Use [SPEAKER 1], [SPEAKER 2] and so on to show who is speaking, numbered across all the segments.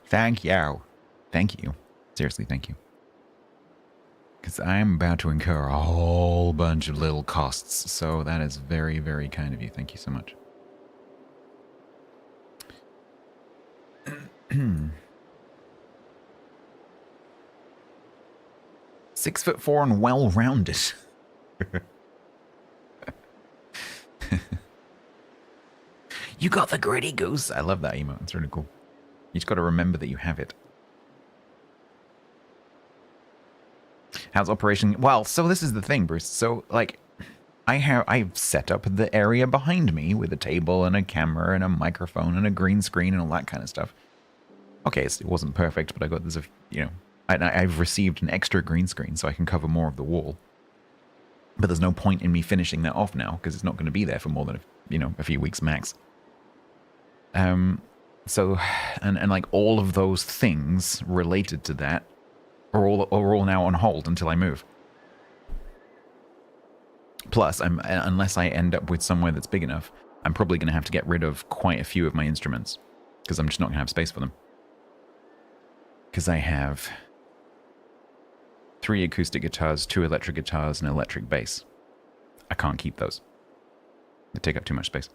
[SPEAKER 1] Thank you. Thank you. Seriously, thank you. Because I'm about to incur a whole bunch of little costs. So that is very, very kind of you. Thank you so much. 6'4" and well-rounded. You got the gritty goose. I love that emote. It's really cool. You just got to remember that you have it. How's operation? Well, so this is the thing, Bruce. So, like, I've set up the area behind me with a table and a camera and a microphone and a green screen and all that kind of stuff. Okay, it wasn't perfect, but I got this, I've received an extra green screen so I can cover more of the wall. But there's no point in me finishing that off now because it's not going to be there for more than a few weeks max. So, and like all of those things related to that are all now on hold until I move. Plus, unless I end up with somewhere that's big enough, I'm probably going to have to get rid of quite a few of my instruments because I'm just not going to have space for them. Because I have 3 acoustic guitars, 2 electric guitars, and an electric bass. I can't keep those. They take up too much space.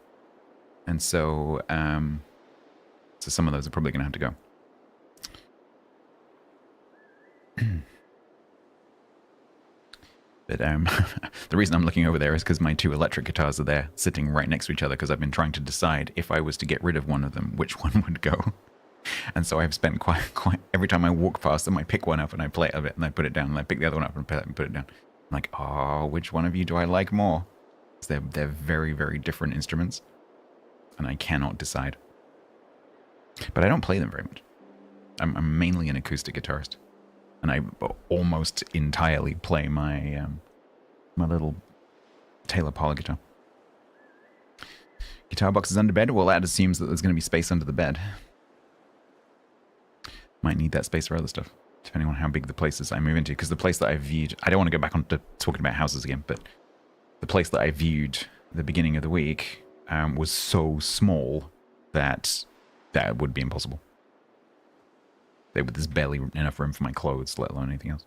[SPEAKER 1] And so, so some of those are probably going to have to go. But the reason I'm looking over there is because my 2 electric guitars are there, sitting right next to each other, because I've been trying to decide if I was to get rid of one of them, which one would go. And so I've spent quite every time I walk past them, I pick one up and I play it a bit, and I put it down, and I pick the other one up and put it down. I'm like, oh, which one of you do I like more? Because they're very, very different instruments, and I cannot decide. But I don't play them very much. I'm mainly an acoustic guitarist, and I almost entirely play my my little Taylor Parler guitar. Guitar box is under bed. Well, that assumes that there's going to be space under the bed. Might need that space for other stuff, depending on how big the places I move into. Because the place that I viewed, I don't want to go back on to talking about houses again, but the place that I viewed at the beginning of the week was so small that would be impossible. There's barely enough room for my clothes, let alone anything else.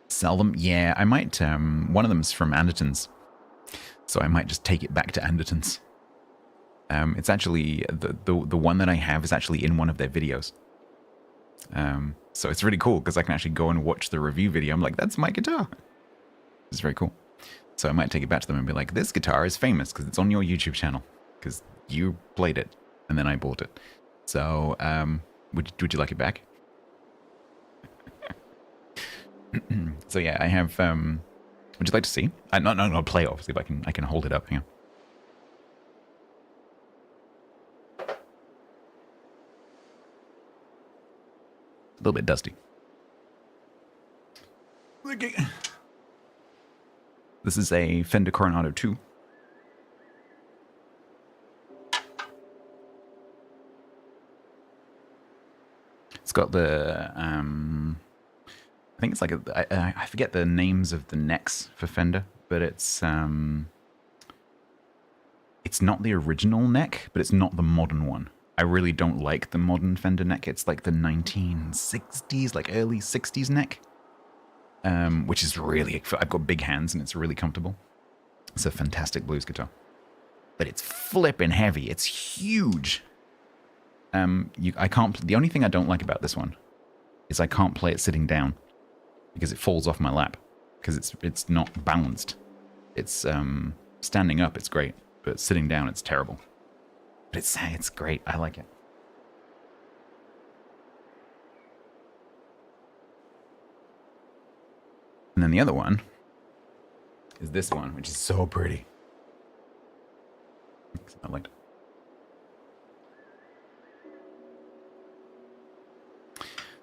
[SPEAKER 1] Sell them? Yeah, I might. One of them's from Anderton's, so I might just take it back to Anderton's. It's actually the one that I have is actually in one of their videos. So it's really cool because I can actually go and watch the review video. I'm like, that's my guitar. It's very cool. So I might take it back to them and be like, this guitar is famous because it's on your YouTube channel because you played it and then I bought it. So would you like it back? So yeah, I have. Would you like to see? Not play obviously, but I can hold it up. Hang on. A little bit dusty. This is a Fender Coronado 2. It's got the I think it's like I forget the names of the necks for Fender, but it's not the original neck, but it's not the modern one. I really don't like the modern Fender neck. It's like the 1960s, like early 60s neck, which is really, I've got big hands and it's really comfortable. It's a fantastic blues guitar, but it's flipping heavy. It's huge. I can't. The only thing I don't like about this one is I can't play it sitting down because it falls off my lap because it's not balanced. It's standing up, it's great, but sitting down, it's terrible. But it's great. I like it. And then the other one is this one, which is so pretty. I liked it.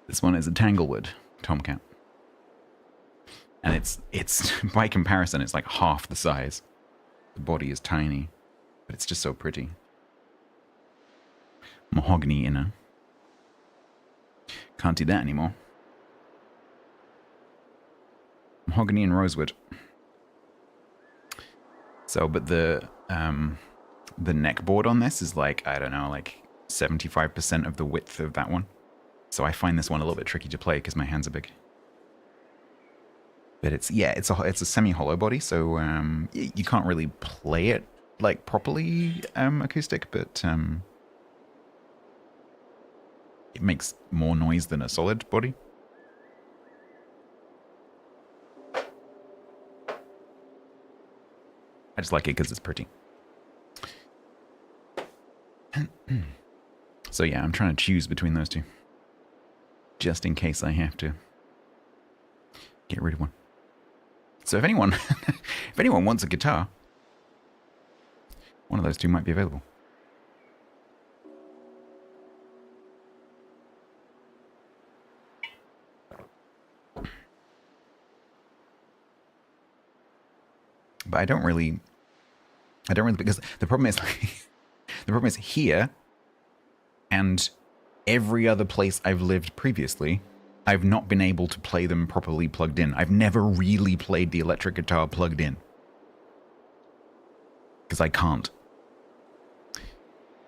[SPEAKER 1] This one is a Tanglewood Tomcat. And it's by comparison, it's like half the size. The body is tiny, but it's just so pretty. Mahogany inner. Can't do that anymore. Mahogany and rosewood. So, but the neck board on this is like, I don't know, like 75% of the width of that one. So I find this one a little bit tricky to play because my hands are big. But it's a semi-hollow body, so you can't really play it like properly acoustic, but it makes more noise than a solid body. I just like it because it's pretty. So yeah, I'm trying to choose between those two, just in case I have to get rid of one. So if anyone, if anyone wants a guitar, one of those two might be available. But I don't really, because the problem is, the problem is here, and every other place I've lived previously, I've not been able to play them properly plugged in. I've never really played the electric guitar plugged in. Because I can't.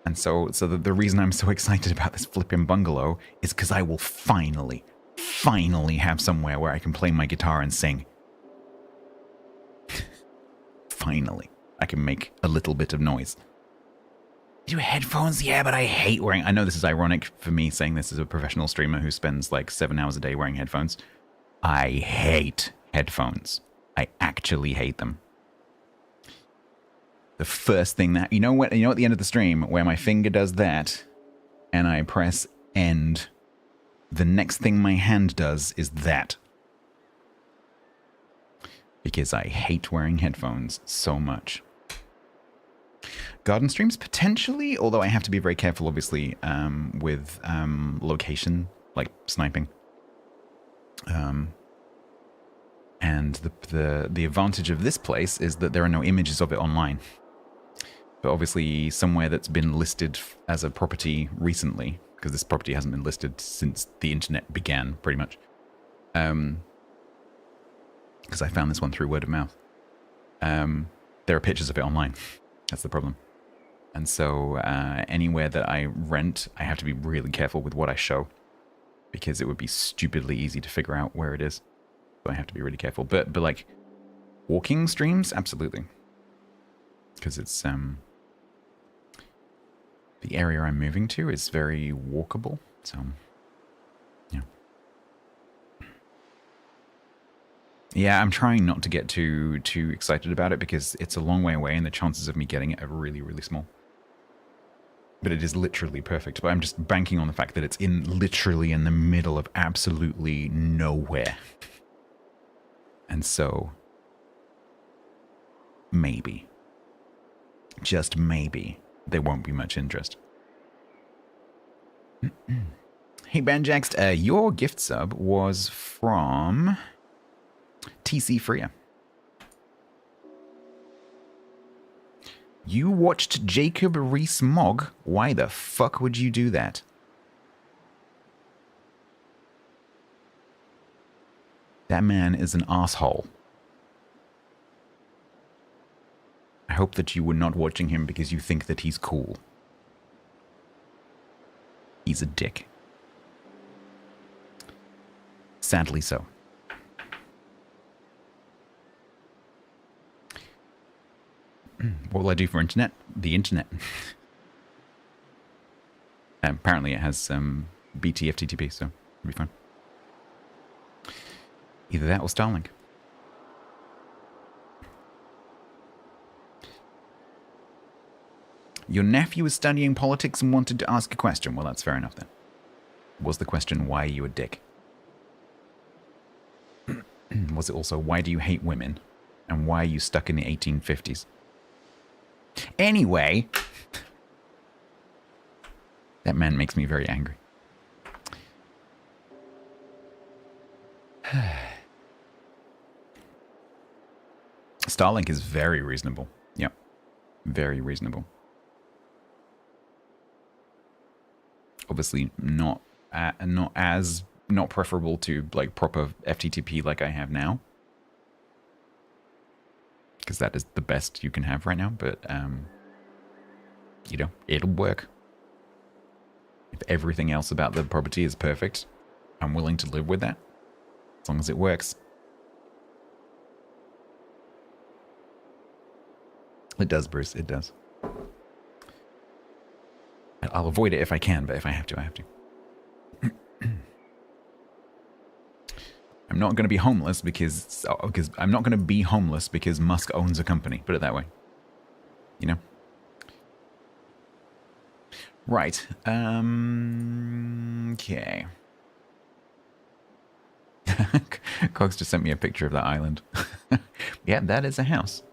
[SPEAKER 1] And so the reason I'm so excited about this flipping bungalow is because I will finally have somewhere where I can play my guitar and sing. Finally. I can make a little bit of noise. Do headphones? Yeah, but I hate wearing... I know this is ironic for me saying this as a professional streamer who spends like 7 hours a day wearing headphones. I hate headphones. I actually hate them. The first thing that... You know at the end of the stream where my finger does that and I press end, the next thing my hand does is that. Because I hate wearing headphones so much. Garden streams, potentially, although I have to be very careful, obviously, with location, like sniping. And the advantage of this place is that there are no images of it online. But obviously, somewhere that's been listed as a property recently, because this property hasn't been listed since the internet began, pretty much. Because I found this one through word of mouth. There are pictures of it online. That's the problem. And so anywhere that I rent, I have to be really careful with what I show, because it would be stupidly easy to figure out where it is. So I have to be really careful. But like walking streams, absolutely, because it's the area I'm moving to is very walkable. So yeah, yeah, I'm trying not to get too excited about it because it's a long way away, and the chances of me getting it are really, really small. But it is literally perfect. But I'm just banking on the fact that it's literally in the middle of absolutely nowhere. And so, maybe, just maybe, there won't be much interest. Hey, Banjaxed, your gift sub was from TC Freya. You watched Jacob Rees-Mogg? Why the fuck would you do that? That man is an asshole. I hope that you were not watching him because you think that he's cool. He's a dick. Sadly so. What will I do for internet? The internet. Apparently it has BT FTTP, so it'll be fine. Either that or Starlink. Your nephew is studying politics and wanted to ask a question. Well, that's fair enough then. Was the question, why are you a dick? Was it also, why do you hate women? And why are you stuck in the 1850s? Anyway, that man makes me very angry. Starlink is very reasonable. Yep. Very reasonable. Obviously not preferable to like proper FTTP like I have now. because that is the best you can have right now. But you know, it'll work. If everything else about the property is perfect, I'm willing to live with that as long as it works. It does, Bruce. It does. I'll avoid it if I can, but if I have to, I have to. I'm not going to be homeless because I'm not going to be homeless because Musk owns a company. Put it that way. You know? Right. Okay. Cox just sent me a picture of that island. Yeah, that is a house.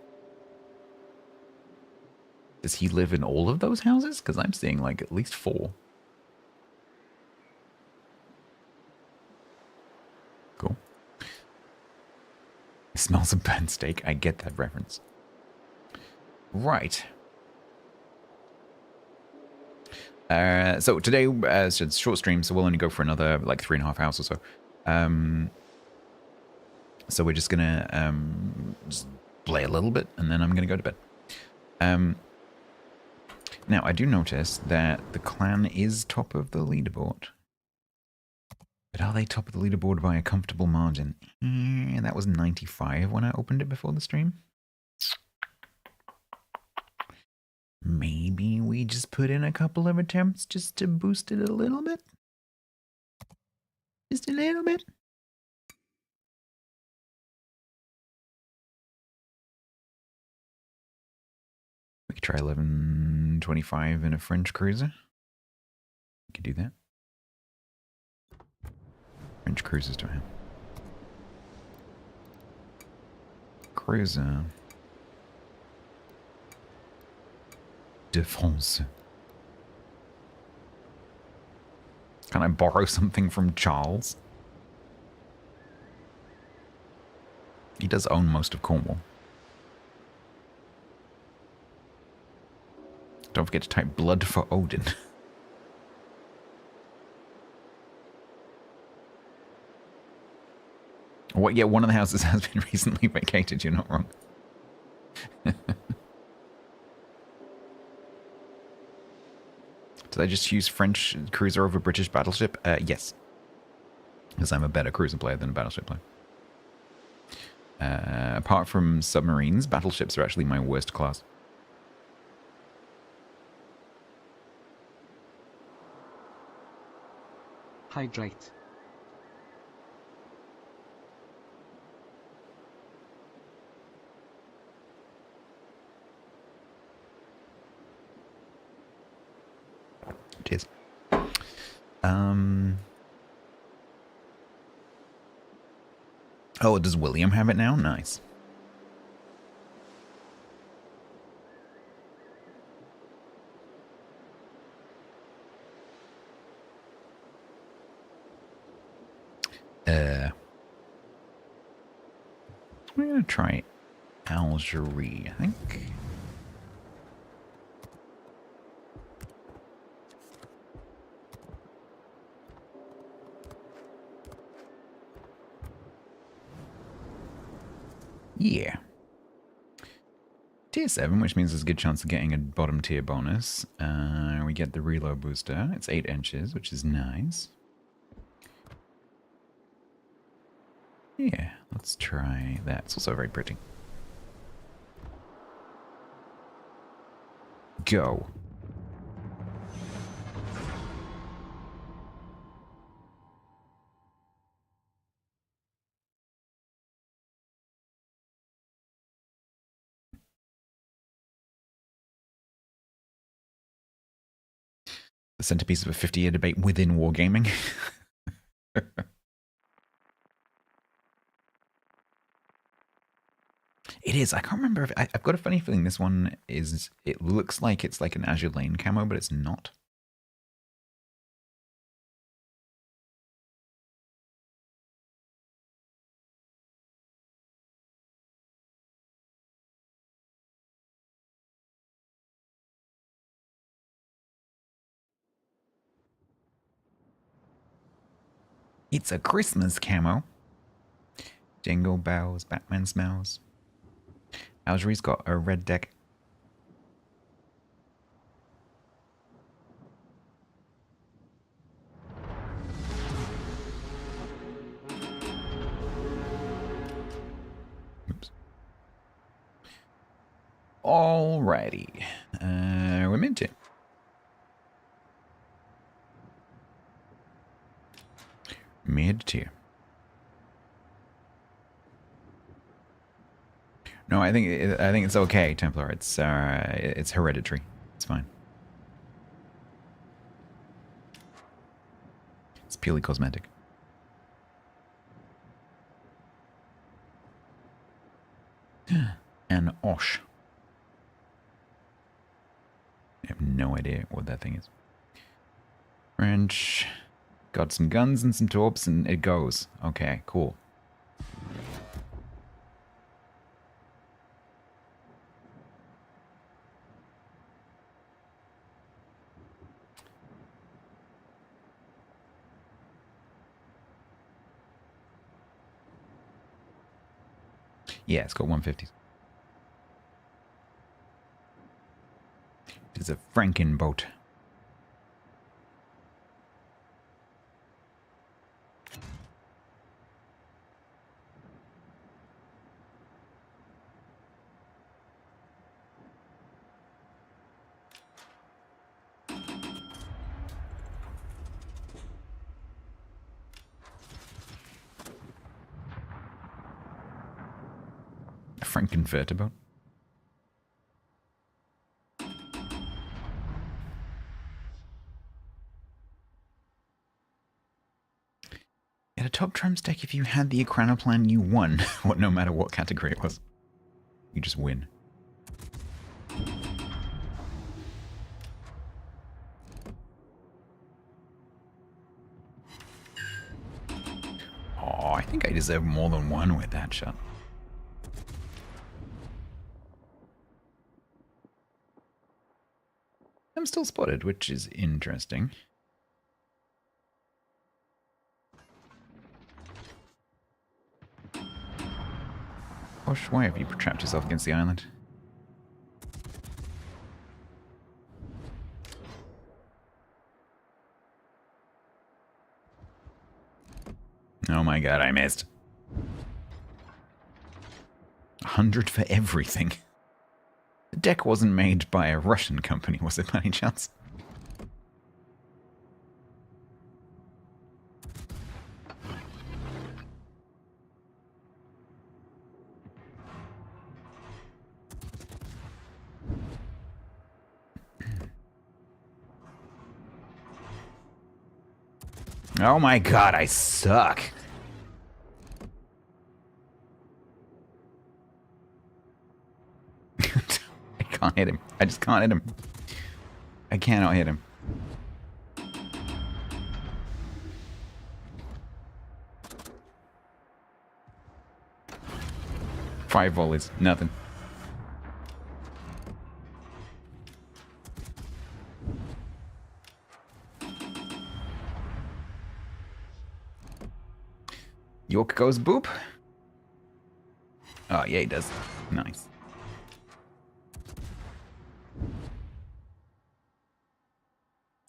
[SPEAKER 1] Does he live in all of those houses? Because I'm seeing like at least 4. Cool. It smells of burnt steak. I get that reference. Right. So today, it's a short stream, so we'll only go for another like 3.5 hours or so. So we're just gonna just play a little bit, and then I'm gonna go to bed. Now I do notice that the clan is top of the leaderboard, but are they top of the leaderboard by a comfortable margin? That was 95 when I opened it before the stream. Maybe we just put in a couple of attempts just to boost it a little bit. Just a little bit. We could try 1125 in a French cruiser. We could do that. French cruisers don't have. Cruiser. De France. Can I borrow something from Charles? He does own most of Cornwall. Don't forget to type blood for Odin. What? Yeah, one of the houses has been recently vacated. You're not wrong. Did I just use French cruiser over British battleship? Yes. Because I'm a better cruiser player than a battleship player. Apart from submarines, battleships are actually my worst class.
[SPEAKER 2] Hydrate.
[SPEAKER 1] Cheers. Oh, does William have it now? Nice. We're gonna try Algeria, I think. Yeah. Tier 7, which means there's a good chance of getting a bottom tier bonus. We get the reload booster. It's 8 inches, which is nice. Yeah, let's try that. It's also very pretty. Go. The centerpiece of a 50-year debate within wargaming. It is. I can't remember if I've got a funny feeling this one is. It looks like it's like an Azure Lane camo, but it's not. It's a Christmas camo. Jingle bells, Batman smells. Algerie's got a red deck. Oops. Alrighty. We're mid tier. Mid tier. No, I think it's okay, Templar. It's hereditary. It's fine. It's purely cosmetic. An Osh. I have no idea what that thing is. French. Got some guns and some torps and it goes. Okay, cool. Yeah, it's got 150s. It is a Frankenboat. Frankenverteboat. At a top trumps deck, if you had the Akranoplan, you won. What, no matter what category it was. You just win. Oh, I think I deserve more than one with that shot. I'm still spotted, which is interesting. Gosh, why have you trapped yourself against the island? Oh my god, I missed. 100 for everything. The deck wasn't made by a Russian company, was it by any chance? Oh my god, I suck. I can't hit him. I just can't hit him. I cannot hit him. Five volleys, nothing. York goes boop. Oh, yeah, he does. Nice.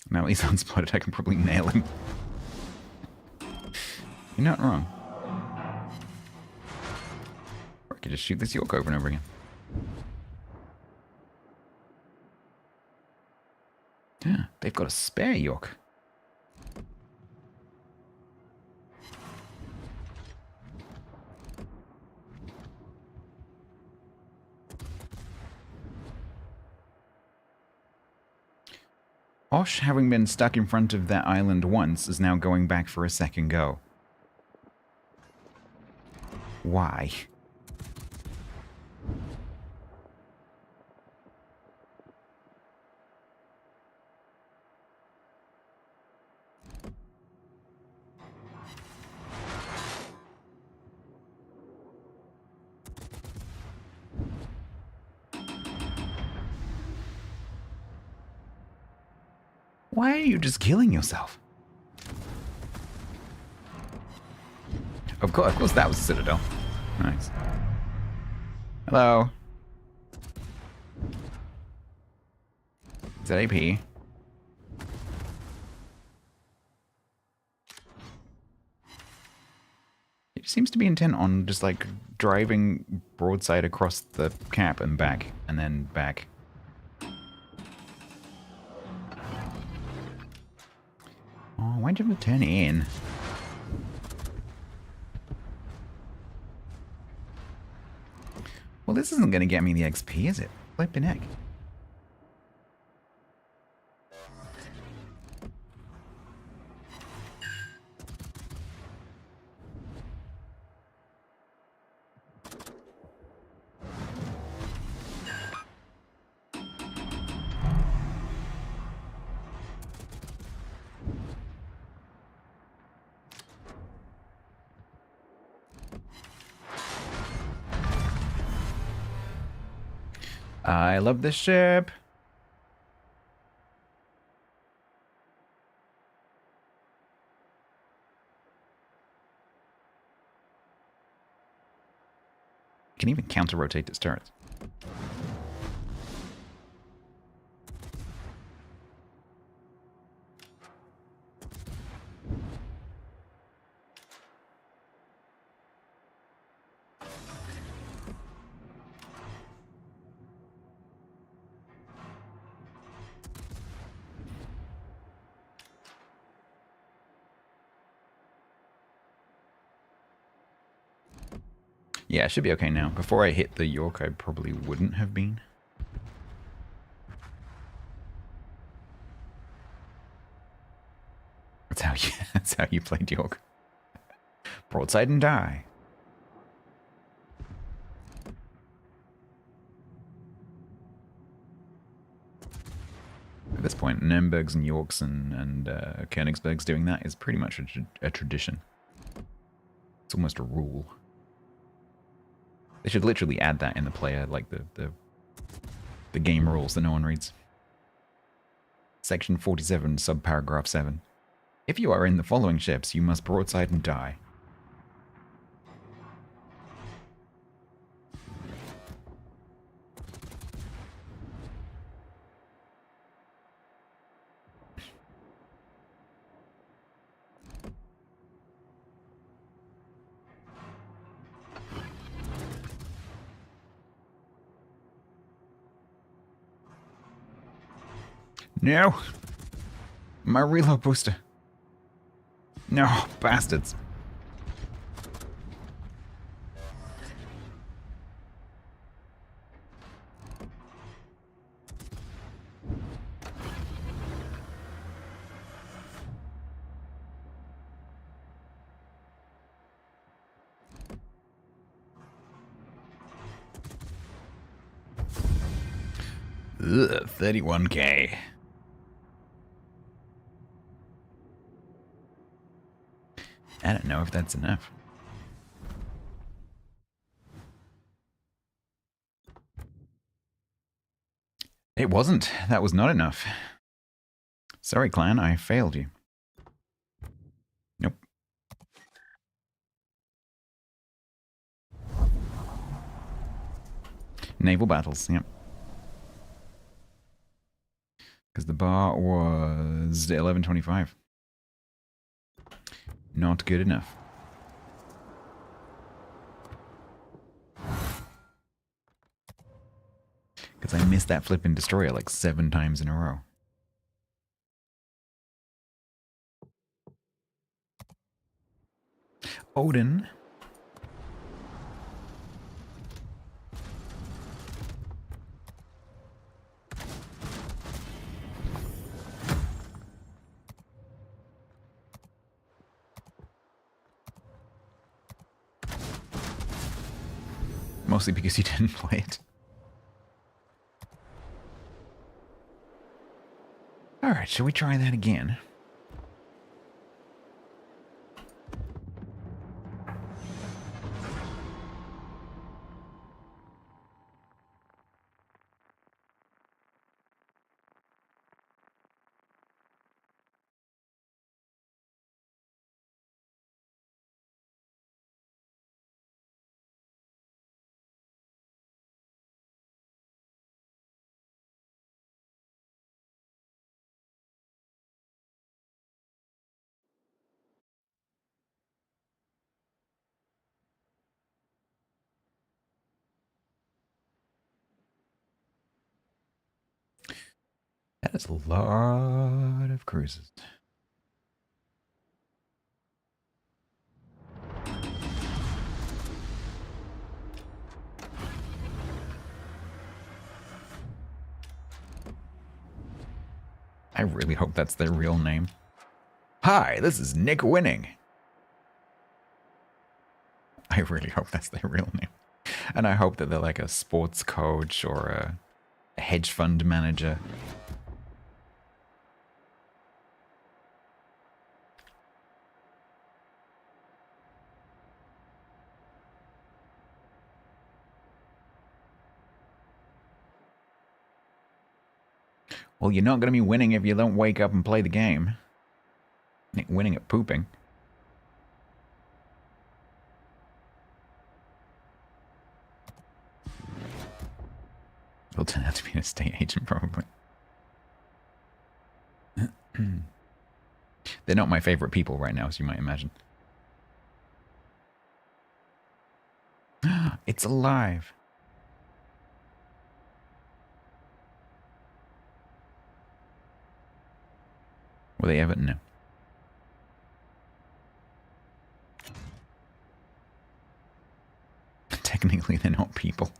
[SPEAKER 1] Now he's unspotted, I can probably nail him. You're not wrong. Or I could just shoot this York over and over again. Yeah, they've got a spare York. Osh, having been stuck in front of that island once, is now going back for a second go. Why? Why are you just killing yourself? Of course that was a Citadel. Nice. Hello. Is that AP? It seems to be intent on just like driving broadside across the cap and back, and then back. Oh, why'd you have to turn in? Well, this isn't going to get me the XP, is it? Flippin' heck. I love this ship. Can even counter-rotate its turrets. Yeah, it should be okay now. Before I hit the York, I probably wouldn't have been. That's how you played York. Broadside and die. At this point, Nürnbergs and Yorks and Königsbergs doing that is pretty much a tradition. It's almost a rule. They should literally add that in the player, like the game rules that no one reads. Section 47, subparagraph 7. If you are in the following ships, you must broadside and die. No! My reload booster. No, bastards. Ugh, 31k. I don't know if that's enough. It wasn't. That was not enough. Sorry, clan, I failed you. Nope. Naval battles, yep. Because the bar was 1125. Not good enough. Because I missed that flipping destroyer like 7 times in a row. Odin. Mostly because you didn't play it. Alright, shall we try that again? That is a lot of cruises. I really hope that's their real name. Hi, this is Nick Winning. I really hope that's their real name. And I hope that they're like a sports coach or a hedge fund manager. Well, you're not going to be winning if you don't wake up and play the game. Nick Winning at pooping. He'll turn out to be an estate agent, probably. They're not my favorite people right now, as you might imagine. It's alive. Were they ever? No. Technically, they're not people.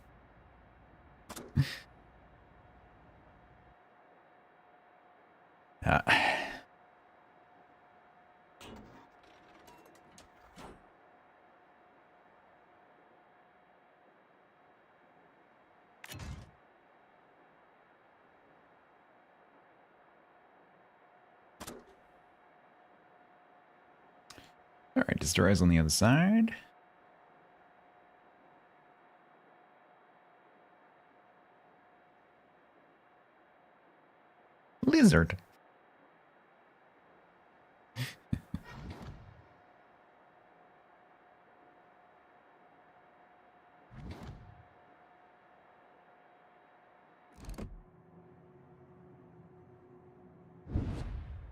[SPEAKER 1] Alright, destroyers on the other side. Lizard.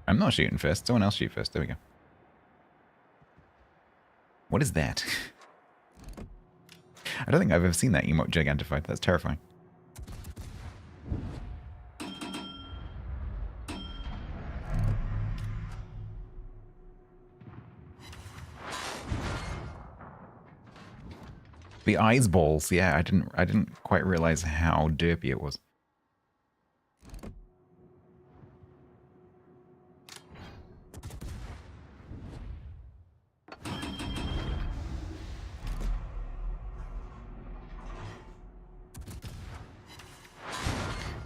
[SPEAKER 1] I'm not shooting first. Someone else shoot first. There we go. What is that? I don't think I've ever seen that emote gigantified. That's terrifying. The eyes balls, yeah, I didn't quite realize how derpy it was.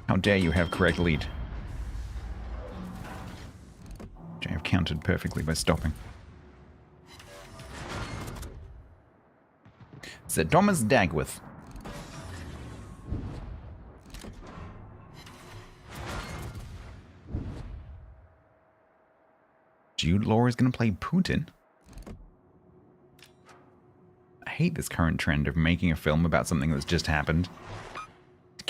[SPEAKER 1] How dare you have correct lead? Which I have countered perfectly by stopping. Sir Thomas Dagworth. Jude Law is going to play Putin? I hate this current trend of making a film about something that's just happened.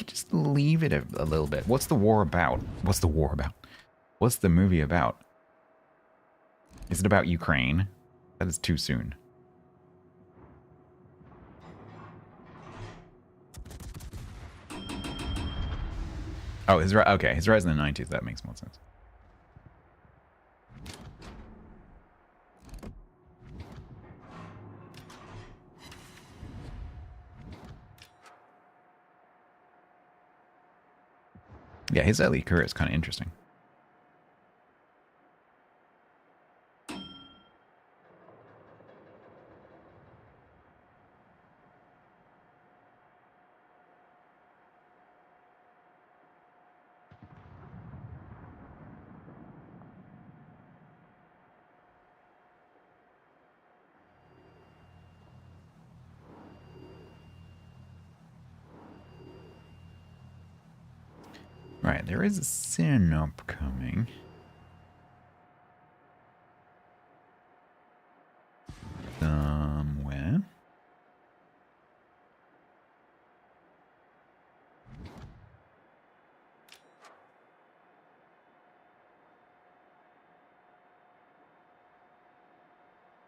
[SPEAKER 1] Just leave it a little bit. What's the war about? What's the war about? What's the movie about? Is it about Ukraine? That is too soon. Oh, okay, his rise in the 90s. That makes more sense. Yeah, his early career is kind of interesting. Right, there is a Sinop coming. Somewhere.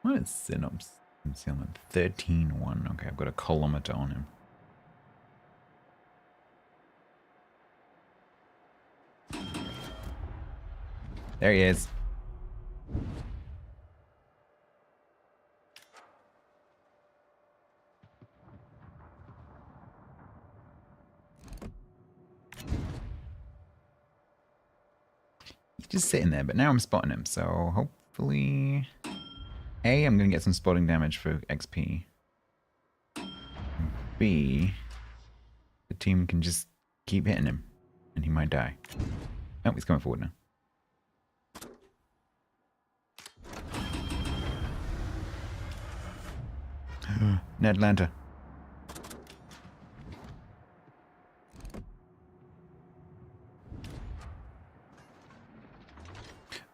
[SPEAKER 1] What is Sinop's concealment? 13-1. Okay, I've got a kilometer on him. There he is. He's just sitting there, but now I'm spotting him, so hopefully... A, I'm going to get some spotting damage for XP. B, the team can just keep hitting him, and he might die. Oh, he's coming forward now. Ned Lanta.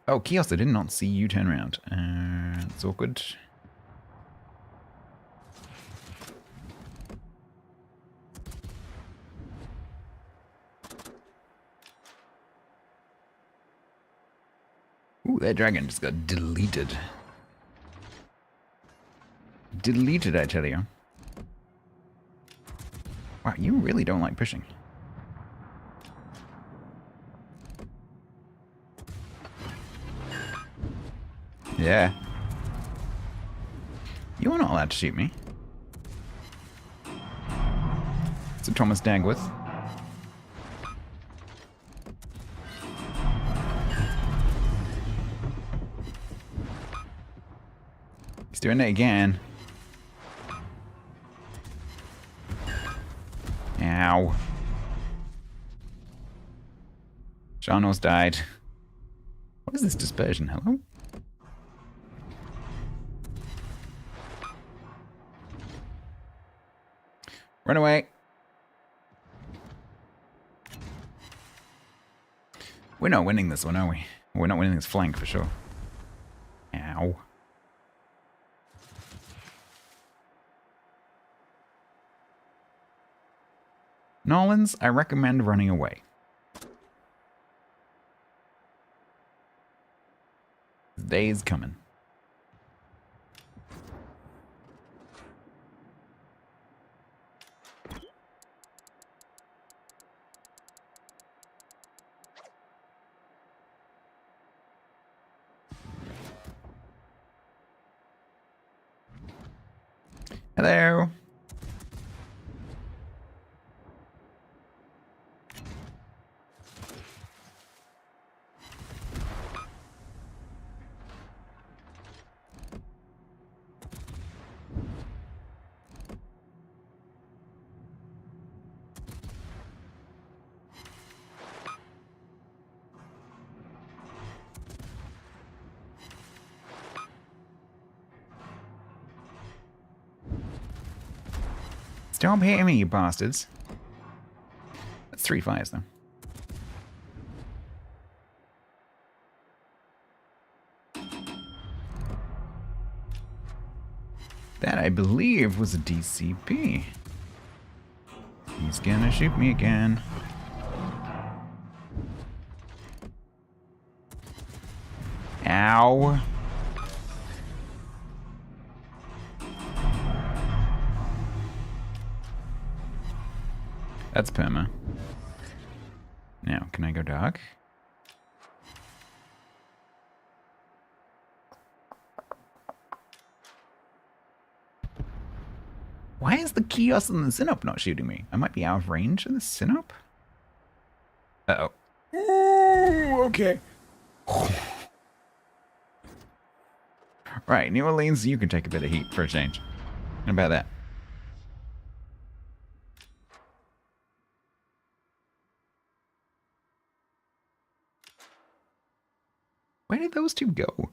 [SPEAKER 1] Oh, Kios, I did not see you turn around. It's awkward. Ooh, that dragon just got deleted. Deleted, I tell you. Wow, you really don't like pushing. Yeah. You are not allowed to shoot me. It's a Thomas Dagworth. He's doing it again. Ow. Shanos died. What is this dispersion? Hello? Run away. We're not winning this one, are we? We're not winning this flank for sure. Ow. Nolans, I recommend running away. The day is coming. Hello. Stop hitting me, you bastards. That's 3 fires, though. That, I believe, was a DCP. He's gonna shoot me again. Ow. That's perma. Now, can I go dark? Why is the Kios and the Synop not shooting me? I might be out of range of the Synop? Uh-oh. Ooh, okay. Right, New Orleans, you can take a bit of heat for a change. How about that? Where did those two go?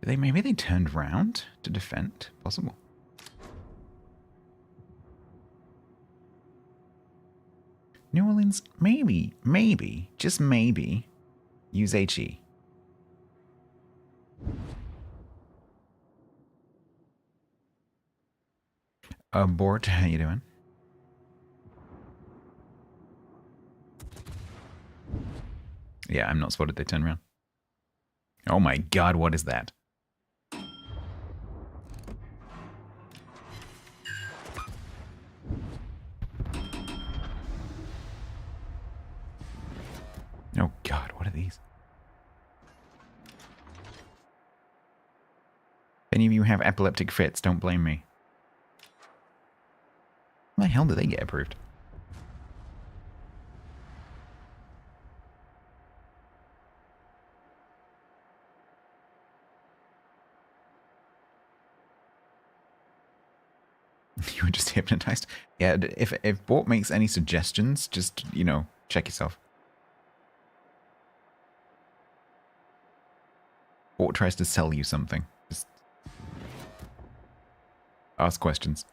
[SPEAKER 1] Maybe they turned round to defend? Possible. New Orleans, maybe, just maybe, use HE. Bort, how you doing? Yeah, I'm not spotted. They turn around. Oh my god, what is that? Oh god, what are these? If any of you have epileptic fits, don't blame me. How the hell did they get approved? You were just hypnotized? Yeah, if Bort makes any suggestions, just, you know, check yourself. Bort tries to sell you something. Just ask questions.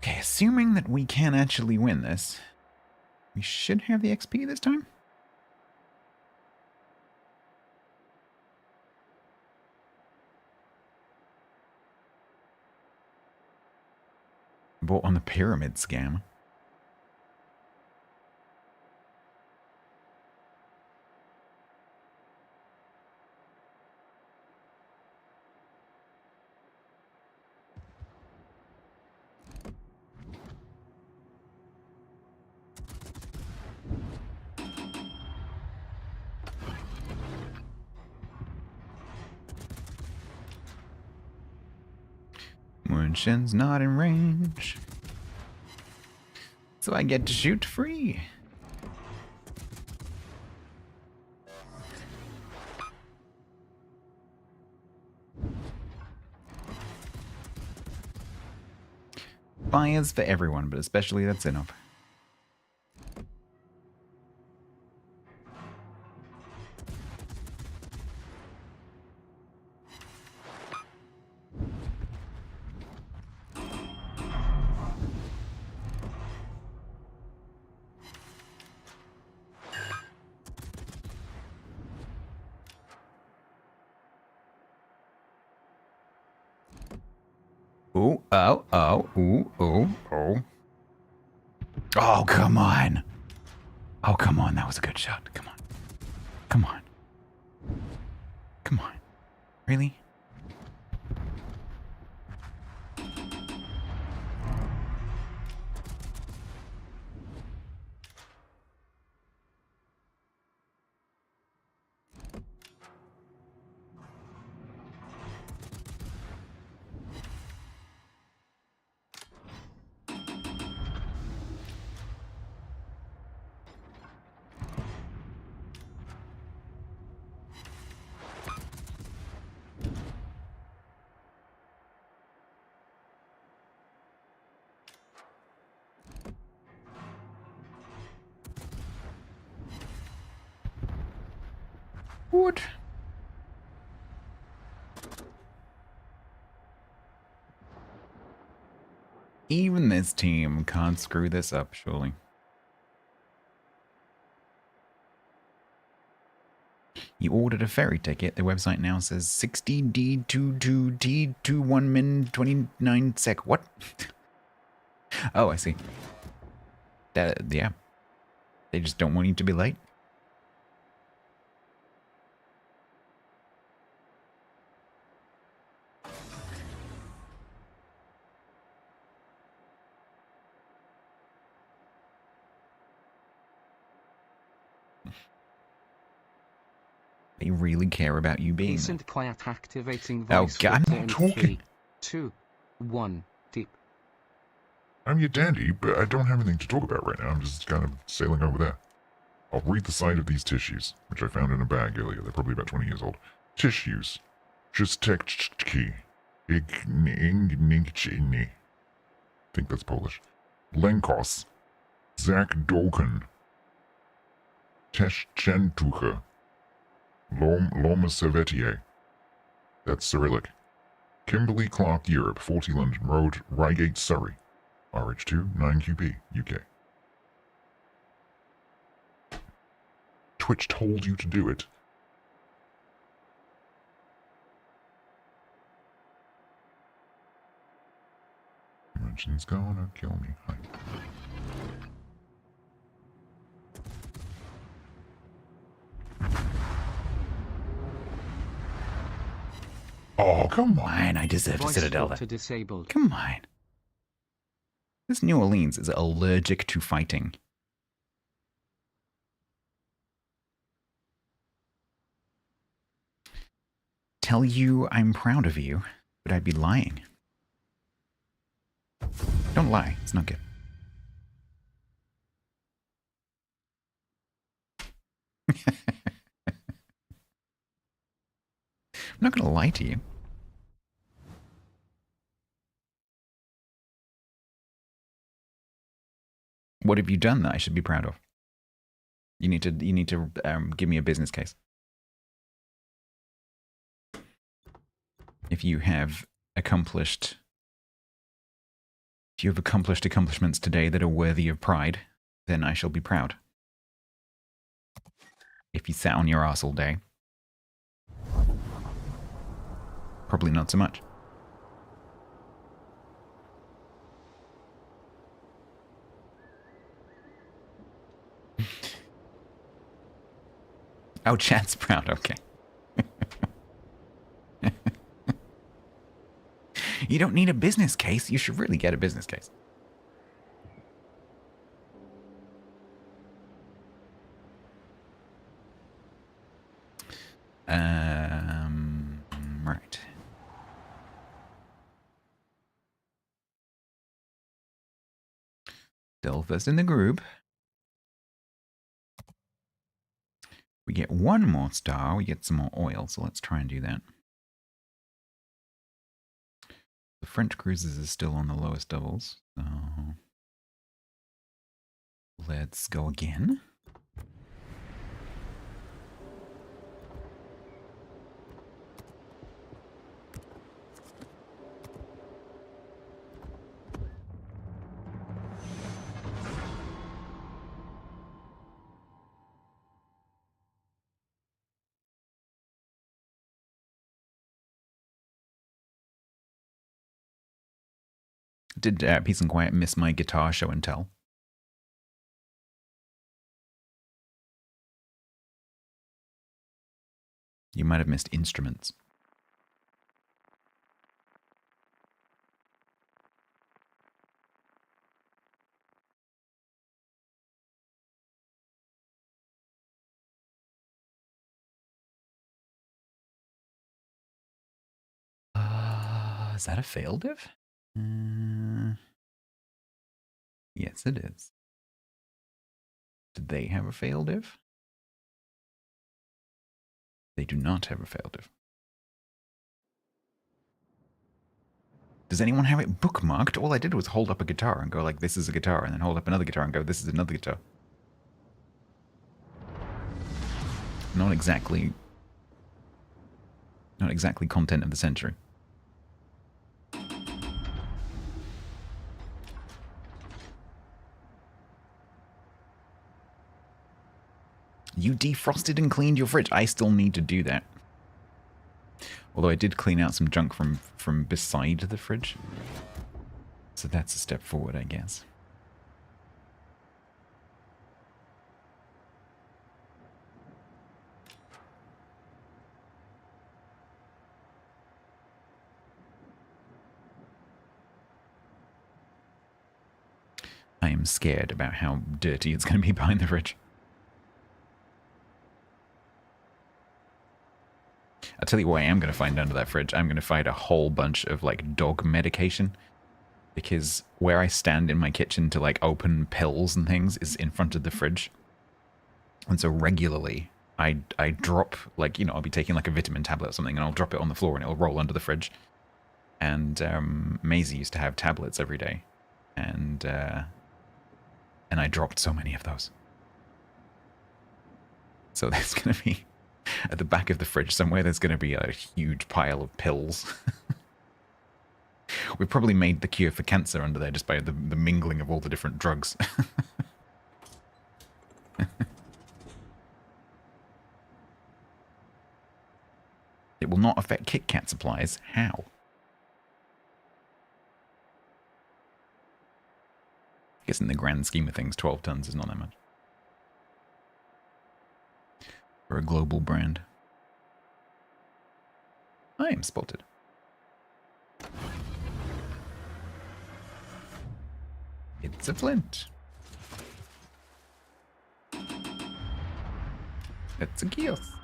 [SPEAKER 1] Okay, assuming that we can actually win this, we should have the XP this time? Bought on the pyramid scam. Moonshin's not in range, so I get to shoot free. Fires for everyone, but especially that Sinop. Ooh, oh, oh, ooh, ooh, oh. Oh, come on. Oh, come on. That was a good shot. Come on. Come on. Come on. Really? What? Even this team can't screw this up, surely. You ordered a ferry ticket. The website now says 60D22D21 min 29 sec. What? Oh, I see. Yeah. They just don't want you to be late. They really care about you being there.
[SPEAKER 2] Decent quiet activating
[SPEAKER 1] Oh,
[SPEAKER 2] voice.
[SPEAKER 1] God, I'm not talking.
[SPEAKER 2] 3, 2, 1, deep.
[SPEAKER 3] I'm your dandy, but I don't have anything to talk about right now. I'm just kind of sailing over there. I'll read the side of these tissues, which I found in a bag earlier. They're probably about 20 years old. Tissues. Czysteczki. I think that's Polish. Lenkos. Zakdoken. Teschentuche. Lomosevetie. That's Cyrillic. Kimberly Clark, Europe, 40 London Road, Reigate, Surrey. RH2, 9QP, UK. Twitch told you to do it. Dimension's gonna kill me. Hi. Oh, come on.
[SPEAKER 1] Fine, I deserve a
[SPEAKER 2] Voice
[SPEAKER 1] Citadel
[SPEAKER 2] filter
[SPEAKER 1] then.
[SPEAKER 2] disabled.
[SPEAKER 1] Come on. This New Orleans is allergic to fighting. Tell you I'm proud of you, but I'd be lying. Don't lie. It's not good. I'm not going to lie to you. What have you done that I should be proud of? You need to give me a business case. If you have accomplished accomplishments today that are worthy of pride, then I shall be proud. If you sat on your ass all day, probably not so much. Oh, chat's proud. Okay. You don't need a business case. You should really get a business case. Right. Still first in the group. We get one more star, we get some more oil, so let's try and do that. The French cruisers is still on the lowest doubles, so let's go again. Did Peace and Quiet miss my guitar show and tell? You might have missed instruments. Is that a fail div? Yes, it is. Did they have a fail div? They do not have a fail div. Does anyone have it bookmarked? All I did was hold up a guitar and go like, this is a guitar, and then hold up another guitar and go, this is another guitar. Not exactly content of the century. You defrosted and cleaned your fridge. I still need to do that. Although I did clean out some junk from beside the fridge. So that's a step forward, I guess. I am scared about how dirty it's going to be behind the fridge. I'll tell you what I am going to find under that fridge. I'm going to find a whole bunch of like dog medication. Because where I stand in my kitchen to like open pills and things is in front of the fridge. And so regularly I drop, like, you know, I'll be taking like a vitamin tablet or something and I'll drop it on the floor and it'll roll under the fridge. And Maisie used to have tablets every day. And I dropped so many of those. So there's going to be, at the back of the fridge somewhere, there's going to be a huge pile of pills. We've probably made the cure for cancer under there just by the mingling of all the different drugs. It will not affect Kit Kat supplies. How? I guess in the grand scheme of things, 12 tons is not that much. For a global brand. I am spotted. a flint. It's a kiosk.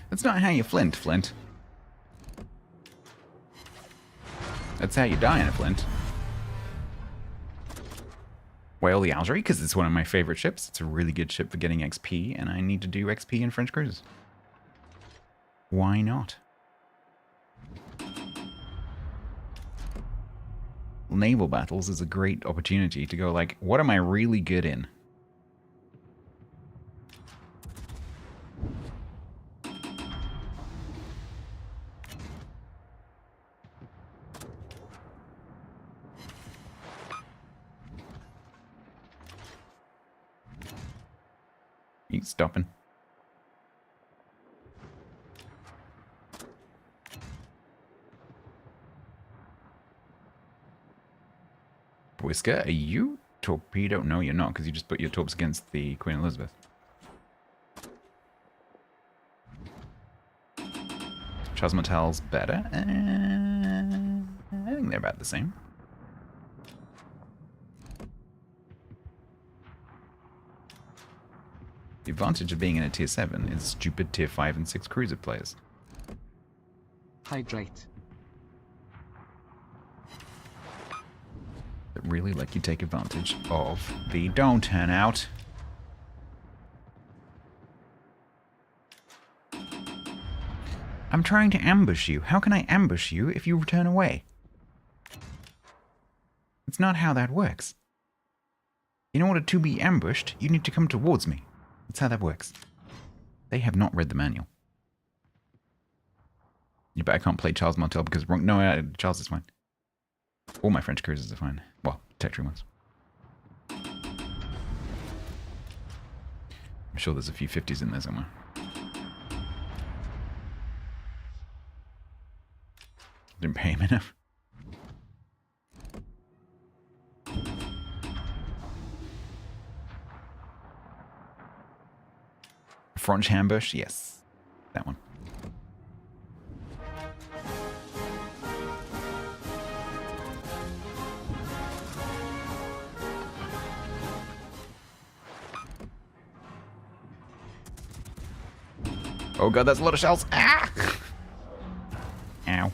[SPEAKER 1] That's not how you flint, Flint. That's how you die in a flint. Whale the Algerie, because it's one of my favorite ships. It's a really good ship for getting XP, and I need to do XP in French cruises. Why not? Naval battles is a great opportunity to go like, what am I really good in? You stopping? Whisker, are you torpedo? No, you're not, because you just put your torps against the Queen Elizabeth. Charles Martel's better. I think they're about the same. The advantage of being in a tier 7 is stupid tier 5 and 6 cruiser players.
[SPEAKER 2] Hydrate.
[SPEAKER 1] That really let you take advantage of the don't turn out. I'm trying to ambush you. How can I ambush you if you return away? It's not how that works. In order to be ambushed, you need to come towards me. That's how that works. They have not read the manual. You bet I can't play Charles Martel because wrong. No, Charles is fine. All my French cruisers are fine. Well, Tetri ones. I'm sure there's a few 50s in there somewhere. Didn't pay him enough. French ambush, yes. That one. Oh god, that's a lot of shells. Ah! Ow.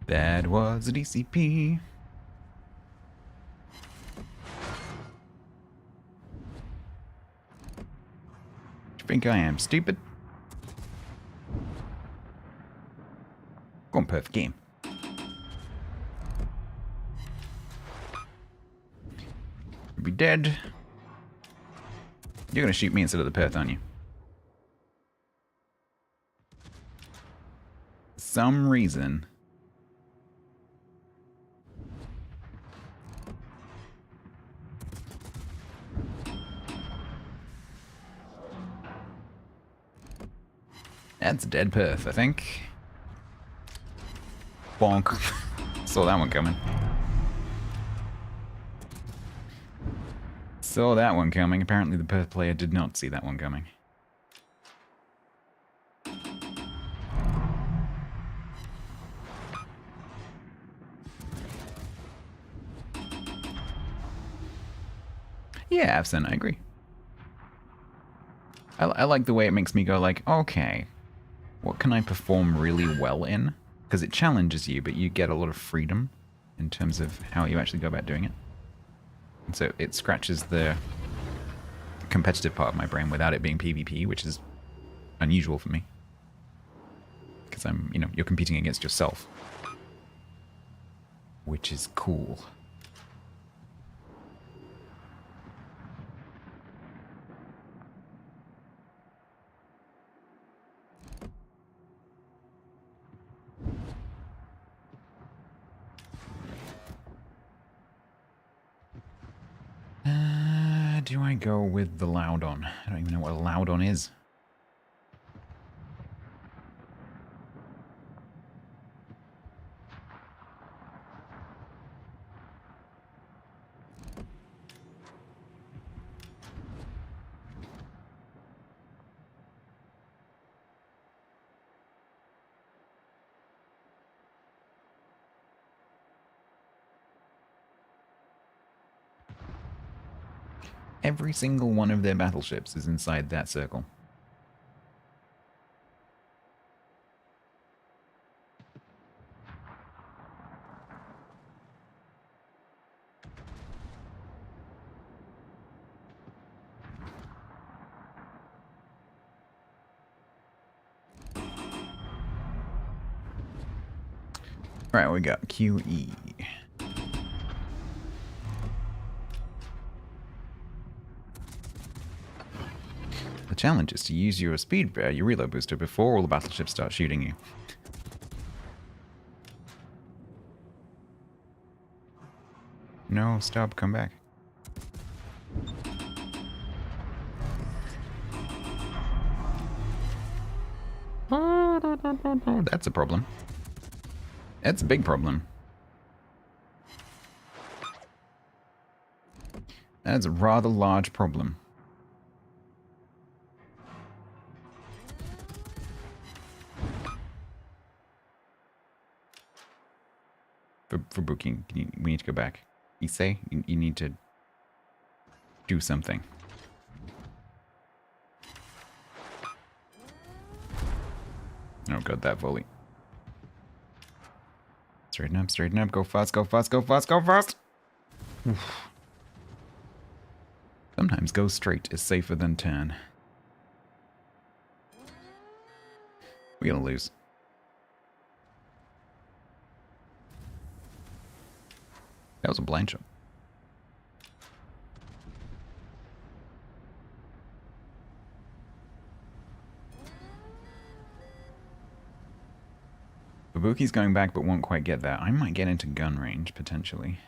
[SPEAKER 1] That was a DCP. You think I am stupid? Go on, perfect game. You'll be dead. You're gonna shoot me instead of the Perth, aren't you? For some reason. That's a dead Perth, I think. Bonk. Saw that one coming. Saw that one coming. Apparently the Perth player did not see that one coming. Yeah, Absent, I agree. I like the way it makes me go like, okay, what can I perform really well in? Because it challenges you, but you get a lot of freedom in terms of how you actually go about doing it. And so it scratches the competitive part of my brain without it being PvP, which is unusual for me. Because you're competing against yourself. Which is cool. Where do I go with the Loudon? I don't even know what a Loudon is. Every single one of their battleships is inside that circle. Right, we got QE. The challenge is to use your your reload booster before all the battleships start shooting you. No, stop, come back. That's a problem. That's a big problem. That's a rather large problem. For booking, we need to go back. Issei, you need to do something. Oh god, that volley. Straighten up, go fast, go fast, go fast, go fast! Oof. Sometimes go straight is safer than turn. We're gonna lose. That was a blind shot. Babuki's going back but won't quite get there. I might get into gun range, potentially.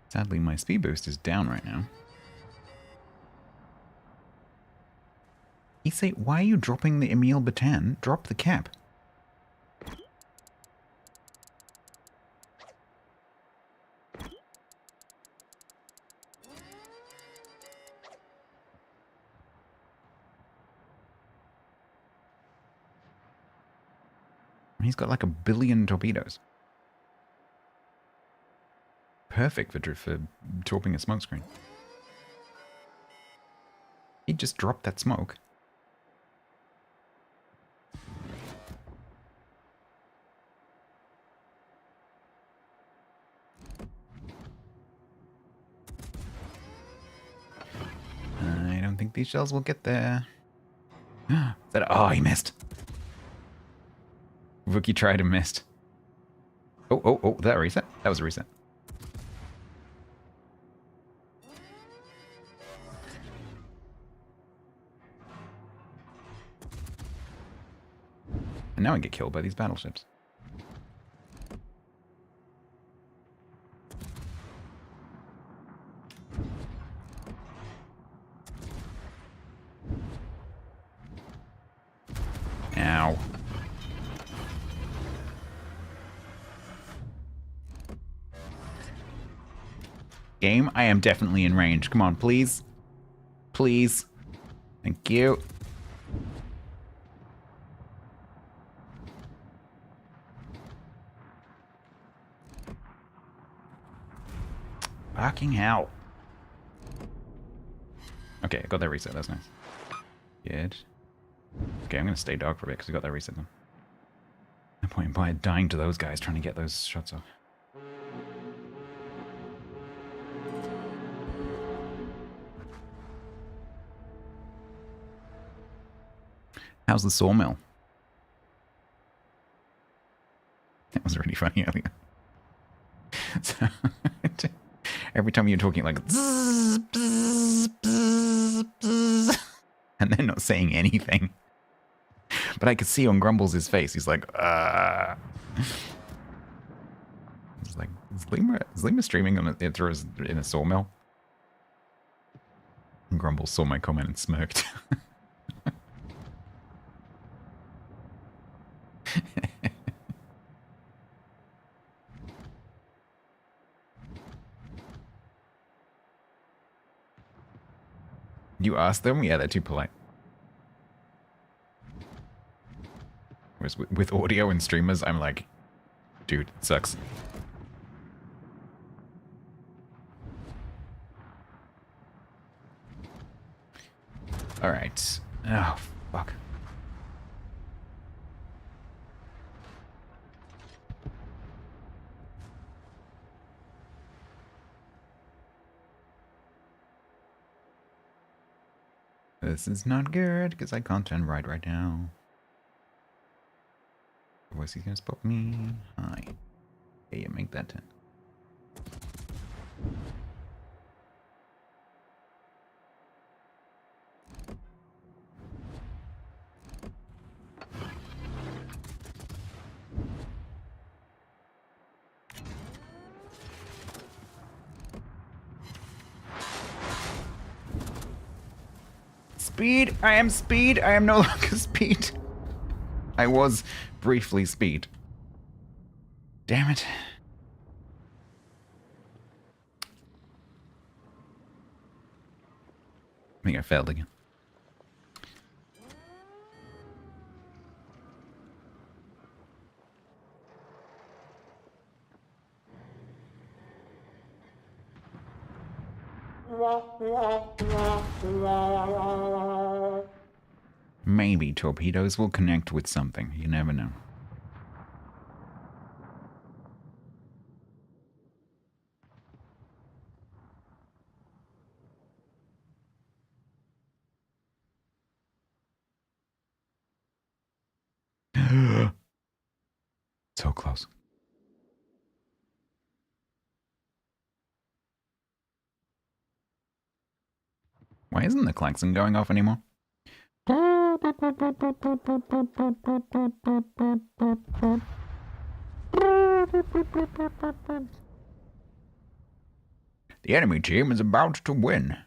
[SPEAKER 1] Sadly, my speed boost is down right now. Issei, why are you dropping the Emile Bataan? Drop the cap. He's got like 1 billion torpedoes. Perfect for torping a smoke screen. He just dropped that smoke. I don't think these shells will get there. Oh, he missed. Wookie tried and missed. Oh, that reset? That was a reset. And now I get killed by these battleships. Ow. Game, I am definitely in range. Come on, please. Please. Thank you. Fucking hell. Okay, I got that reset. That's nice. Good. Okay, I'm going to stay dark for a bit because we got that reset then. No point in dying to those guys trying to get those shots off. How's the sawmill? That was really funny earlier. So, every time you're talking like bzz, bzz, bzz, bzz, and they're not saying anything. But I could see on Grumbles' face, he's like, just like, is Lima streaming on in a sawmill? And Grumble saw my comment and smirked. You asked them? Yeah, they're too polite. Whereas with audio and streamers, I'm like, dude, it sucks. Alright. Oh, fuck. This is not good, because I can't turn right now. Otherwise he's gonna spot me. Hi. Yeah, you make that turn. Speed! I am speed! I am no longer speed! I was briefly speed. Damn it. I think I failed again. Maybe torpedoes will connect with something. You never know. So close. Why isn't the klaxon going off anymore? The enemy team is about to win.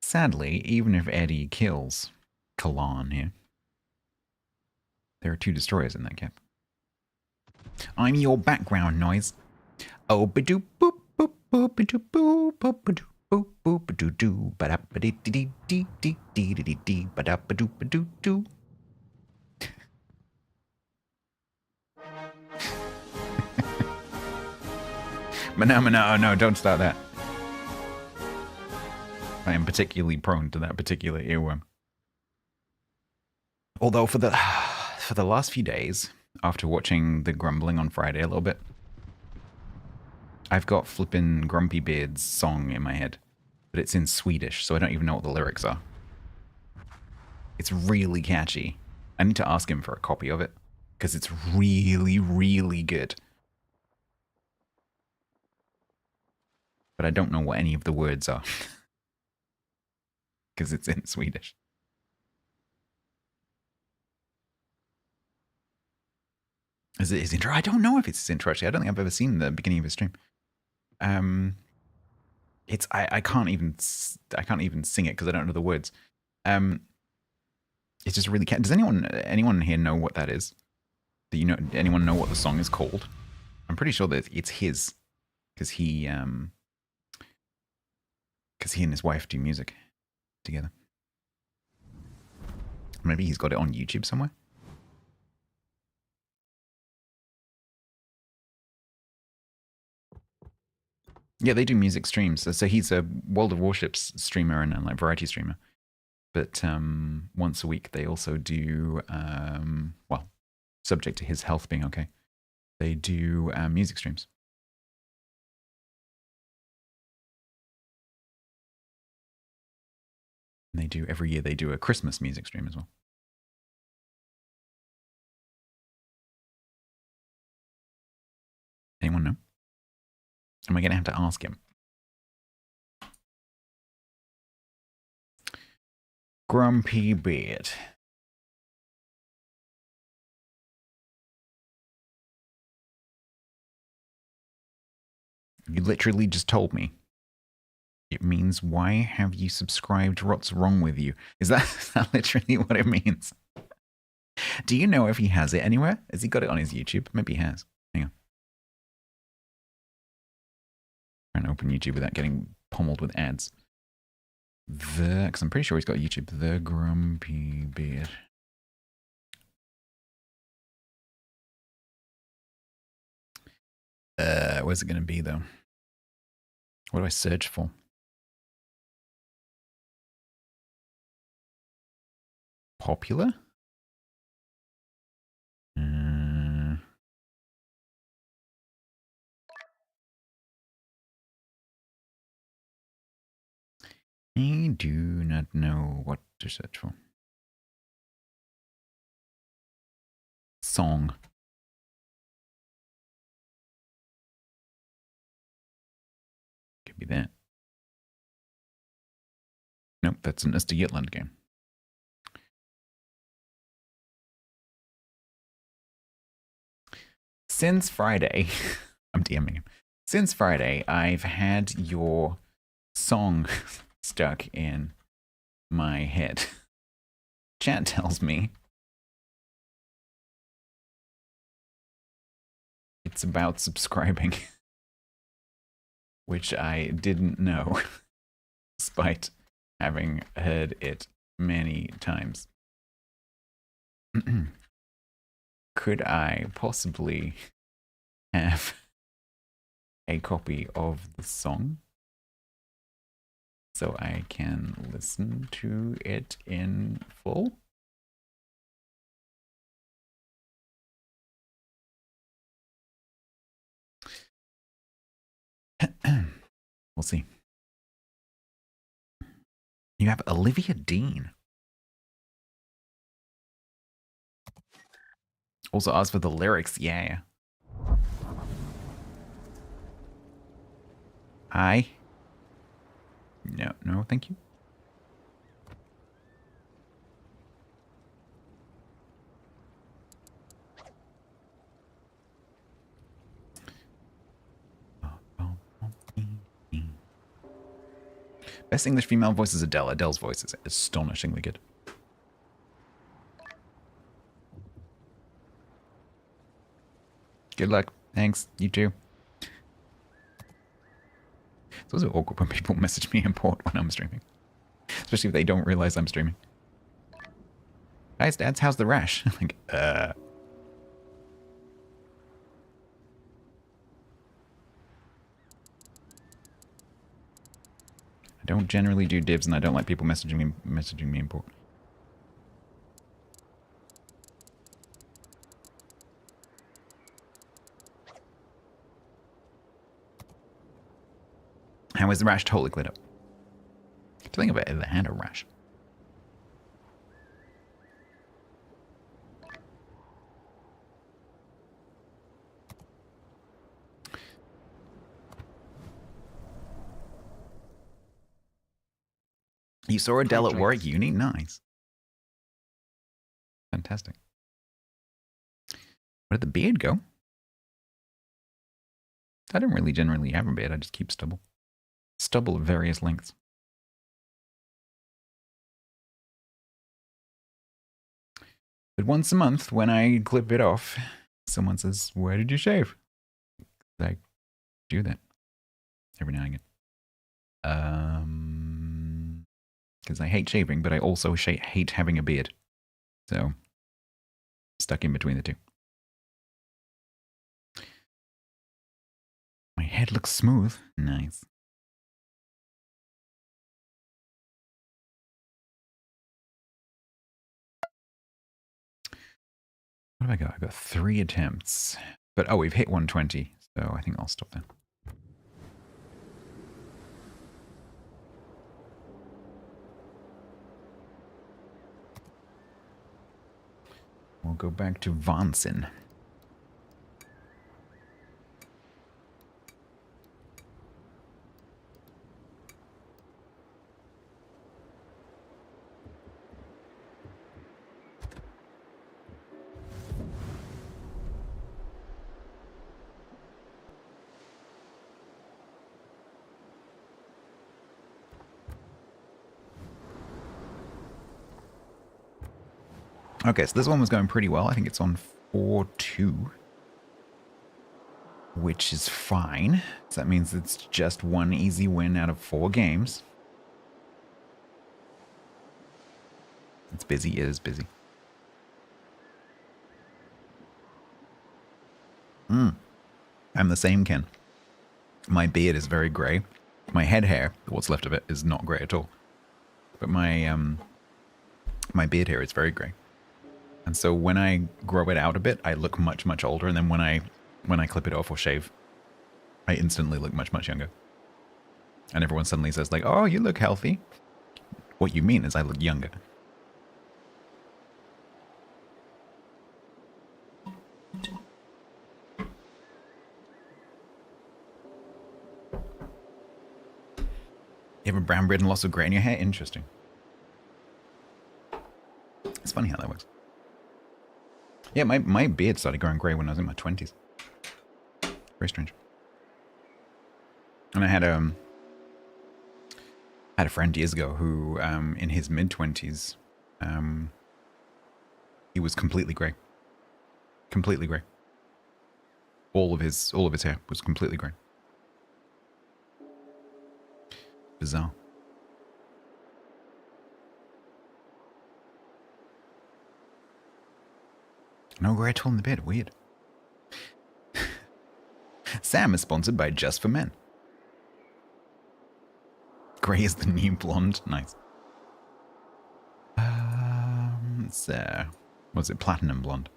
[SPEAKER 1] Sadly, even if Eddie kills Kalan here, there are 2 destroyers in that cap. I'm your background noise. Oh, ba-doop boop boop boop ba-doop boop boop ba-doop boop boop ba-doo doo ba-da ba-dee dee dee dee dee dee dee dee ba-da ba-doop ba-doo doo. No, no, don't start that. I am particularly prone to that particular earworm. Although for the last few days, after watching the grumbling on Friday a little bit, I've got flippin' Grumpy Beard's song in my head, but it's in Swedish, so I don't even know what the lyrics are. It's really catchy. I need to ask him for a copy of it, because it's really, really good. But I don't know what any of the words are, because it's in Swedish. Is it his intro? I don't know if it's his intro, actually. I don't think I've ever seen the beginning of his stream. It's I can't even sing it because I don't know the words. It's just really does anyone here know what that is? Do anyone know what the song is called? I'm pretty sure that it's his, because he and his wife do music together. Maybe he's got it on YouTube somewhere. Yeah, they do music streams. So he's a World of Warships streamer and like variety streamer. But once a week they also do, well, subject to his health being okay, they do music streams. And they do, every year they do a Christmas music stream as well. Anyone know? Am I going to have to ask him? Grumpy Beard. You literally just told me. It means, why have you subscribed? What's wrong with you? Is that literally what it means? Do you know if he has it anywhere? Has he got it on his YouTube? Maybe he has. Hang on. Trying to open YouTube without getting pummeled with ads. Because I'm pretty sure he's got YouTube. The Grumpy Beard. Where's it going to be, though? What do I search for? Popular? I do not know what to search for. Song. Could be that. Nope, that's an Mr. Yitland game. Since Friday, I'm DMing him. Since Friday, I've had your song stuck in my head. Chat tells me it's about subscribing, which I didn't know, despite having heard it many times. Could I possibly have a copy of the song so I can listen to it in full? We'll see. You have Olivia Dean. Also asked for the lyrics. Yeah. No, thank you. Best English female voice is Adele. Adele's voice is astonishingly good. Good luck. Thanks. You too. It's also awkward when people message me in port when I'm streaming. Especially if they don't realize I'm streaming. Hi, Stats. How's the rash? Like, I don't generally do divs, and I don't like people messaging me in port. How is the rash? Totally cleared up. To think about it, the hand of rash. You saw Adele at Warwick Uni? Nice. Fantastic. Where did the beard go? I don't really generally have a beard. I just keep stubble. Stubble of various lengths. But once a month, when I clip it off, someone says, "Where did you shave?" I do that every now and again. Because I hate shaving, but I also hate having a beard. So, stuck in between the two. My head looks smooth. Nice. What have I got? I've got 3 attempts. But, oh, we've hit 120. So I think I'll stop there. We'll go back to Vansin. Okay, so this one was going pretty well. I think it's on 4-2, which is fine. So that means it's just one easy win out of 4 games. It's busy. It is busy. I'm the same, Ken. My beard is very grey. My head hair, what's left of it, is not grey at all. But my my beard hair is very grey. And so when I grow it out a bit, I look much, much older. And then when I clip it off or shave, I instantly look much, much younger. And everyone suddenly says like, "Oh, you look healthy." What you mean is I look younger. You have a brown beard and lots of grey in your hair? Interesting. It's funny how that works. Yeah, my beard started growing grey when I was in my 20s. Very strange. And I had a friend years ago who, in his mid-20s, he was completely grey. Completely grey. All of his hair was completely grey. Bizarre. No grey at all in the beard. Weird. Sam is sponsored by Just for Men. Grey is the new blonde. Nice. So, was it platinum blonde?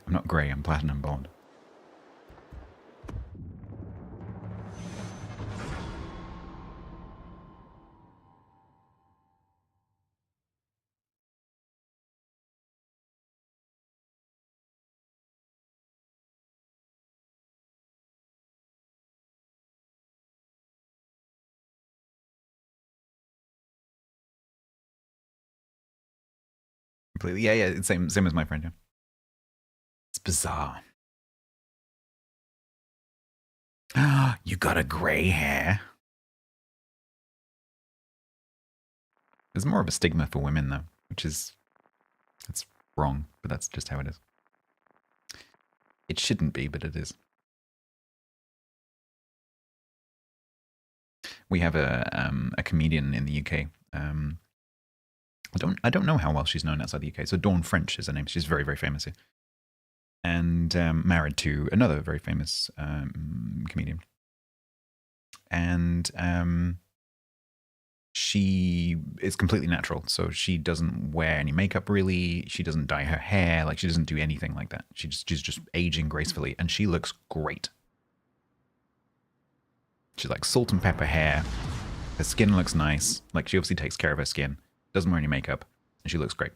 [SPEAKER 1] I'm not grey, I'm platinum blonde. Completely. Yeah, it's same as my friend. Yeah. It's bizarre. You got a grey hair. There's more of a stigma for women though, which is it's wrong, but that's just how it is. It shouldn't be, but it is. We have a comedian in the UK. I don't know how well she's known outside the UK. So Dawn French is her name. She's very, very famous here. And married to another very famous comedian. And she is completely natural. So she doesn't wear any makeup really. She doesn't dye her hair. Like she doesn't do anything like that. She's just aging gracefully. And she looks great. She's like salt and pepper hair. Her skin looks nice. Like she obviously takes care of her skin. Doesn't wear any makeup. And she looks great.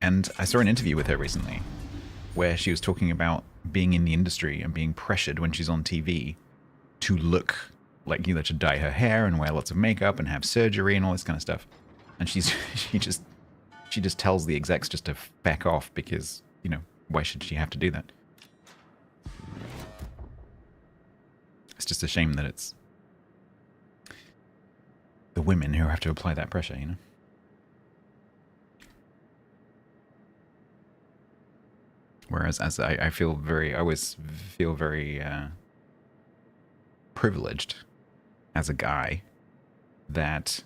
[SPEAKER 1] And I saw an interview with her recently where she was talking about being in the industry and being pressured when she's on TV to look like, you know, to dye her hair and wear lots of makeup and have surgery and all this kind of stuff. And she just tells the execs just to back off because, you know, why should she have to do that? It's just a shame that it's the women who have to apply that pressure, you know? Whereas as I always feel very privileged as a guy that,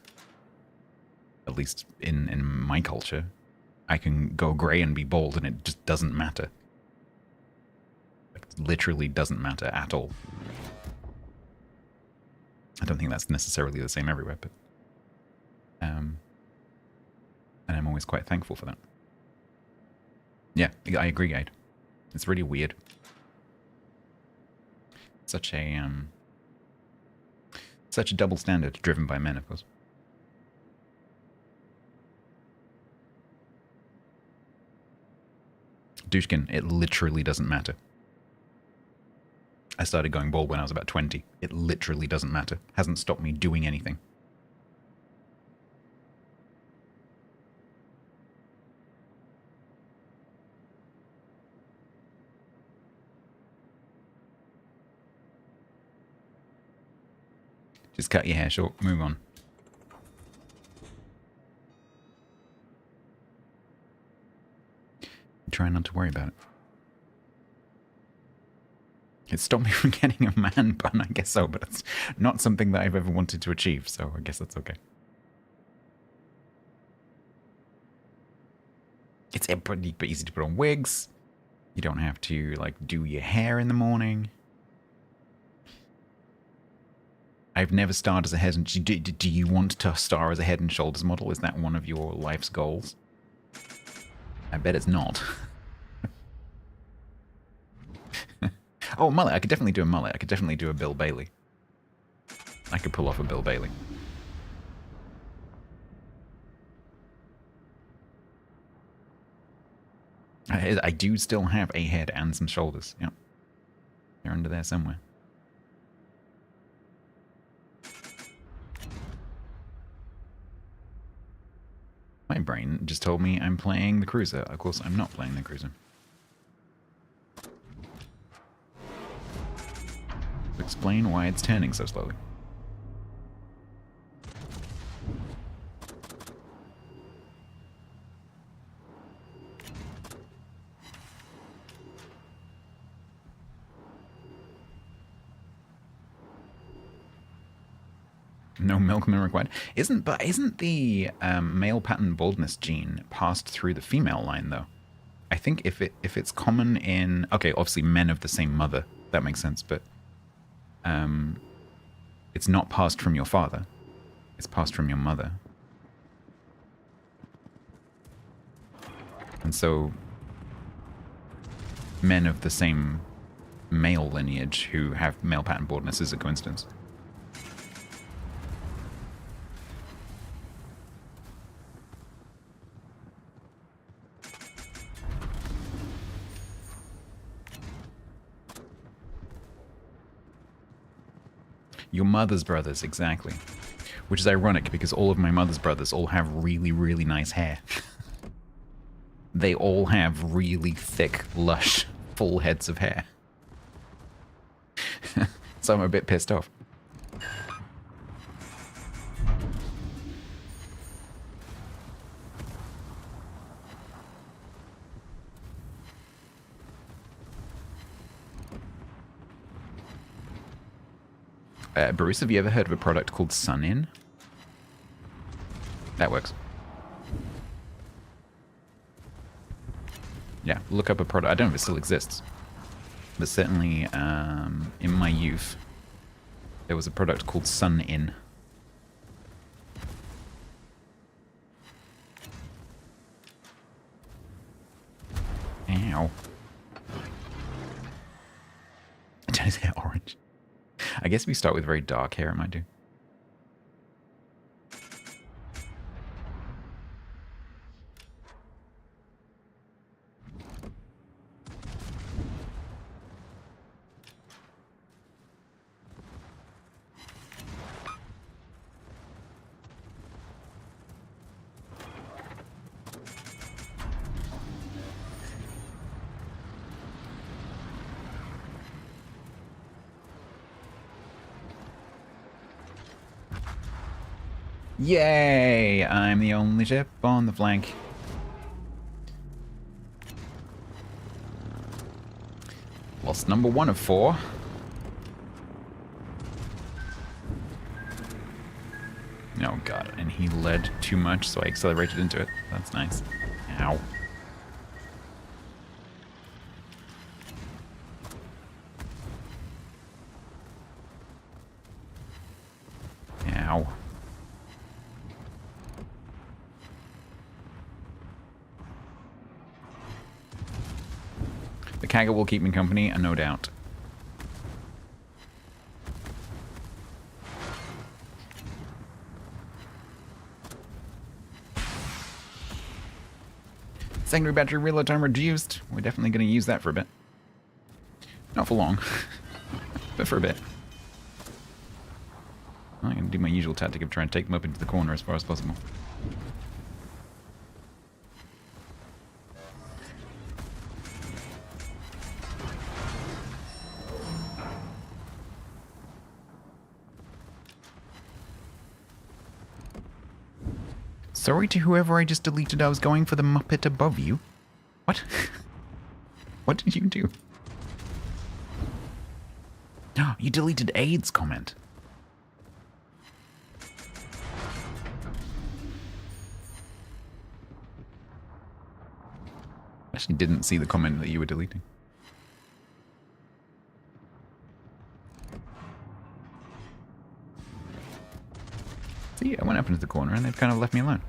[SPEAKER 1] at least in my culture, I can go grey and be bald and it just doesn't matter. It literally doesn't matter at all. I don't think that's necessarily the same everywhere, but and I'm always quite thankful for that. Yeah, I agree, Gade. It's really weird. Such a double standard driven by men, of course. Dushkin, it literally doesn't matter. I started going bald when I was about 20. It literally doesn't matter. Hasn't stopped me doing anything. Just cut your hair short. Move on. not to worry about it. It stopped me from getting a man bun, I guess so, but it's not something that I've ever wanted to achieve, so I guess that's okay. It's pretty easy to put on wigs. You don't have to, like, do your hair in the morning. I've never starred as a Head and... Do you want to star as a Head and Shoulders model? Is that one of your life's goals? I bet it's not. Oh, mullet. I could definitely do a mullet. I could definitely do a Bill Bailey. I could pull off a Bill Bailey. I do still have a head and some shoulders. Yep. They're under there somewhere. My brain just told me I'm playing the cruiser. Of course, I'm not playing the cruiser. Explain why it's turning so slowly. No milkman required. Isn't the male pattern baldness gene passed through the female line though? I think if it's common in, okay, obviously men of the same mother, that makes sense, but it's not passed from your father. It's passed from your mother. And so men of the same male lineage who have male pattern baldness is a coincidence. Your mother's brothers, exactly. Which is ironic because all of my mother's brothers all have really, really nice hair. They all have really thick, lush, full heads of hair. So I'm a bit pissed off. Bruce, have you ever heard of a product called Sun-In? That works. Yeah, look up a product. I don't know if it still exists. But certainly, in my youth, there was a product called Sun-In. Ow. Turn his hair orange. I guess if we start with very dark hair, it might do. Yay! I'm the only ship on the flank. Lost number 1 of 4. Oh god, and he led too much, so I accelerated into it. That's nice. Ow. Ow. The Kaggle will keep me company, and no doubt. Secondary battery reload time reduced. We're definitely going to use that for a bit. Not for long, but for a bit. I'm going to do my usual tactic of trying to take them up into the corner as far as possible. Sorry to whoever I just deleted. I was going for the Muppet above you. What? What did you do? Oh, you deleted AIDS comment. Actually didn't see the comment that you were deleting. See, I went up into the corner and they've kind of left me alone.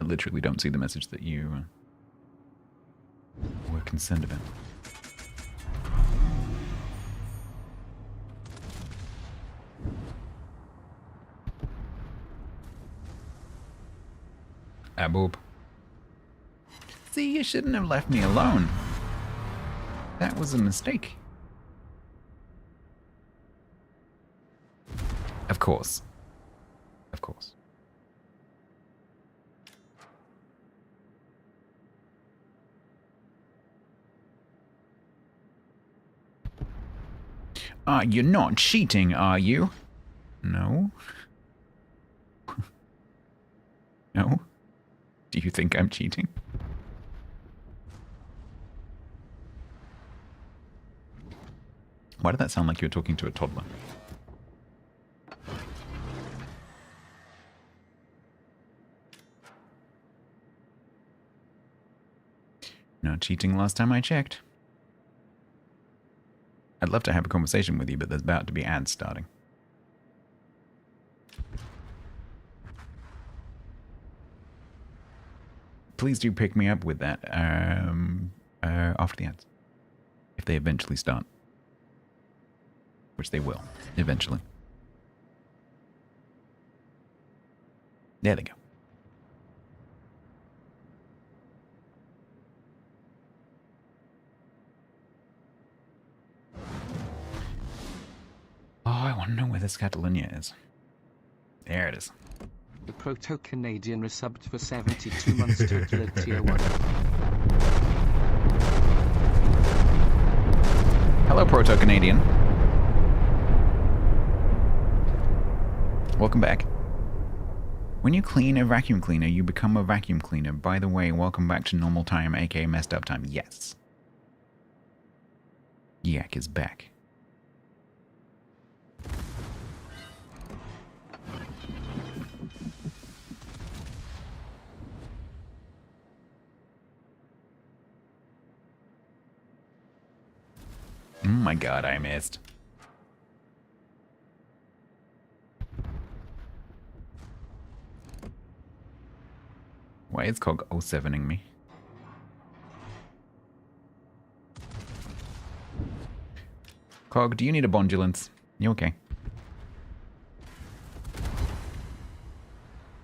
[SPEAKER 1] I literally don't see the message that you were concerned about. Abob. See, you shouldn't have left me alone. That was a mistake. Of course. Of course. You're not cheating, are you? No. No? Do you think I'm cheating? Why did that sound like you were talking to a toddler? No cheating last time I checked. I'd love to have a conversation with you, but there's about to be ads starting. Please do pick me up with that after the ads. If they eventually start. Which they will, eventually. There they go. Oh, I want to know where this Catalonia is. There it is.
[SPEAKER 2] The Proto-Canadian resubbed for 72 months to the tier 1.
[SPEAKER 1] Hello, Proto-Canadian. Welcome back. When you clean a vacuum cleaner, you become a vacuum cleaner. By the way, welcome back to normal time, aka messed up time. Yes. Yak is back. Oh my god, I missed. Why is Cog 07ing me? Cog, do you need a bondulance? You okay?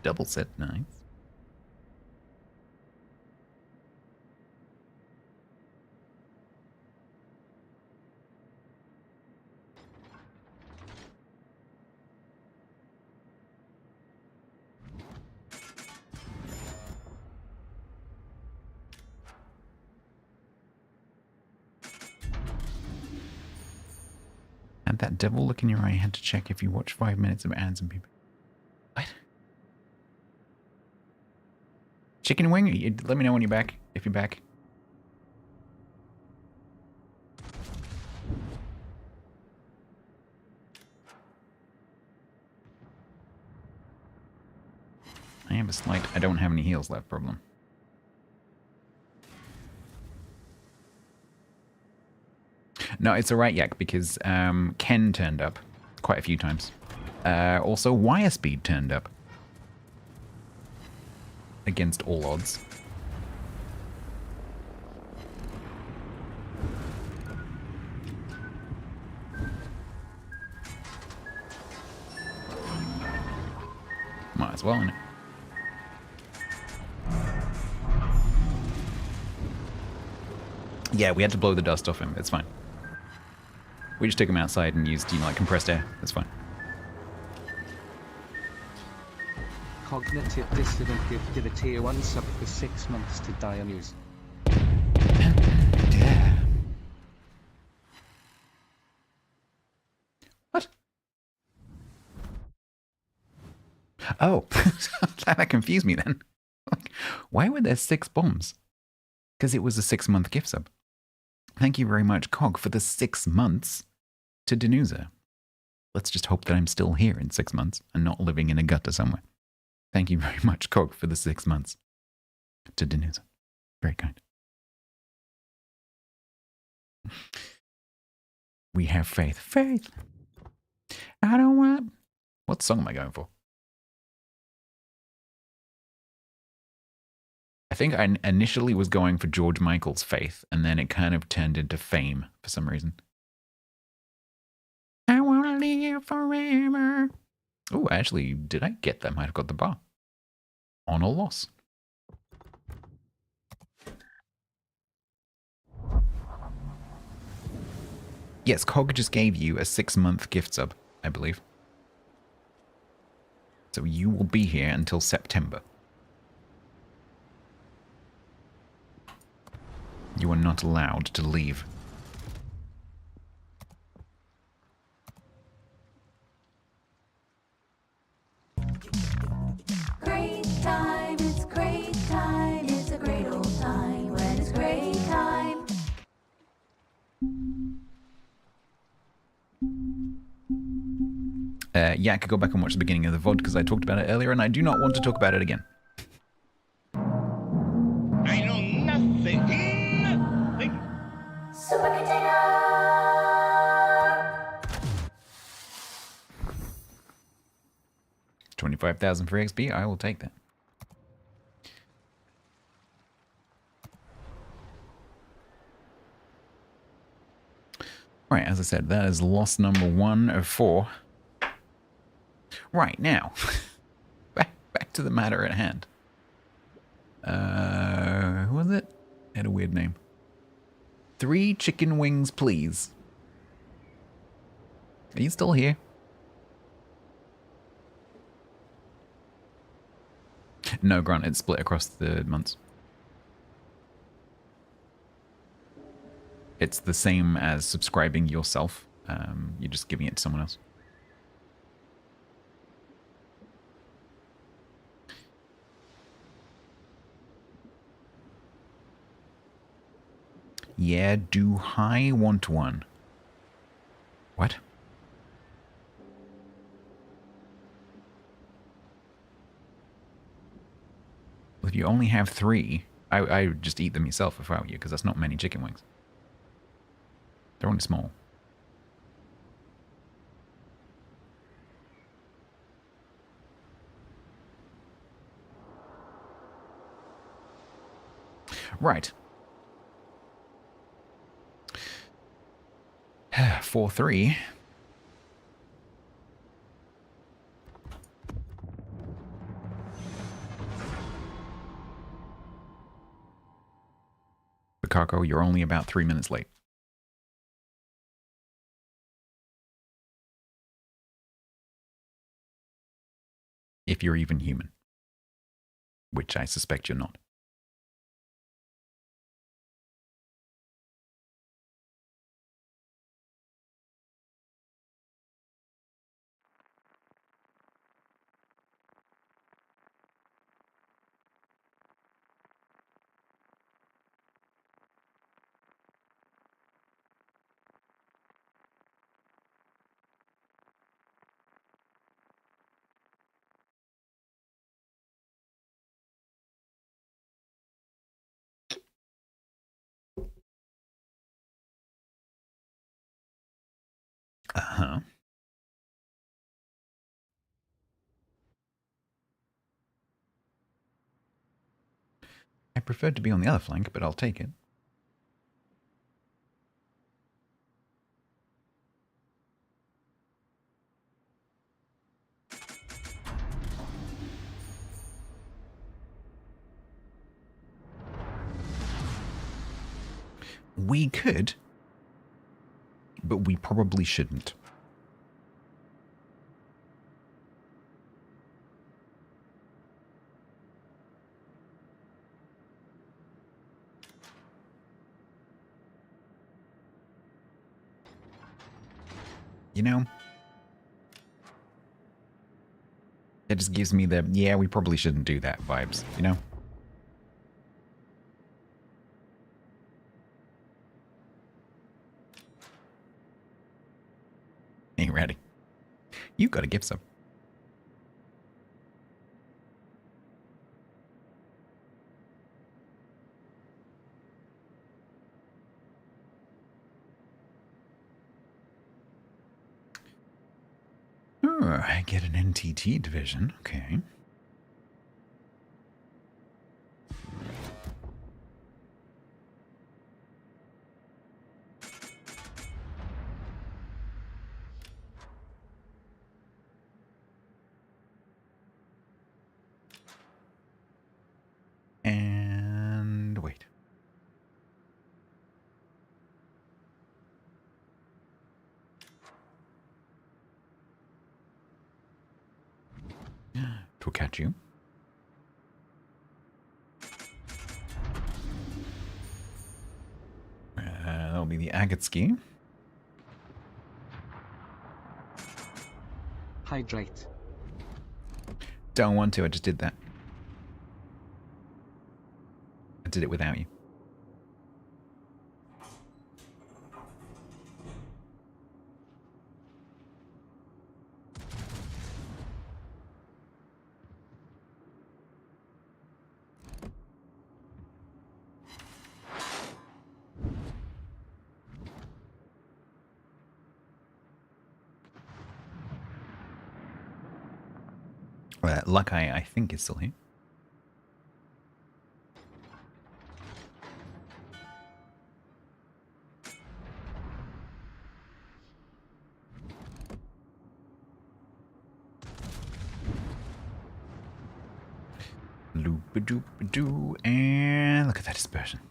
[SPEAKER 1] Double set, nice. And that devil look in your eye had to check if you watch 5 minutes of ads and people. What? Chicken wing? Let me know when you're back. If you're back. I have a slight I don't have any heals left problem. No, it's alright, Yak, because Ken turned up quite a few times. Also, Wire Speed turned up. Against all odds. Might as well, innit? Yeah, we had to blow the dust off him. It's fine. We just took him outside and used, like, compressed air. That's fine.
[SPEAKER 2] Cognitive Dissident gifted a tier 1 sub for 6 months to Dionysus.
[SPEAKER 1] Oh, that confused me then. Like, why were there 6 bombs? Because it was a 6-month gift sub. Thank you very much, Cog, for the 6 months to Denusa. Let's just hope that I'm still here in 6 months and not living in a gutter somewhere. Thank you very much, Cog, for the 6 months to Denusa. Very kind. We have faith. Faith. I don't want... What song am I going for? I think I initially was going for George Michael's Faith, and then it kind of turned into Fame for some reason. I want to live forever. Oh, actually, did I get that? Might have got the bar. On a loss. Yes, Cog just gave you a 6-month gift sub, I believe. So you will be here until September. You are not allowed to leave.
[SPEAKER 4] Great time, it's great time, it's a great old time when it's great time.
[SPEAKER 1] Yeah, I could go back and watch the beginning of the VOD because I talked about it earlier and I do not want to talk about it again.
[SPEAKER 5] I know nothing. Nothing.
[SPEAKER 4] Super container!
[SPEAKER 1] 25,000 for XP, I will take that. Right, as I said, that is loss number 1 of 4. Right, now, back to the matter at hand. Who was it? It had a weird name. 3 chicken wings, please. Are you still here? No, Grant, it's split across the months. It's the same as subscribing yourself. You're just giving it to someone else. Yeah, do I want one? What? Well, if you only have 3, I would just eat them yourself if I were you, because that's not many chicken wings. They're only small. Right. 4-3. Bukako, you're only about 3 minutes late. If you're even human. Which I suspect you're not. Uh-huh. I preferred to be on the other flank, but I'll take it. We could, but we probably shouldn't. You know, It just gives me the, yeah, we probably shouldn't do that vibes, you know? Ain't ready. You gotta give some. Oh, I get an NTT division. Okay. And wait. To catch you. That'll be the Agatski.
[SPEAKER 2] Hydrate.
[SPEAKER 1] Don't want to, I just did that. I did it without you. Luck, I think, is still here. Loop-a-doop-a-doo, and look at that dispersion.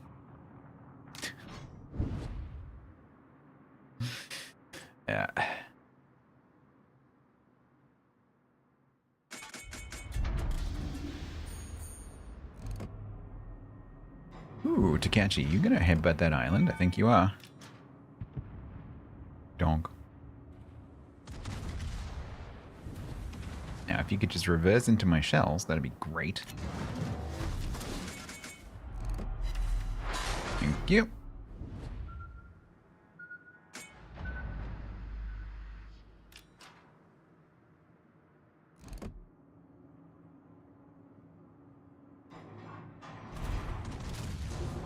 [SPEAKER 1] Yeah. Ooh, Takachi, you gonna headbutt that island? I think you are. Donk. Now, if you could just reverse into my shells, that'd be great. Thank you.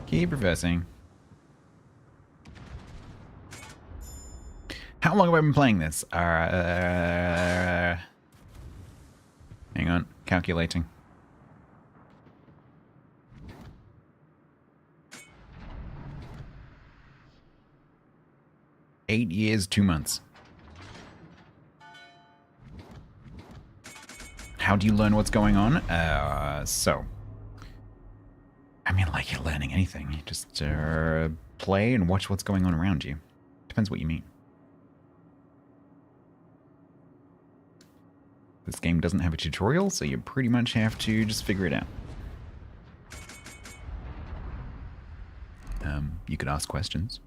[SPEAKER 1] Keep reversing. How long have I been playing this? Hang on, calculating. 8 years, 2 months. How do you learn what's going on? I mean, like you're learning anything. You just play and watch what's going on around you. Depends what you mean. This game doesn't have a tutorial, so you pretty much have to just figure it out. You could ask questions.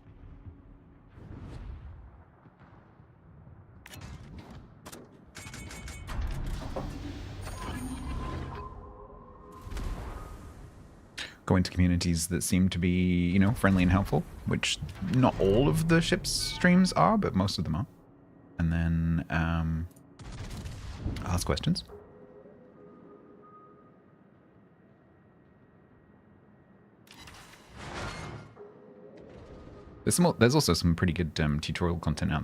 [SPEAKER 1] Go into communities that seem to be, you know, friendly and helpful, which not all of the ship's streams are, but most of them are. And then ask questions. There's also some pretty good tutorial content out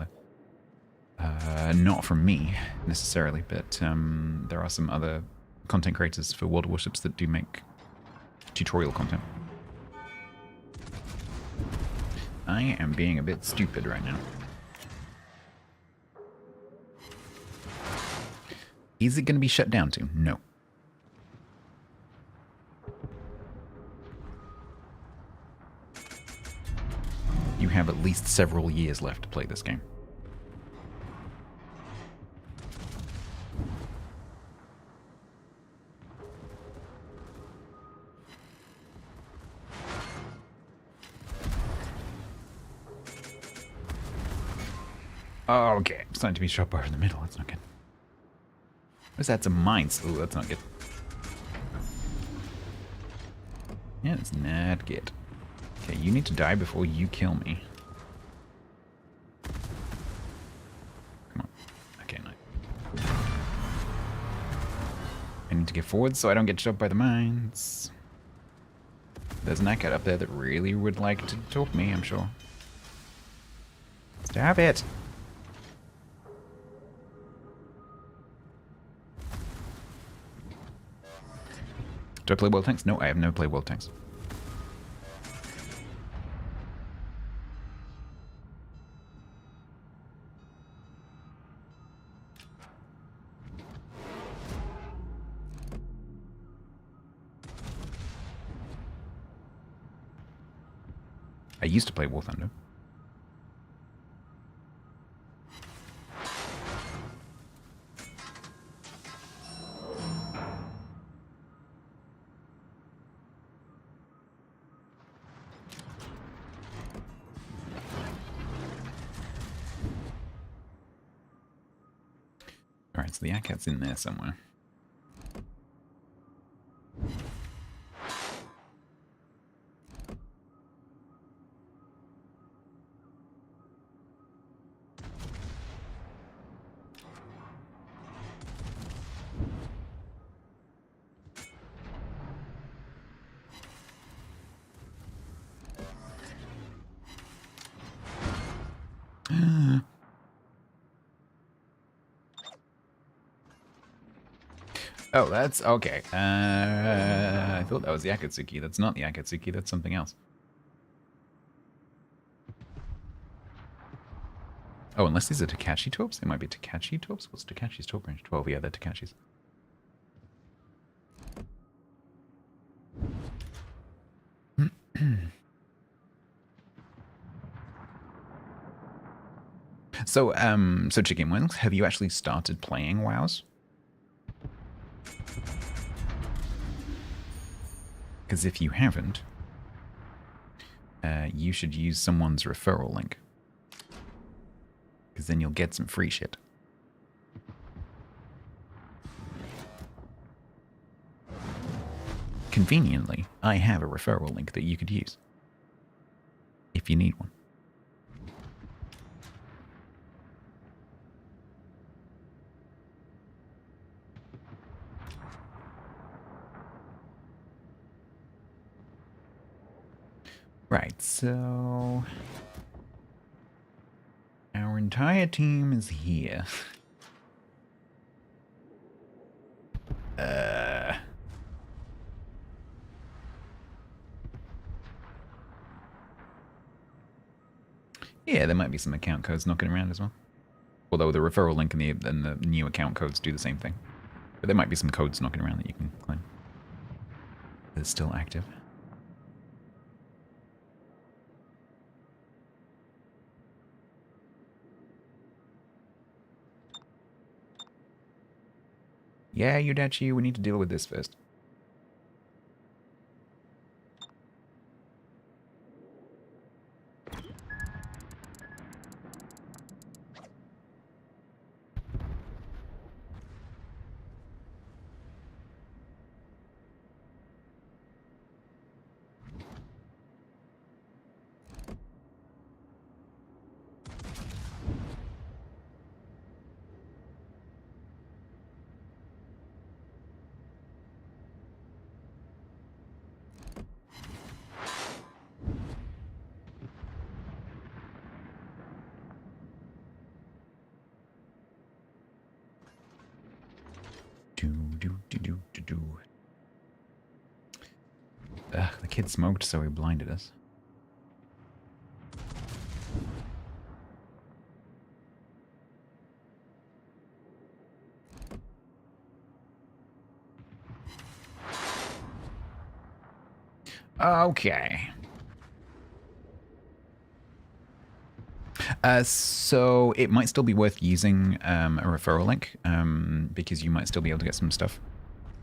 [SPEAKER 1] there. Not from me, necessarily, but there are some other content creators for World of Warships that do make tutorial content. I am being a bit stupid right now. Is it going to be shut down soon? No. You have at least several years left to play this game. Okay, I'm starting to be shot bar in the middle. That's not good. Let's add some mines. Oh, that's not good. Yeah, it's not good. Okay, you need to die before you kill me. Come on. Okay, nice. I need to get forward so I don't get shot by the mines. There's an knackered up there that really would like to talk me, I'm sure. Stop it! Do I play world tanks? No, I have never played world tanks. I used to play War Thunder. Alright, so the ACAT's in there somewhere. Oh, that's okay. I thought that was the Akatsuki. That's not the Akatsuki. That's something else. Oh, unless these are Takashi torps? They might be Takashi torps? What's Takashi's torp range? 12. Yeah, they're Takashi's. So Chicken Wings, have you actually started playing WoWs? Because if you haven't, you should use someone's referral link. Because then you'll get some free shit. Conveniently, I have a referral link that you could use. If you need one. Right, so our entire team is here. Yeah, there might be some account codes knocking around as well. Although the referral link and the new account codes do the same thing. But there might be some codes knocking around that you can claim. It's still active. Yeah, Yudachi, we need to deal with this first. Ugh, the kid smoked, so he blinded us. Okay. So it might still be worth using a referral link because you might still be able to get some stuff.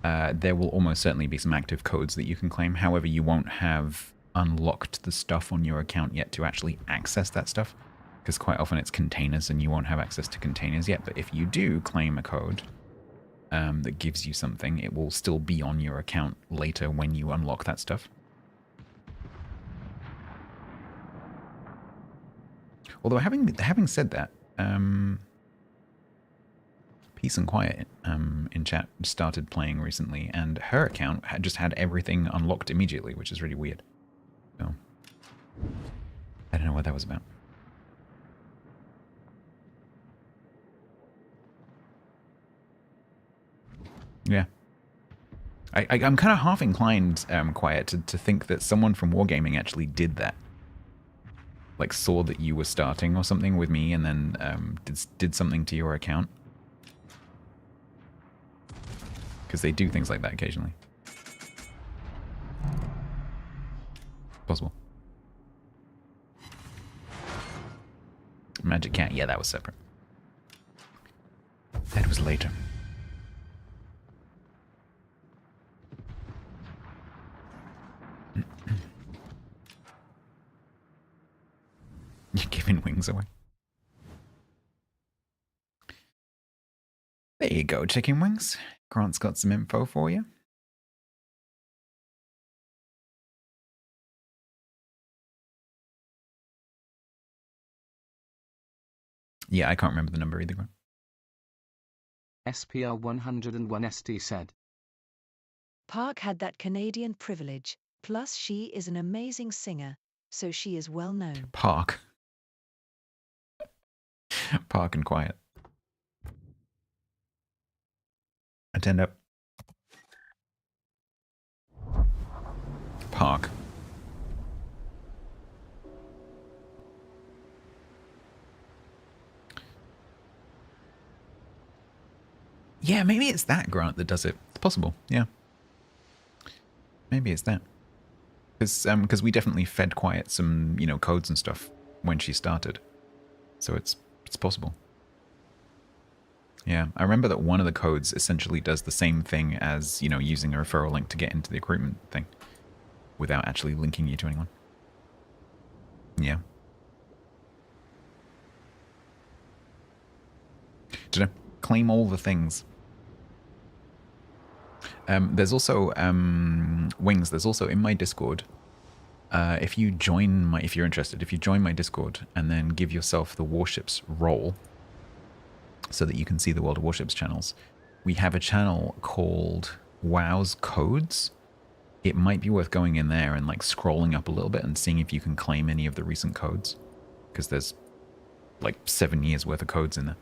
[SPEAKER 1] There will almost certainly be some active codes that you can claim. However, you won't have unlocked the stuff on your account yet to actually access that stuff, because quite often it's containers and you won't have access to containers yet. But if you do claim a code, that gives you something, it will still be on your account later when you unlock that stuff. Although having said that, Peace and Quiet in chat started playing recently, and her account just had everything unlocked immediately, which is really weird. So I don't know what that was about. Yeah. I'm kind of half inclined, Quiet, to think that someone from Wargaming actually did that. Like, saw that you were starting or something with me and then did something to your account. Because they do things like that occasionally. Possible. Magic Cat, yeah, that was separate. That was later. You're giving wings away. There you go, chicken wings. Grant's got some info for you. Yeah, I can't remember the number either, Grant.
[SPEAKER 2] SPR 101 ST said.
[SPEAKER 6] Park had that Canadian privilege, plus she is an amazing singer, so she is well known.
[SPEAKER 1] Park. Park and Quiet. Attend up. Park. Yeah, maybe it's that Grant that does it. It's possible, yeah. Maybe it's that. Because we definitely fed Quiet some, you know, codes and stuff when she started. So it's possible. Yeah, I remember that one of the codes essentially does the same thing as, you know, using a referral link to get into the recruitment thing without actually linking you to anyone. Yeah. Don't know. Claim all the things. There's also Wings. There's also in my Discord. If you join if you're interested, if you join my Discord and then give yourself the Warships role, so that you can see the World of Warships channels, we have a channel called WoW's Codes. It might be worth going in there and like scrolling up a little bit and seeing if you can claim any of the recent codes, because there's like 7 years worth of codes in there.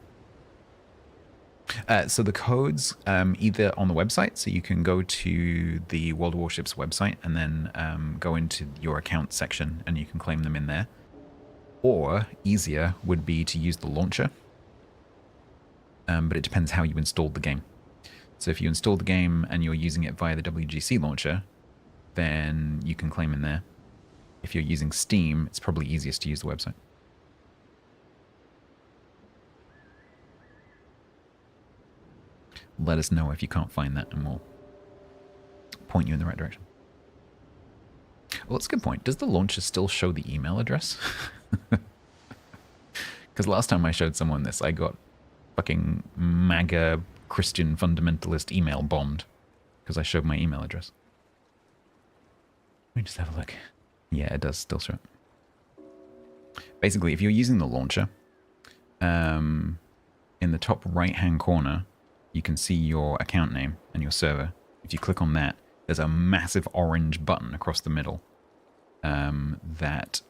[SPEAKER 1] So the codes, either on the website, so you can go to the World of Warships website and then go into your account section and you can claim them in there. Or, easier, would be to use the launcher. But it depends how you installed the game. So if you install the game and you're using it via the WGC launcher, then you can claim in there. If you're using Steam, it's probably easiest to use the website. Let us know if you can't find that and we'll point you in the right direction. Well, that's a good point. Does the launcher still show the email address? Because last time I showed someone this, I got fucking MAGA Christian fundamentalist email bombed because I showed my email address. Let me just have a look. Yeah, it does still show it. Basically, if you're using the launcher, in the top right-hand corner, you can see your account name and your server. If you click on that, there's a massive orange button across the middle that...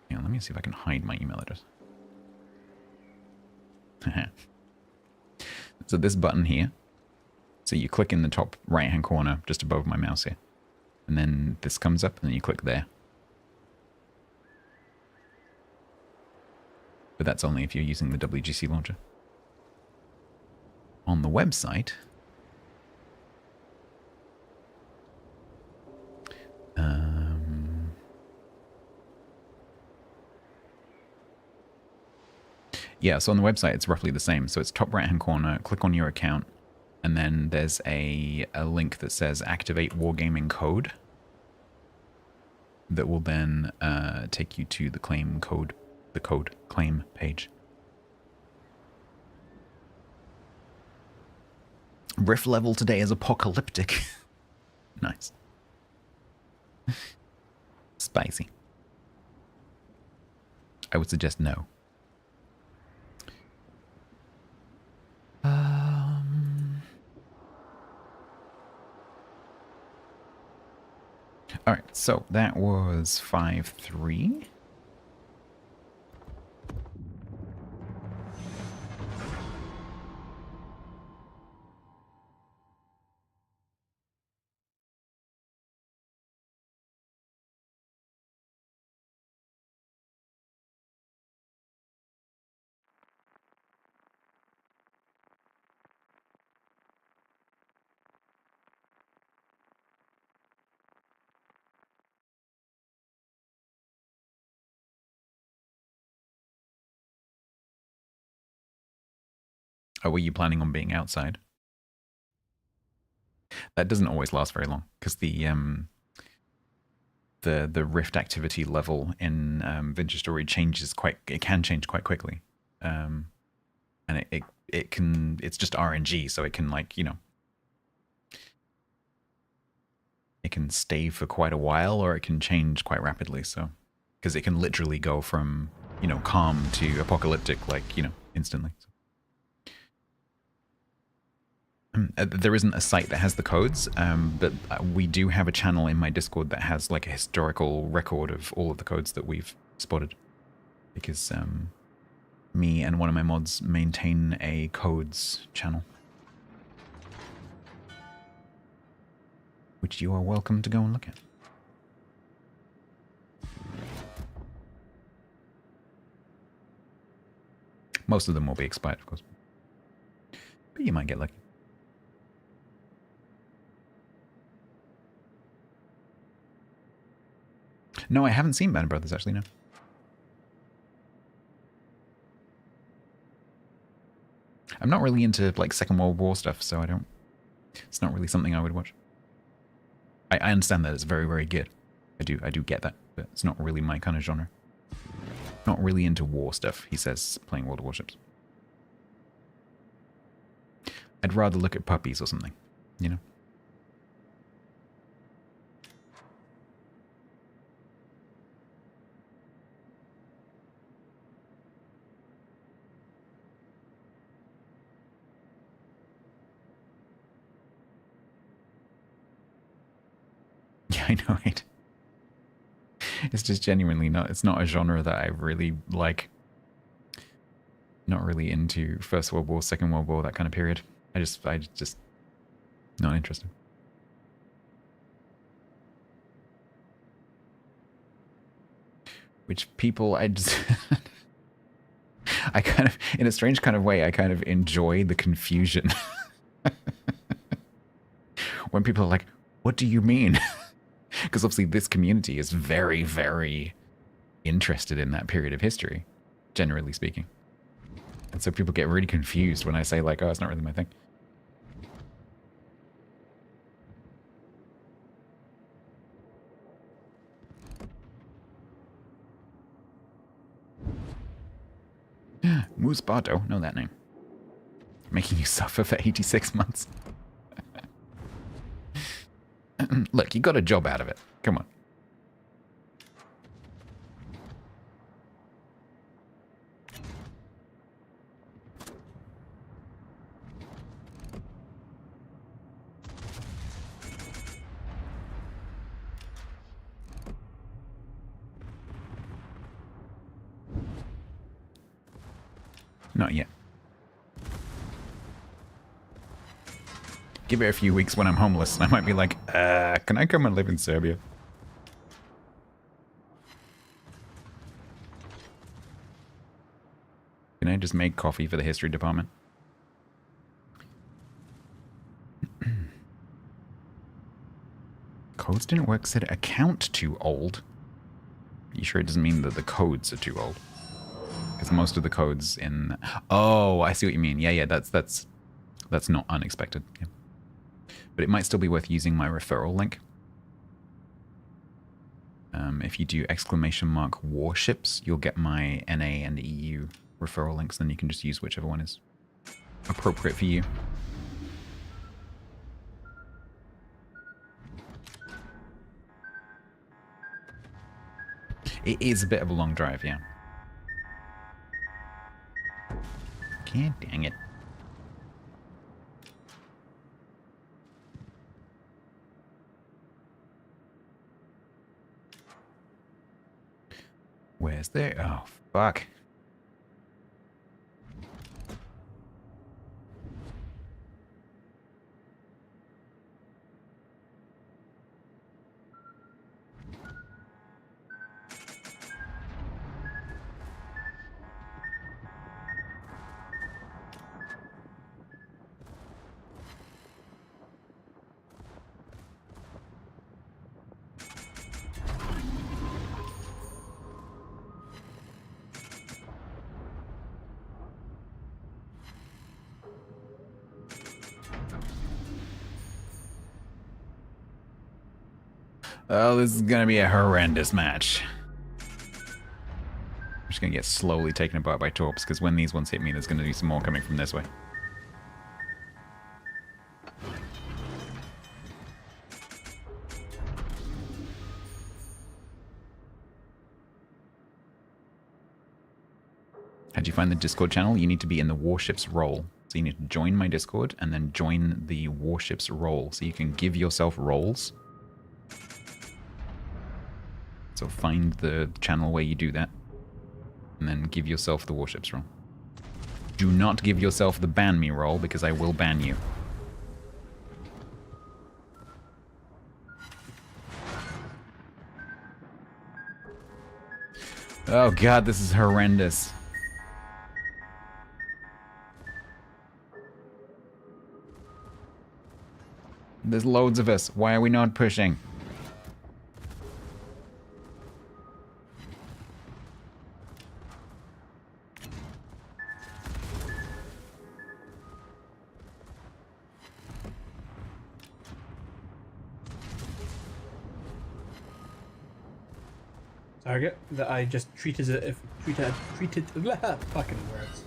[SPEAKER 1] Hang on, let me see if I can hide my email address. So this button here, so you click in the top right hand corner just above my mouse here, and then this comes up and then you click there. But that's only if you're using the WGC launcher. On the website, yeah, so on the website, it's roughly the same. So it's top right-hand corner, click on your account, and then there's a link that says Activate Wargaming Code that will then take you to the claim code claim page. riff level today is apocalyptic. Nice. Spicy. I would suggest no. All right, so that was 5-3. Oh, were you planning on being outside? That doesn't always last very long because the rift activity level in Vintage Story changes quite. It can change quite quickly, and it can. It's just RNG, so it can, like, you know, it can stay for quite a while, or it can change quite rapidly. So, because it can literally go from, you know, calm to apocalyptic, like, you know, instantly. There isn't a site that has the codes, but we do have a channel in my Discord that has like a historical record of all of the codes that we've spotted. Because me and one of my mods maintain a codes channel. Which you are welcome to go and look at. Most of them will be expired, of course. But you might get lucky. No, I haven't seen Band of Brothers, actually, no. I'm not really into, like, Second World War stuff, so I don't... It's not really something I would watch. I understand that it's very, very good. I do get that, but it's not really my kind of genre. Not really into war stuff, he says, playing World of Warships. I'd rather look at puppies or something, you know? Yeah, I know it. It's just genuinely not, it's not a genre that I really like. Not really into First World War, Second World War, that kind of period. I just not interested. Which people, I just, I kind of, in a strange kind of way, I kind of enjoy the confusion. When people are like, what do you mean? Because obviously this community is very, very interested in that period of history, generally speaking. And so people get really confused when I say, like, oh, it's not really my thing. Moose Bardo, know that name. Making you suffer for 86 months. Look, you got a job out of it. Come on. Not yet. Give it a few weeks when I'm homeless, and I might be like, can I come and live in Serbia? Can I just make coffee for the history department? Codes didn't work, said account too old. Are you sure it doesn't mean that the codes are too old? Because most of the codes in... Oh, I see what you mean. Yeah, that's not unexpected. Yeah. But it might still be worth using my referral link. If you do ! Warships, you'll get my NA and EU referral links, then you can just use whichever one is appropriate for you. It is a bit of a long drive, yeah. God dang it. Where's there? Oh, fuck. Oh, this is gonna be a horrendous match. I'm just gonna get slowly taken apart by torps, because when these ones hit me, there's gonna be some more coming from this way. How'd you find the Discord channel? You need to be in the Warships role. So you need to join my Discord and then join the Warships role. So you can give yourself roles. So find the channel where you do that. And then give yourself the Warships role. Do not give yourself the ban me role, because I will ban you. Oh god, this is horrendous. There's loads of us. Why are we not pushing?
[SPEAKER 7] Target that I just treated as if treated fucking words.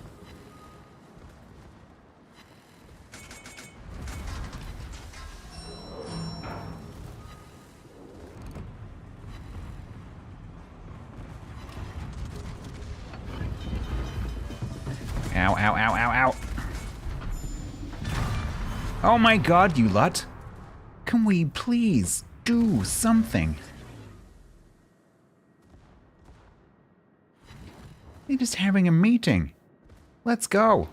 [SPEAKER 1] Ow, ow, ow, ow, ow. Oh my god, you lot. Can we please do something? They're just having a meeting. Let's go.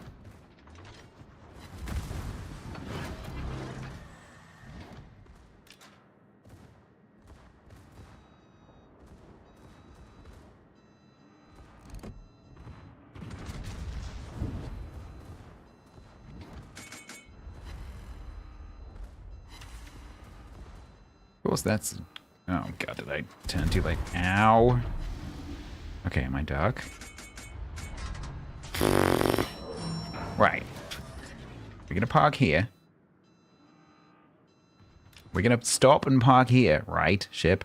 [SPEAKER 1] Of course, that's... Oh god, did I turn too late? Ow. Okay, am I dark? Right. We're gonna park here. We're gonna stop and park here, right, ship?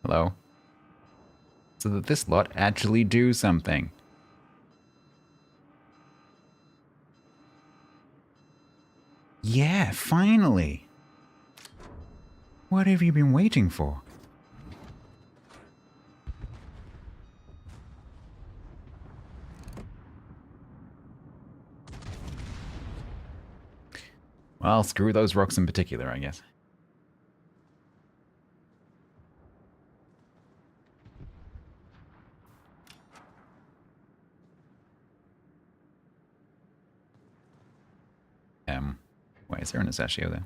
[SPEAKER 1] Hello? So that this lot actually do something. Yeah, finally! What have you been waiting for? Well, screw those rocks in particular, I guess. Why is there an Asashio there?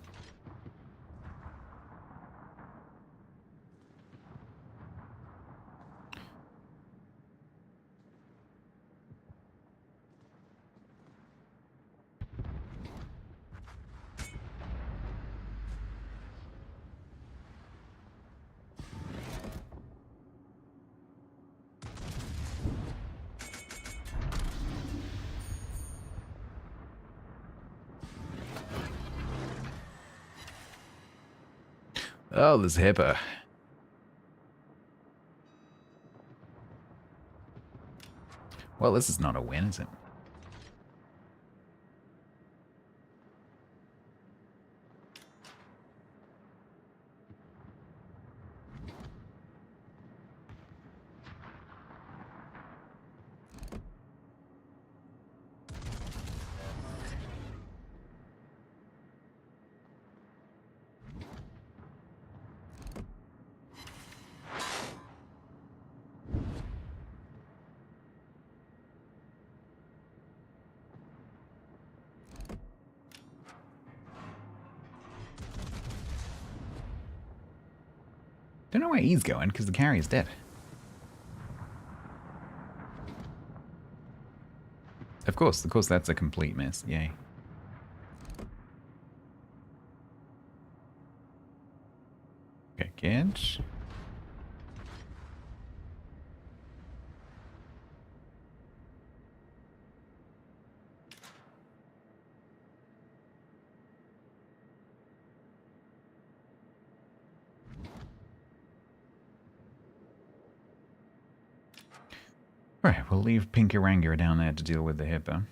[SPEAKER 1] Oh, there's Hipper. Well, this is not a win, is it? don't know where he's going, because the carrier's dead. Of course, that's a complete miss. Yay. Okay, good. Right, we'll leave Pinkaranga down there to deal with the hippo.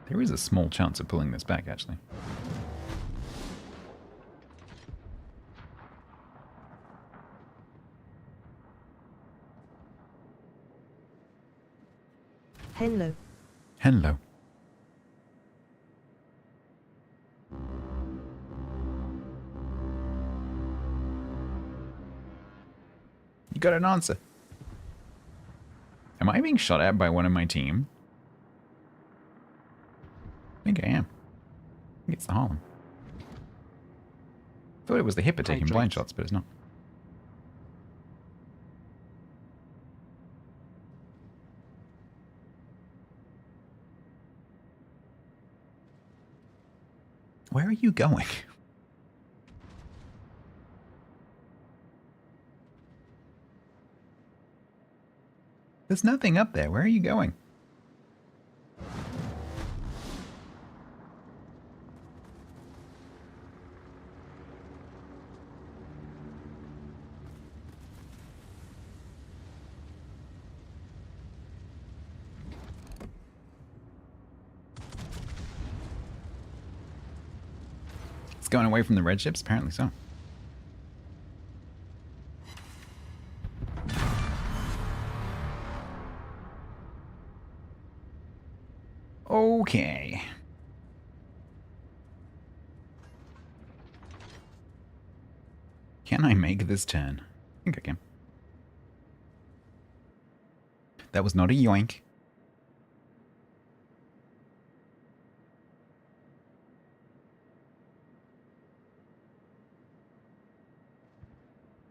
[SPEAKER 1] There is a small chance of pulling this back, actually.
[SPEAKER 6] Hello.
[SPEAKER 1] Hello. You got an answer. Am I being shot at by one of my team? I think I am. I think it's the Harlem. Thought it was the hippo taking blind shots, but it's not. Where are you going? There's nothing up there. Where are you going? It's going away from the red ships? Apparently so. Okay. Can I make this turn? I think I can. That was not a yoink.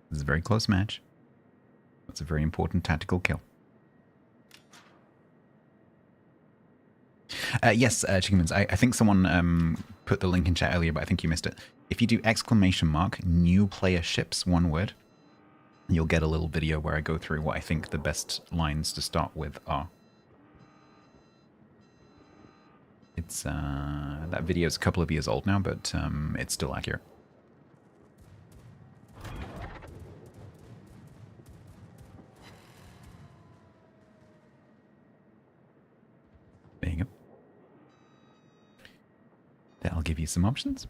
[SPEAKER 1] This is a very close match. That's a very important tactical kill. Yes, Chickenmans, I think someone put the link in chat earlier, but I think you missed it. If you do ! new player ships, one word, you'll get a little video where I go through what I think the best lines to start with are. It's that video is a couple of years old now, but it's still accurate. There you go. That'll give you some options.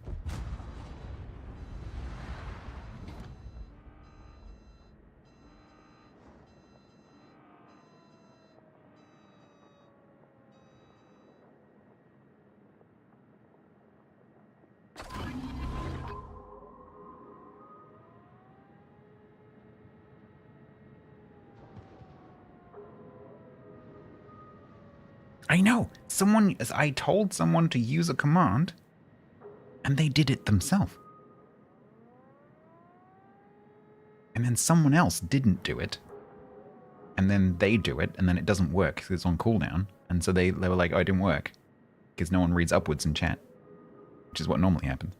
[SPEAKER 1] I know! I told someone to use a command, and they did it themselves. And then someone else didn't do it, and then they do it, and then it doesn't work because it's on cooldown, and so they were like, oh, it didn't work, because no one reads upwards in chat, which is what normally happens.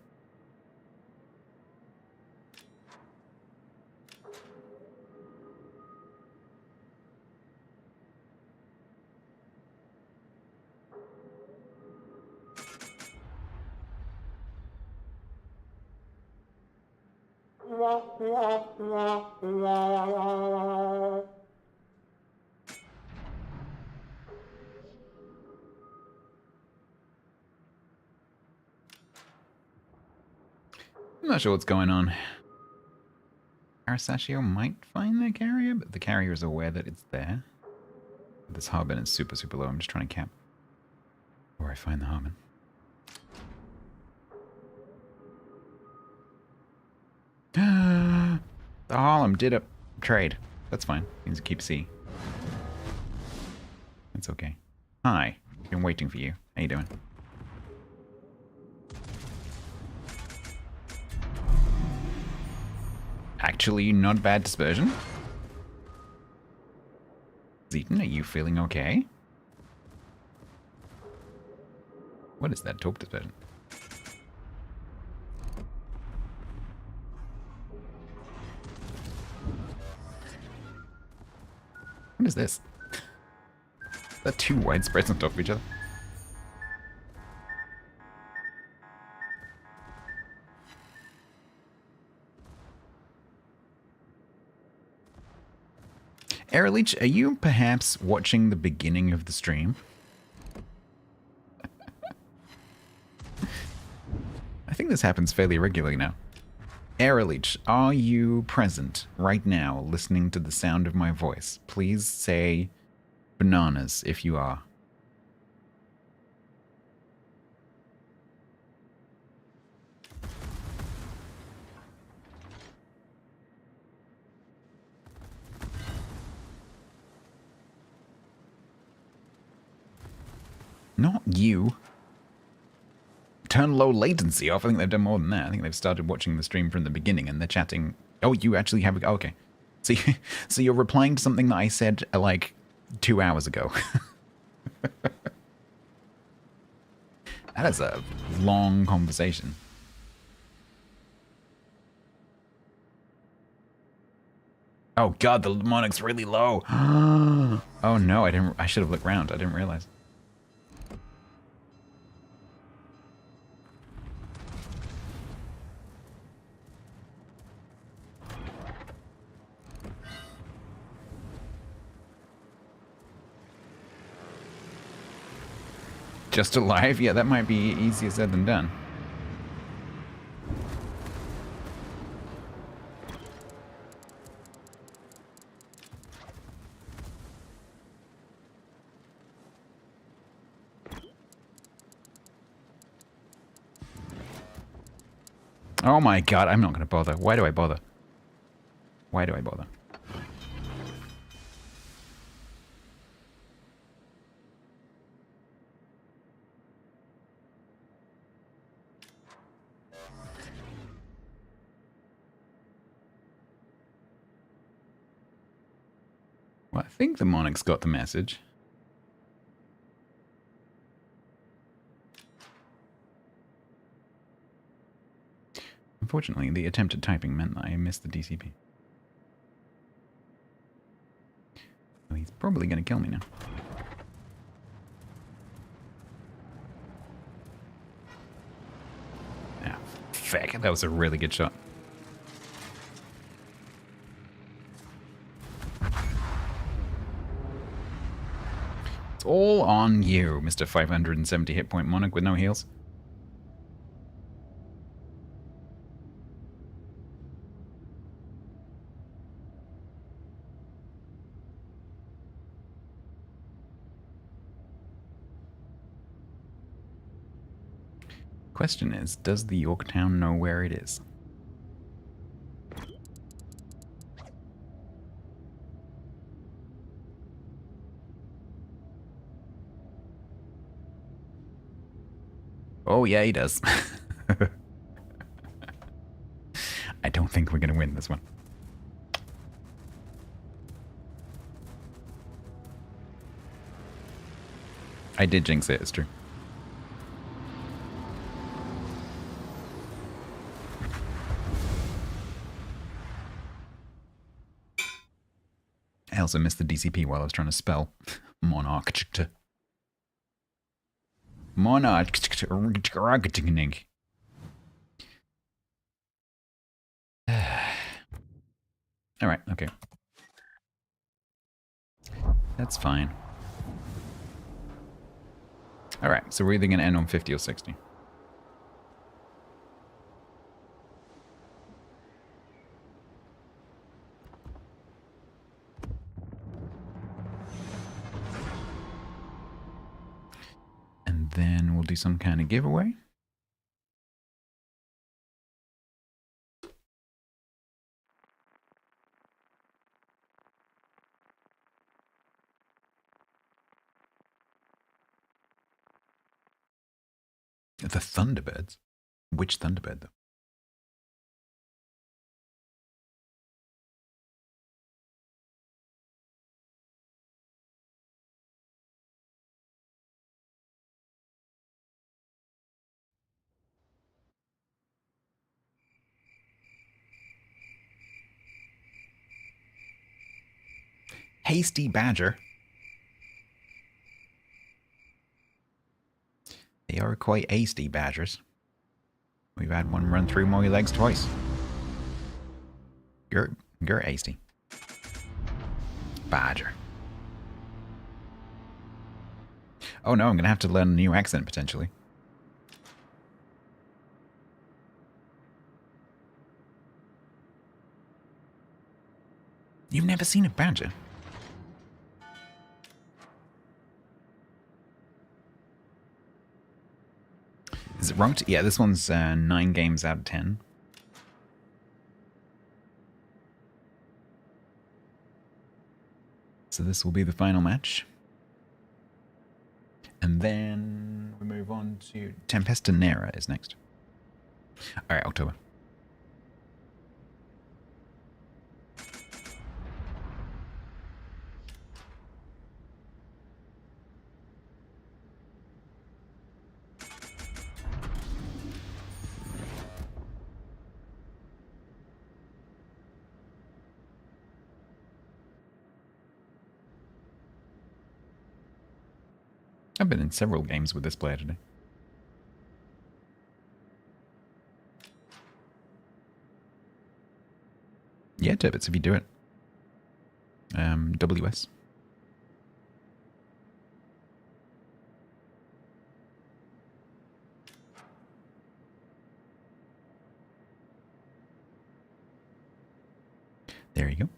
[SPEAKER 1] I'm not sure what's going on. Arasashio might find the carrier, but the carrier is aware that it's there. This Harbin is super, super low. I'm just trying to cap where I find the Harbin. The Harlem did a trade. That's fine. Means keep C. It's okay. Hi. Been waiting for you. How you doing? Actually, not bad dispersion. Zeton, are you feeling okay? What is that? Torp dispersion. What is this? Is that two widespreads on top of each other? Aeroleech, are you perhaps watching the beginning of the stream? I think this happens fairly regularly now. Aeroleech, are you present right now listening to the sound of my voice? Please say bananas if you are. Not you. Turn low latency off. I think they've done more than that. I think they've started watching the stream from the beginning and they're chatting. Oh, you actually have... Oh, okay. So, so you're replying to something that I said like 2 hours ago. That is a long conversation. Oh god, the monarch's really low. Oh no, I should have looked round. I didn't realize. Just alive? Yeah, that might be easier said than done. Oh my god, I'm not going to bother. Why do I bother? Why do I bother? Well, I think the monarch's got the message. Unfortunately, the attempted typing meant that I missed the DCP. Well, he's probably going to kill me now. Ah, feck, that was a really good shot. It's all on you, Mr. 570 hit point monarch with no heals. Question is, does the Yorktown know where it is? Oh yeah, he does. I don't think we're going to win this one. I did jinx it, it's true. I also missed the DCP while I was trying to spell monarch. Monarch. Alright, okay. That's fine. Alright, so we're either going to end on 50 or 60. And then we'll do some kind of giveaway. The Thunderbirds? Which Thunderbird, though? Hasty Badger. They are quite hasty badgers. We've had one run through my legs twice. You're hasty. Badger. Oh no, I'm gonna have to learn a new accent potentially. You've never seen a badger? Is it wrong? Yeah, this one's 9 games out of 10. So this will be the final match. And then we move on to Tempesta Nera is next. Alright, October. I've been in several games with this player today. Yeah, Turbits, if you do it. WS. There you go.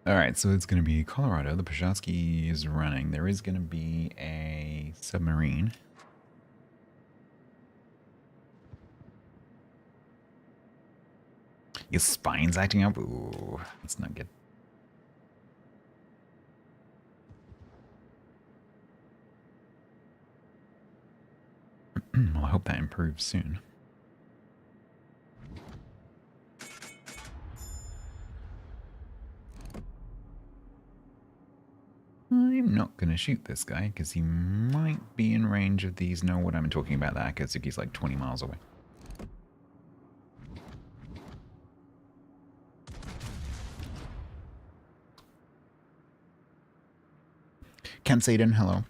[SPEAKER 1] Alright, so it's going to be Colorado. The Pajowski is running. There is going to be a submarine. Your spine's acting up? Ooh, that's not good. Well, I hope that improves soon. I'm not going to shoot this guy because he might be in range of these. Know what I'm talking about? That Akatsuki's like 20 miles away. Ken Saden, hello.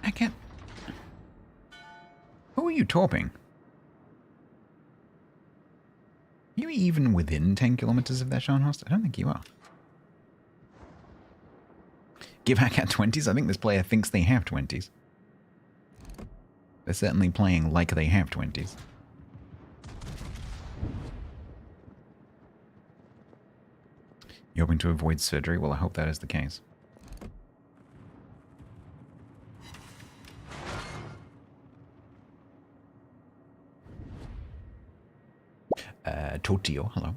[SPEAKER 1] I can't. Who are you torping? Are you even within 10 kilometers of their Scharnhorst? I don't think you are. Give Hakat 20s? I think this player thinks they have 20s. They're certainly playing like they have 20s. You're hoping to avoid surgery? Well, I hope that is the case. Totio, hello.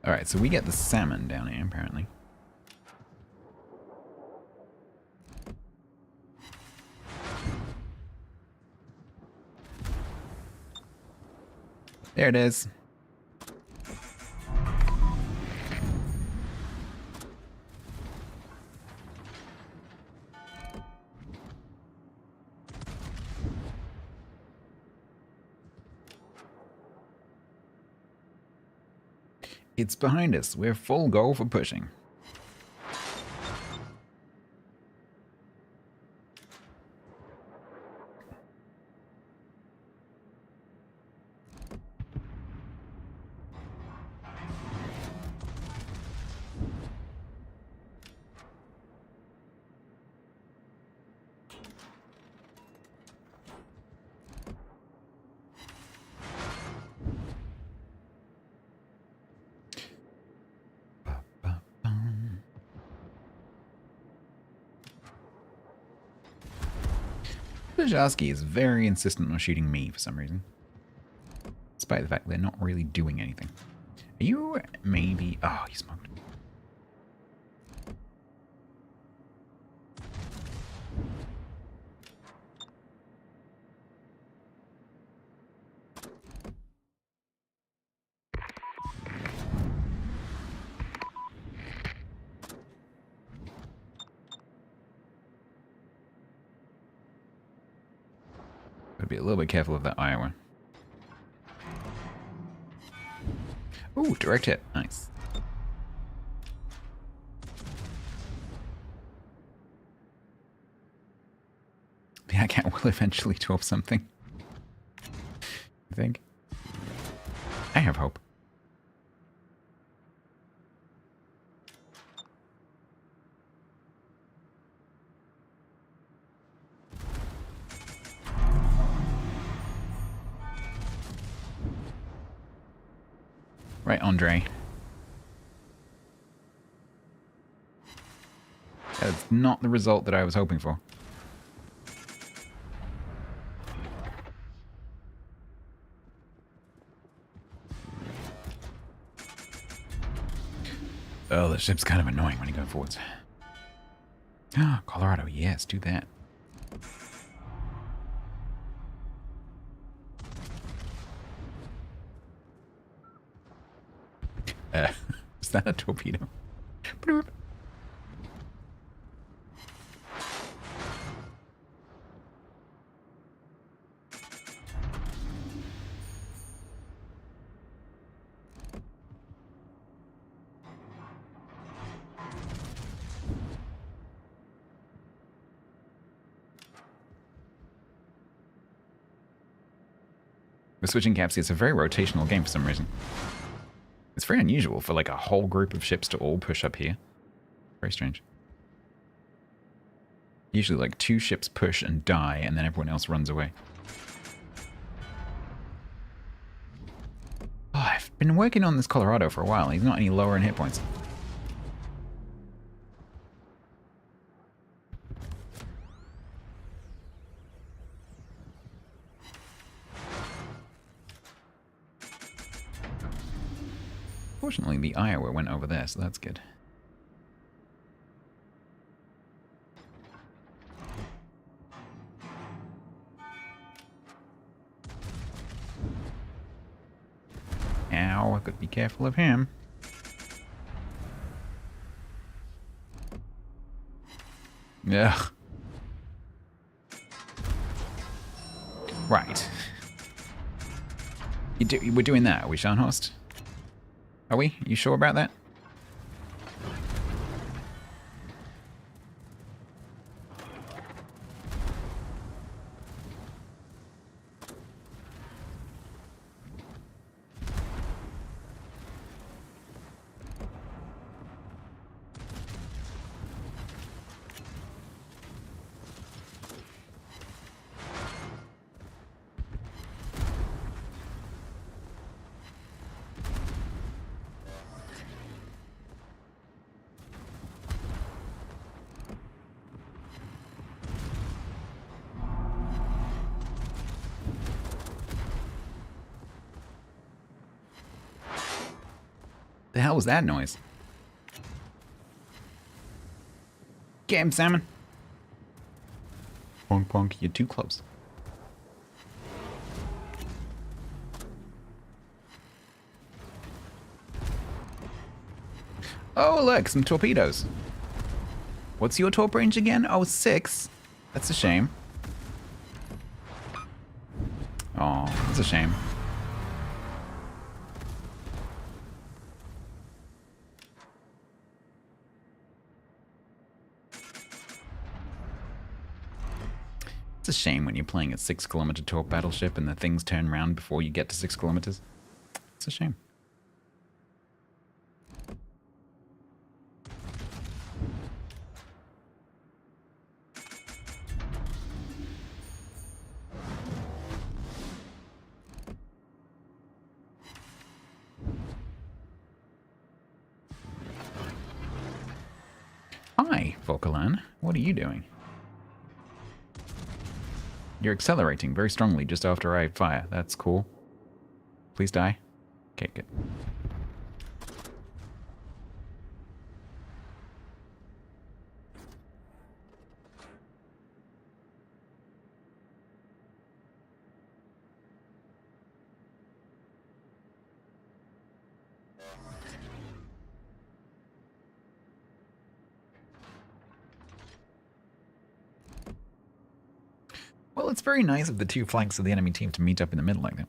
[SPEAKER 1] Alright, so we get the salmon down here, apparently. There it is. It's behind us. We're full go for pushing. Bajowski is very insistent on shooting me for some reason. Despite the fact they're not really doing anything. Are you maybe... Oh, you smoked. Gotta be a little bit careful of that Iowa. Ooh, direct hit. Nice. The ACAT will eventually drop something. I think. I have hope. Right, Andre. That's not the result that I was hoping for. Oh, the ship's kind of annoying when you go forwards. Ah, Colorado, yes, do that. Is that a torpedo? Bloop. We're switching caps. It's a very rotational game for some reason. It's very unusual for like a whole group of ships to all push up here. Very strange. Usually like 2 ships push and die and then everyone else runs away. Oh, I've been working on this Colorado for a while. He's not any lower in hit points. Fortunately, the Iowa went over there, so that's good. Ow, I could be careful of him. Ugh. Right. We're doing that, are we, Scharnhorst? Are we? You sure about that? The hell was that noise? Get him, Salmon. Bonk, bonk, you're too close. Oh, look, some torpedoes. What's your torp range again? Oh, 6. That's a shame. Oh, that's a shame. It's a shame when you're playing a 6-kilometer torp battleship and the things turn round before you get to 6 kilometers. It's a shame. Hi, Volcalan. What are you doing? You're accelerating very strongly just after I fire. That's cool. Please die. Okay, good. Well, it's very nice of the two flanks of the enemy team to meet up in the middle like that.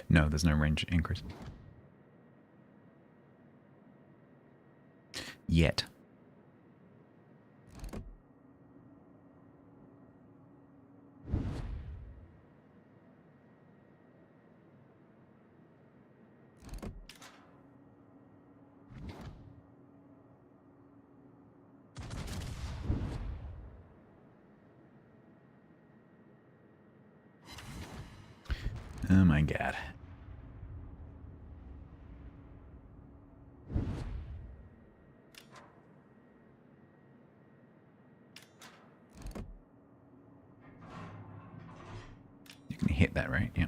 [SPEAKER 1] No, there's no range increase. Yet. Oh my god. You can hit that, right? Yeah.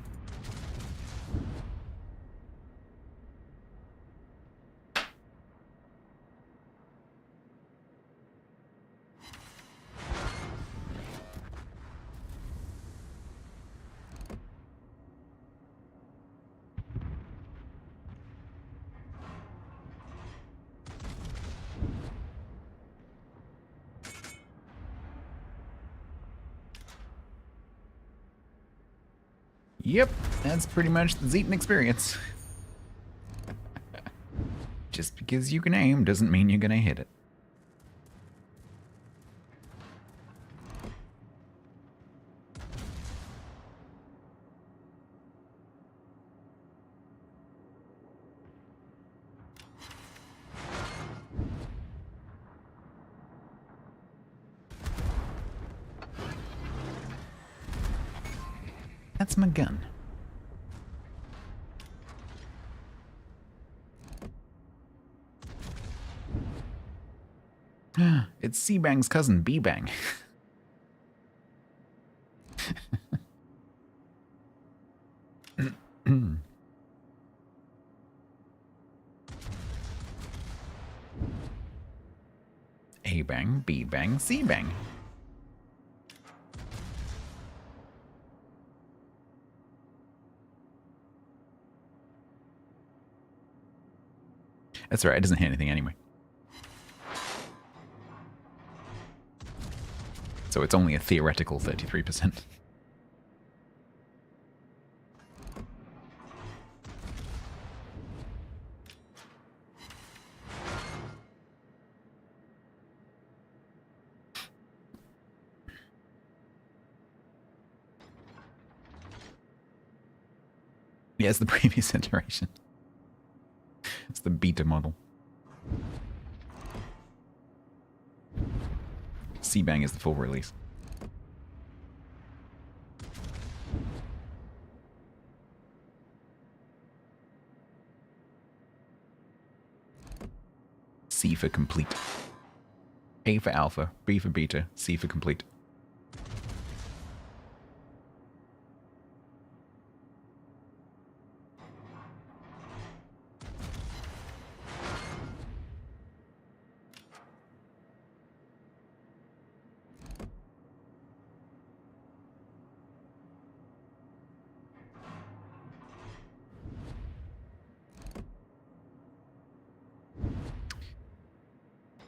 [SPEAKER 1] Yep, that's pretty much the Zeton experience. Just because you can aim doesn't mean you're gonna hit it. That's my gun. It's C-Bang's cousin, B-Bang. A-Bang, B-Bang, C-Bang. That's right, it doesn't hit anything anyway. So it's only a theoretical 33%. Yeah, it's the previous iteration. It's the beta model. C-Bang is the full release. C for complete. A for alpha, B for beta, C for complete.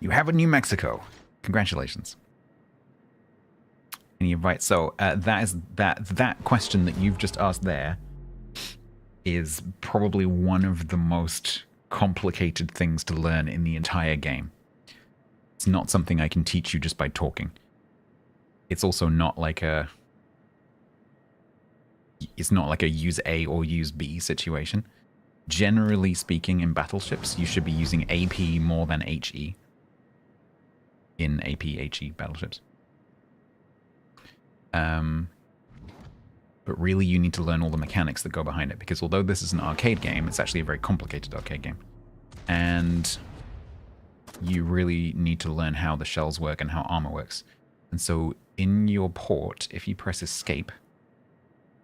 [SPEAKER 1] You have a New Mexico. Congratulations. And you're right. So that question that you've just asked there is probably one of the most complicated things to learn in the entire game. It's not something I can teach you just by talking. It's also not like a... It's not like a use A or use B situation. Generally speaking, in battleships, you should be using AP more than HE. In AP, HE battleships. But really, you need to learn all the mechanics that go behind it, because although this is an arcade game, it's actually a very complicated arcade game. And you really need to learn how the shells work and how armor works. And so in your port, if you press escape,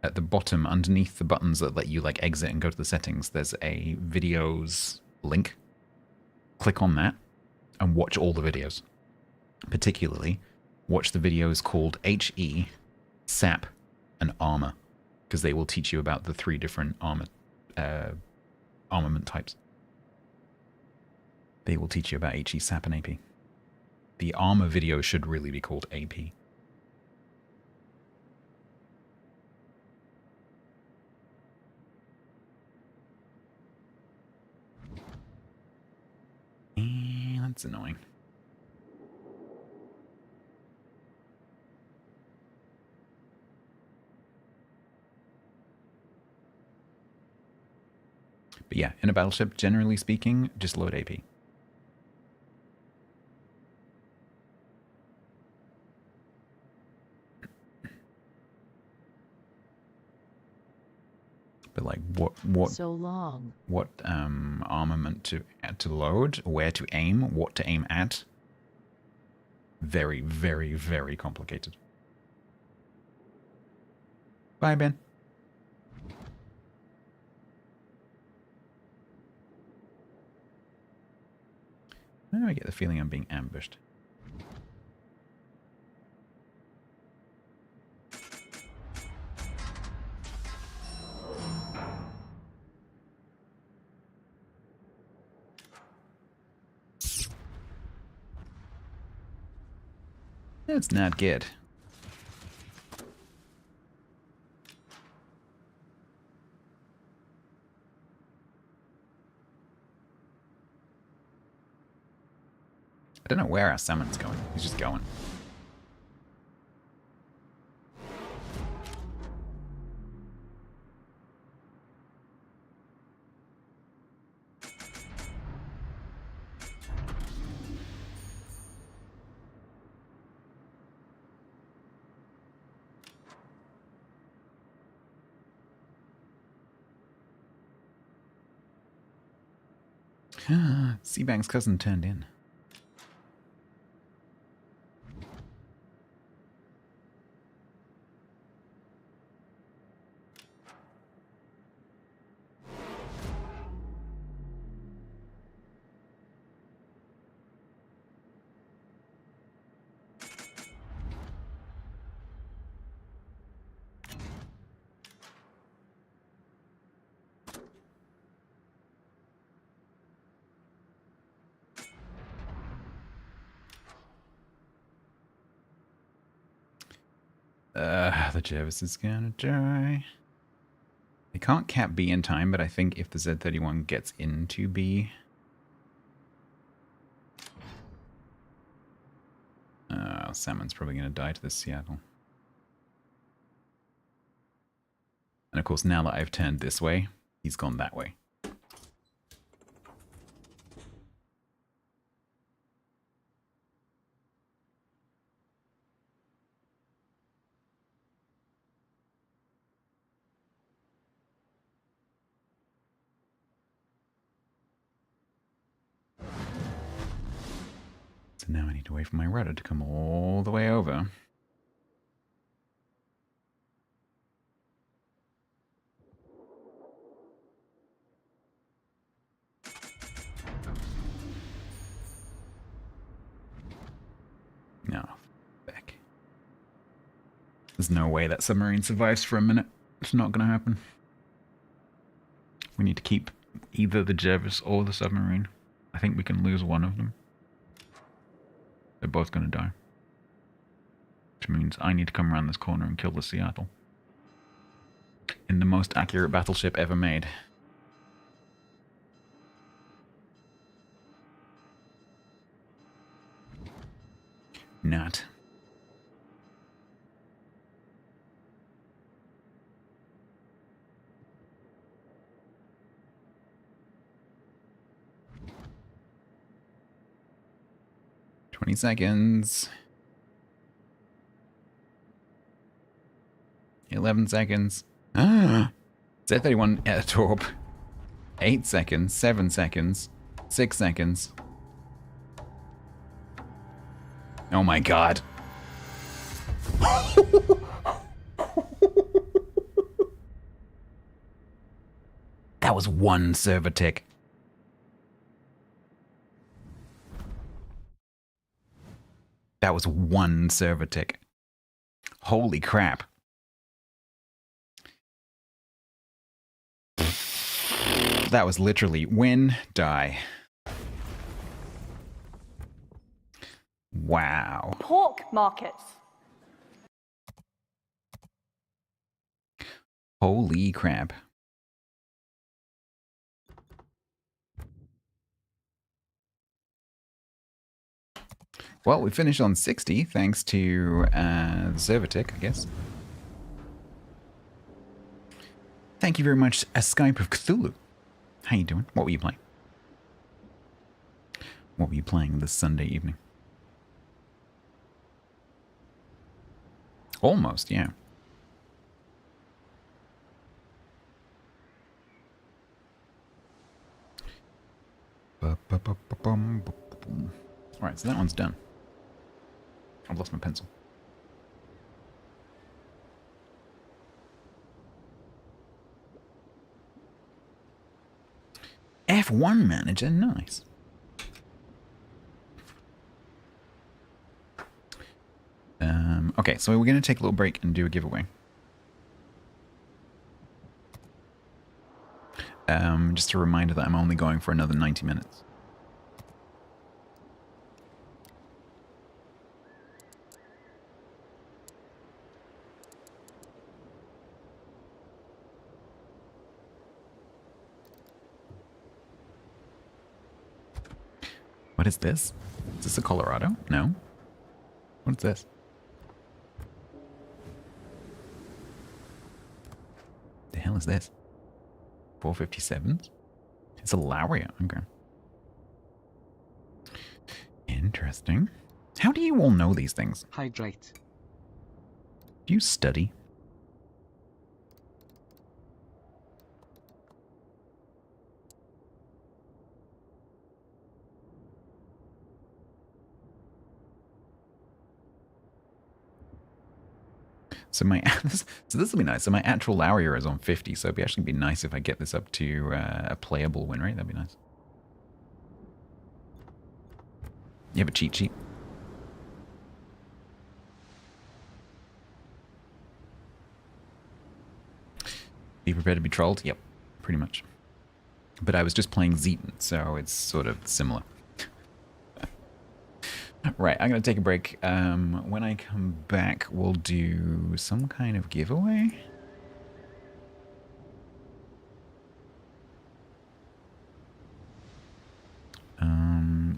[SPEAKER 1] at the bottom, underneath the buttons that let you like exit and go to the settings, there's a videos link. Click on that and watch all the videos. Particularly, watch the videos called HE, SAP, and Armor, because they will teach you about the 3 different armament types. They will teach you about HE, SAP, and AP. The Armor video should really be called AP. That's annoying. But yeah, in a battleship, generally speaking, just load AP. But like, what
[SPEAKER 6] So long.
[SPEAKER 1] what armament to load, where to aim, what to aim at. Very, very, very complicated. Bye, Ben. Why do I get the feeling I'm being ambushed? That's not good. I don't know where our summon's going. He's just going. Seabank's cousin turned in. The Jervis is gonna die. They can't cap B in time, but I think if the Z-31 gets into B... Salmon's probably gonna die to this Seattle. And of course, now that I've turned this way, he's gone that way. So now I need to wait for my rudder to come all the way over. No, back. There's no way that submarine survives for a minute. It's not going to happen. We need to keep either the Jervis or the submarine. I think we can lose one of them. They're both going to die. Which means I need to come around this corner and kill the Seattle. In the most accurate battleship ever made. Not. "20 seconds. 11 seconds. Z31 at a torp. 8 seconds. 7 seconds. 6 seconds. Oh my god. That was one server tick. That was one server tick. Holy crap. That was literally win, die. Wow.
[SPEAKER 8] Pork markets.
[SPEAKER 1] Holy crap. Well, we finished on 60 thanks to server tick, I guess. Thank you very much, a Skype of Cthulhu. How you doing? What were you playing? What were you playing this Sunday evening? Almost, yeah. Alright, so that one's done. I've lost my pencil. F1 manager, nice. Okay, so we're going to take a little break and do a giveaway. Just a reminder that I'm only going for another 90 minutes. What is this? Is this a Colorado? No. What's this? The hell is this? 457s? It's a Lowry. Okay. Interesting. How do you all know these things?
[SPEAKER 2] Hydrate.
[SPEAKER 1] Do you study? So my so this will be nice. So my actual Lowry is on 50, so it'd actually be nice if I get this up to a playable win rate. That'd be nice. You have a cheat sheet? Be prepared to be trolled? Yep, pretty much. But I was just playing Zeton, so it's sort of similar. Right, I'm going to take a break. When I come back, we'll do some kind of giveaway.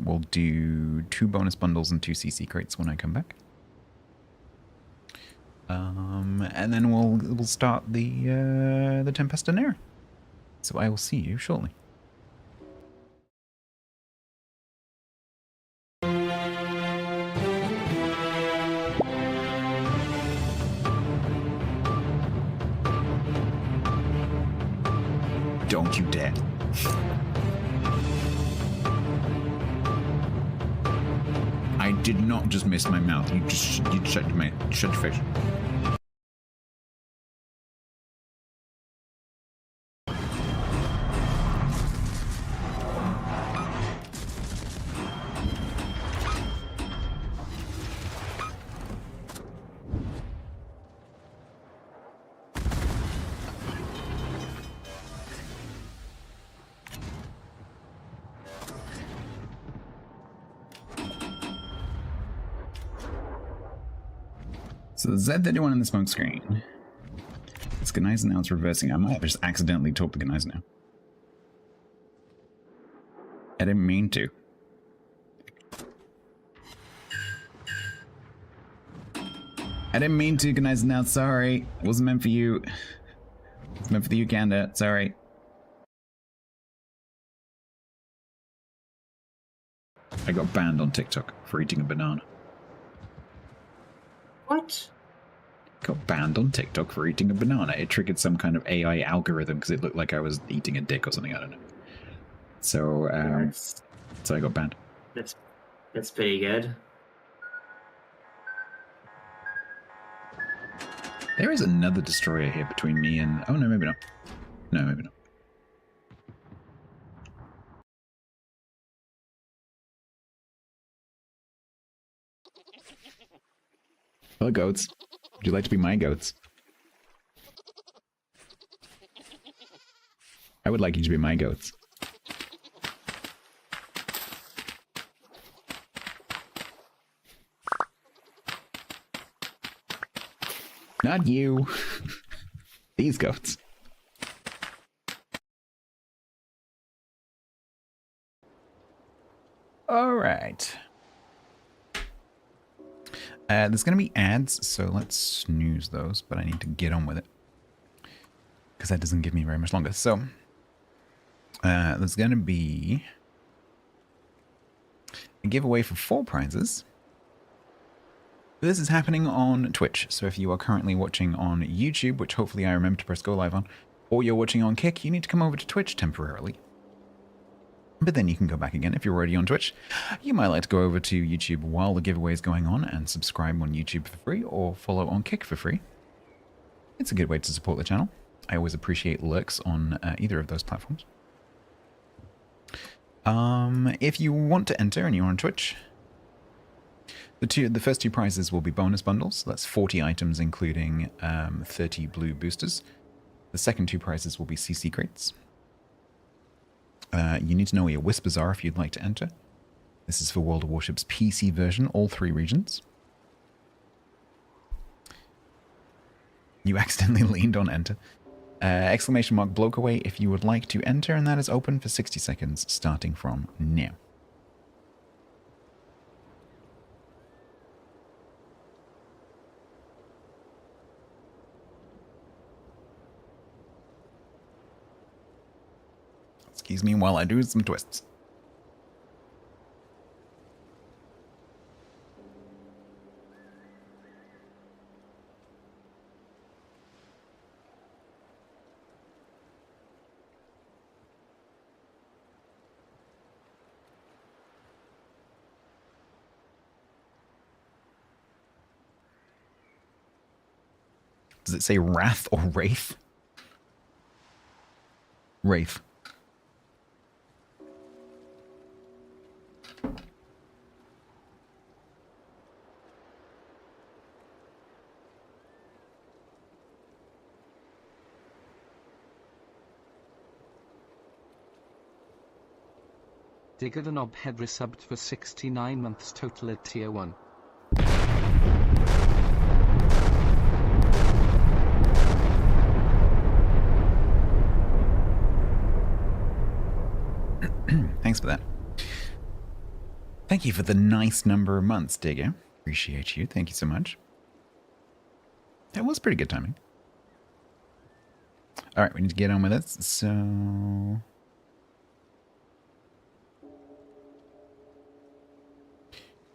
[SPEAKER 1] We'll do 2 bonus bundles and 2 CC crates when I come back. And then we'll start the Tempesta Nera. So I will see you shortly. Don't you dare. I did not just miss my mouth. You shut your face. So the Z31 in the smoke screen. It's Gneisenau, now it's reversing. I might have just accidentally talked to Gneisenau. I didn't mean to. I didn't mean to, Gneisenau, sorry. It wasn't meant for you. It's meant for the Uganda, sorry. I got banned on TikTok for eating a banana.
[SPEAKER 7] What?
[SPEAKER 1] Got banned on TikTok for eating a banana. It triggered some kind of AI algorithm because it looked like I was eating a dick or something. I don't know. So, so I got banned.
[SPEAKER 8] That's pretty good.
[SPEAKER 1] There is another destroyer here between me and... Oh, no, maybe not. No, maybe not. Hello, goats. Would you like to be my goats? I would like you to be my goats. Not you. These goats. All right. There's going to be ads, so let's snooze those, but I need to get on with it because that doesn't give me very much longer. So there's going to be a giveaway for 4 prizes. This is happening on Twitch, so if you are currently watching on YouTube, which hopefully I remember to press go live on, or you're watching on Kick, you need to come over to Twitch temporarily. But then you can go back again if you're already on Twitch. You might like to go over to YouTube while the giveaway is going on and subscribe on YouTube for free or follow on Kick for free. It's a good way to support the channel. I always appreciate lurks on either of those platforms. If you want to enter and you're on Twitch, the first 2 prizes will be bonus bundles. That's 40 items, including 30 blue boosters. The second 2 prizes will be CC crates. You need to know where your whispers are if you'd like to enter. This is for World of Warships PC version, all 3 regions. You accidentally leaned on enter. Exclamation mark bloke away if you would like to enter, and that is open for 60 seconds starting from now. Excuse me while I do some twists. Does it say Wrath or Wraith? Wraith.
[SPEAKER 2] Digger the Knobhead resubbed for 69 months total at tier 1.
[SPEAKER 1] Thanks for that. Thank you for the nice number of months, Digger. Appreciate you. Thank you so much. That was pretty good timing. All right, we need to get on with it. So...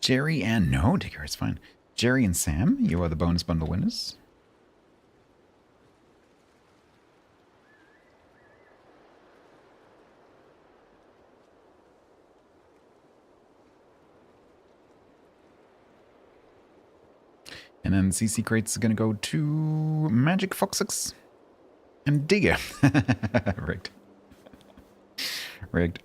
[SPEAKER 1] Jerry and... No, Digger, it's fine. Jerry and Sam, you are the bonus bundle winners. And then CC crates are going to go to Magic Foxix and Digger. Rigged. Rigged.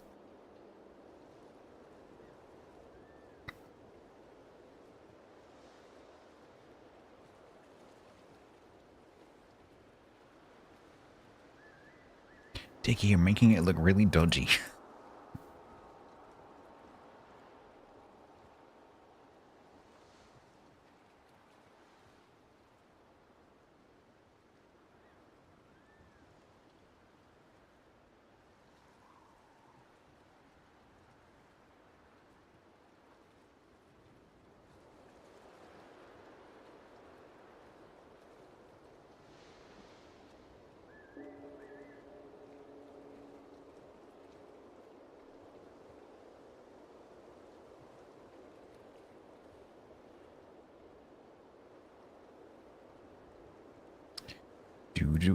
[SPEAKER 1] Digger, you're making it look really dodgy.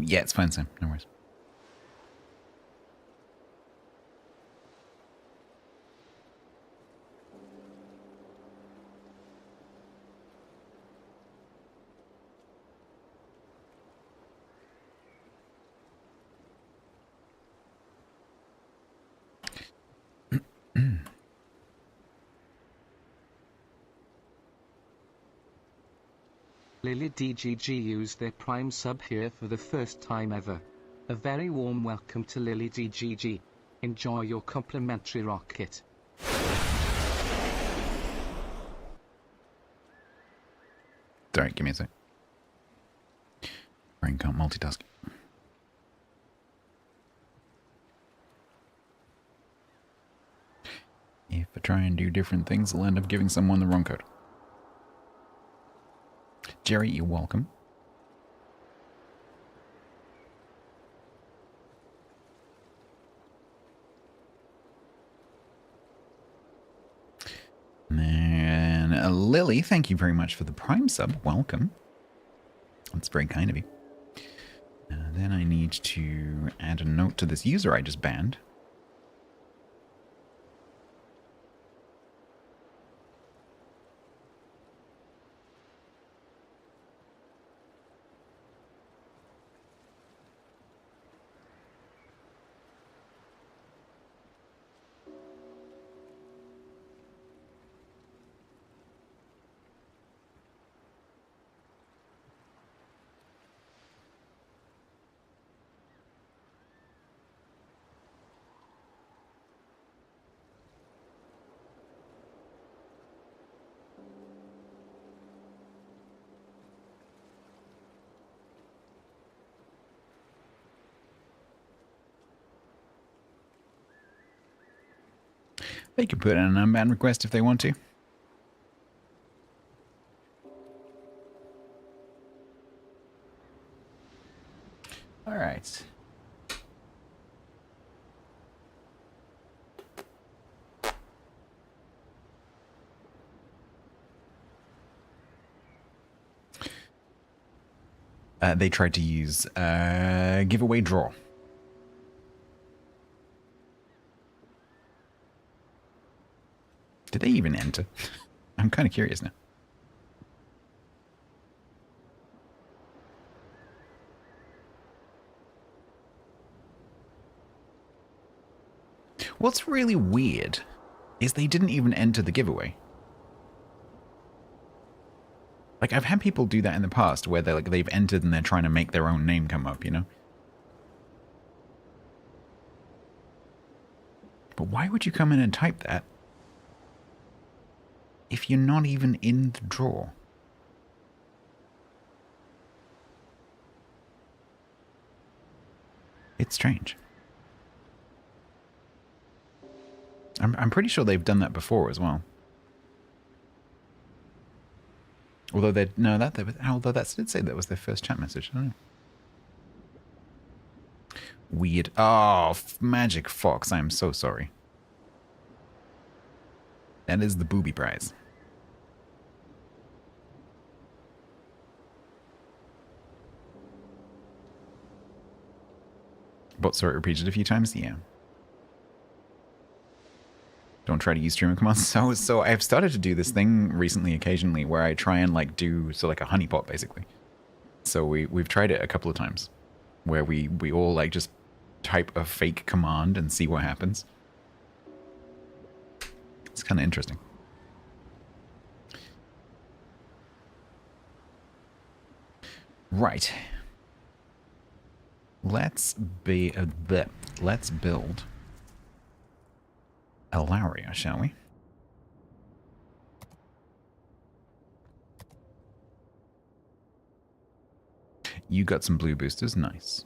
[SPEAKER 1] Yeah, it's fine, Sam. No worries.
[SPEAKER 2] Lily DGG used their Prime sub here for the first time ever. A very warm welcome to Lily DGG. Enjoy your complimentary rocket.
[SPEAKER 1] Sorry, give me a sec. Brain can't multitask. If I try and do different things, I'll end up giving someone the wrong code. Jerry, you're welcome. And Lily, thank you very much for the Prime sub. Welcome. That's very kind of you. Then I need to add a note to this user I just banned. They can put in an unban request if they want to. All right. They tried to use giveaway draw. Did they even enter? I'm kind of curious now. What's really weird is they didn't even enter the giveaway. Like, I've had people do that in the past where they're like, they've entered and they're trying to make their own name come up, you know? But why would you come in and type that if you're not even in the draw? It's strange. I'm pretty sure they've done that before as well. Although they although that did say that was their first chat message. I don't know. Weird. Oh, Magic Fox. I'm so sorry. That is the booby prize. Bot saw it repeated a few times. Yeah. Don't try to use streamer commands. So I've started to do this thing recently, occasionally, where I try and like do like a honeypot basically. So we've tried it a couple of times, where we all like just type a fake command and see what happens. It's kind of interesting. Right. Let's build Alaria, shall we? You got some blue boosters, nice.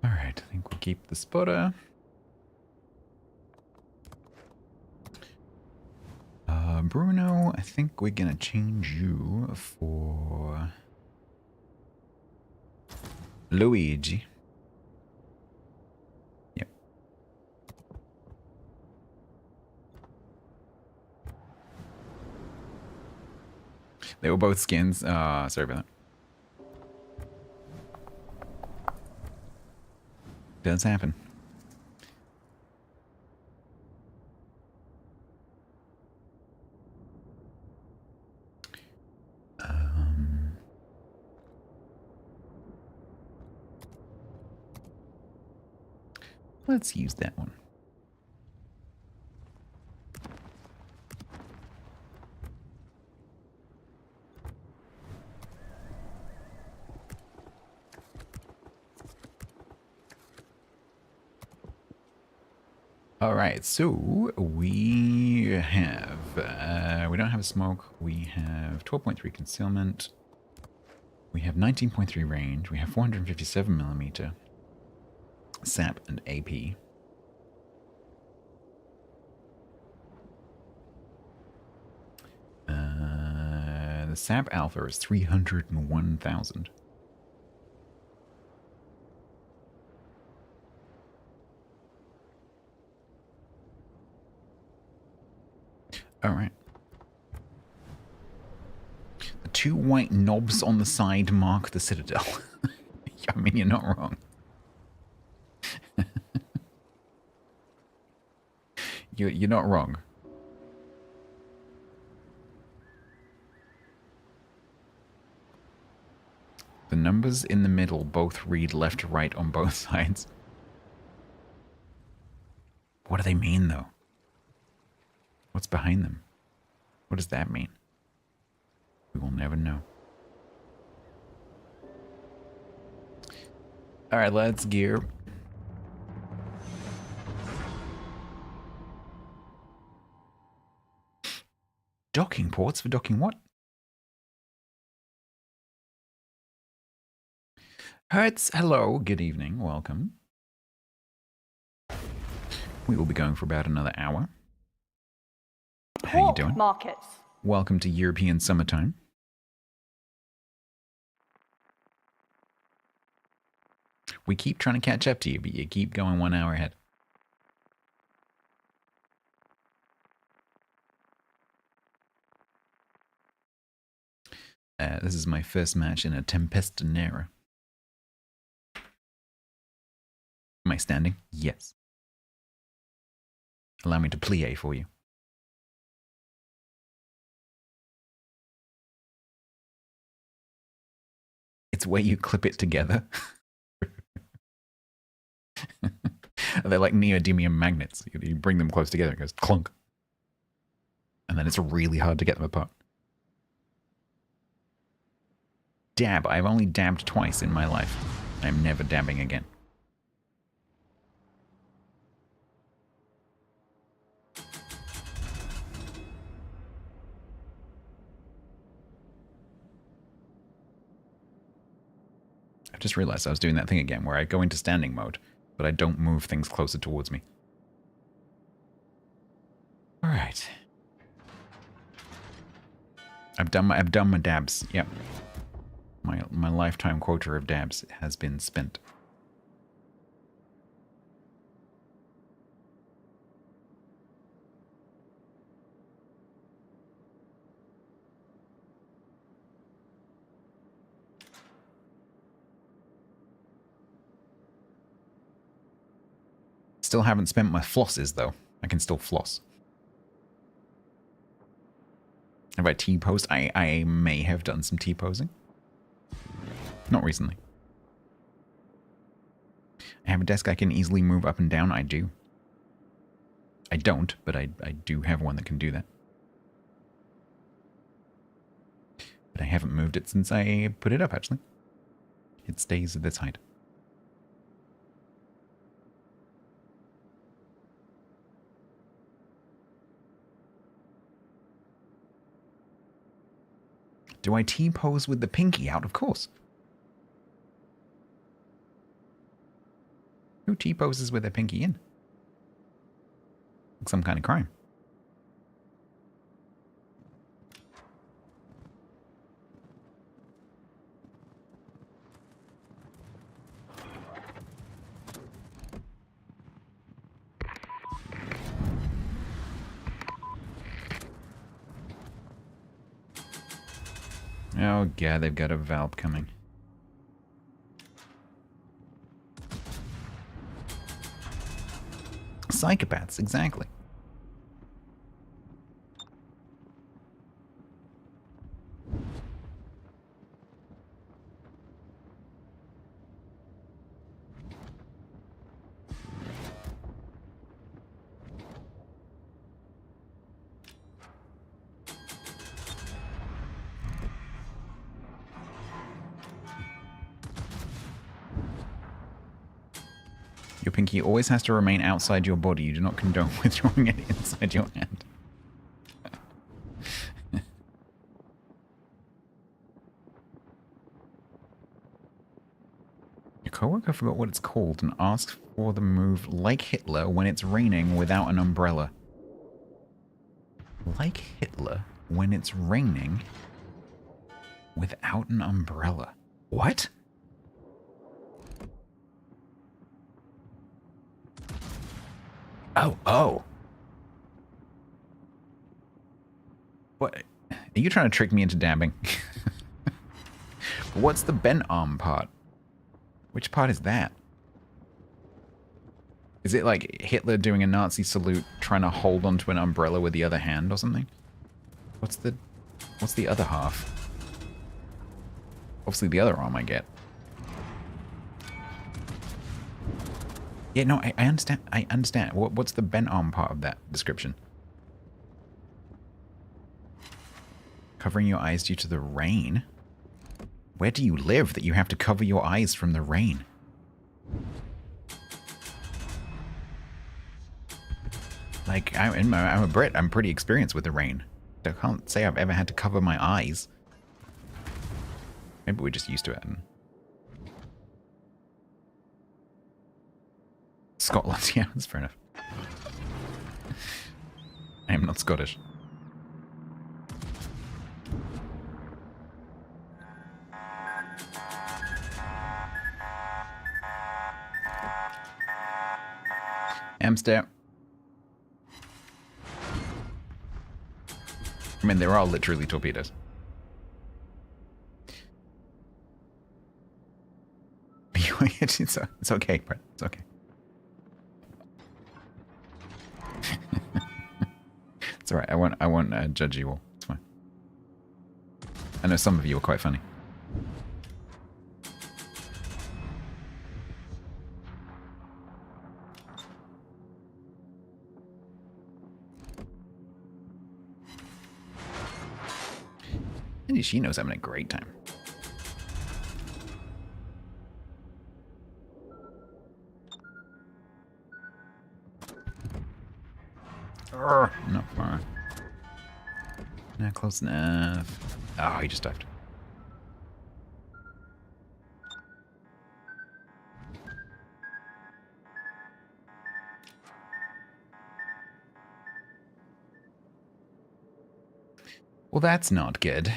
[SPEAKER 1] Alright, I think we'll keep the spotter. Bruno, I think we're gonna change you for Luigi. Yep. They were both skins. Ah, sorry about that. Does happen. Let's use that one. All right, so we have, we don't have a smoke. We have 12.3 concealment. We have 19.3 range. We have 457 millimeter SAP and AP. The SAP alpha is 301,000. All right. The two white knobs on the side mark the citadel. I mean, you're not wrong. You're not wrong. The numbers in the middle both read left to right on both sides. What do they mean, though? What's behind them? What does that mean? We will never know. Alright, let's gear. Docking ports for docking what? Hertz, hello, good evening, welcome. We will be going for about another hour. How you doing?
[SPEAKER 9] Markets.
[SPEAKER 1] Welcome to European summertime. We keep trying to catch up to you, but you keep going 1 hour ahead. This is my first match in a Tempestinera. Am I standing? Yes. Allow me to plie for you. It's where you clip it together. They're like neodymium magnets. You bring them close together, it goes clunk. And then it's really hard to get them apart. Dab. I've only dabbed twice in my life. I'm never dabbing again. I've just realized I was doing that thing again where I go into standing mode, but I don't move things closer towards me. All right. I've done my dabs. Yep. My lifetime quota of dabs has been spent. Still haven't spent my flosses though. I can still floss. Have I T-posed? I may have done some T-posing. Not recently. I have a desk I can easily move up and down. I do. I don't, but I do have one that can do that. But I haven't moved it since I put it up, actually. It stays at this height. Do I T-pose with the pinky out? Of course. Who T-poses with their pinky in? Like some kind of crime. Oh, God, they've got a Valp coming. Psychopaths, exactly. Your pinky always has to remain outside your body. You do not condone withdrawing it inside your hand. Your coworker forgot what it's called and asked for the move like Hitler when it's raining without an umbrella. Like Hitler when it's raining without an umbrella. What? Oh. What? Are you trying to trick me into dabbing? What's the bent arm part? Which part is that? Is it like Hitler doing a Nazi salute trying to hold onto an umbrella with the other hand or something? What's the other half? Obviously the other arm I get. Yeah, no, I understand. I understand. What's the bent arm part of that description? Covering your eyes due to the rain? Where do you live that you have to cover your eyes from the rain? Like, I'm a Brit. I'm pretty experienced with the rain. I can't say I've ever had to cover my eyes. Maybe we're just used to it. Scotland, yeah, that's fair enough. I am not Scottish. Amster. I mean, there are literally torpedoes. It's okay, Brett. It's okay. It's alright. I won't judge you all. It's fine. I know some of you are quite funny. And she knows having a great time. Not far. Not close enough. Oh, he just dived. Well, that's not good.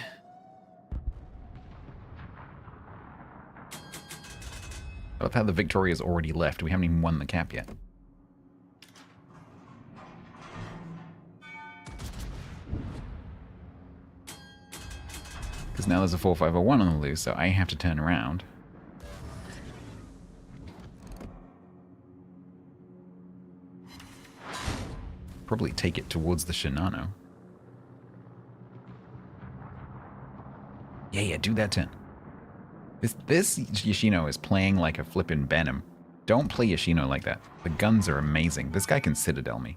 [SPEAKER 1] I love how the Victoria's already left. We haven't even won the cap yet. Because now there's a 4501 on the loose, so I have to turn around. Probably take it towards the Shinano. Yeah, do that turn. This Yoshino is playing like a flippin' Venom. Don't play Yoshino like that. The guns are amazing. This guy can Citadel me.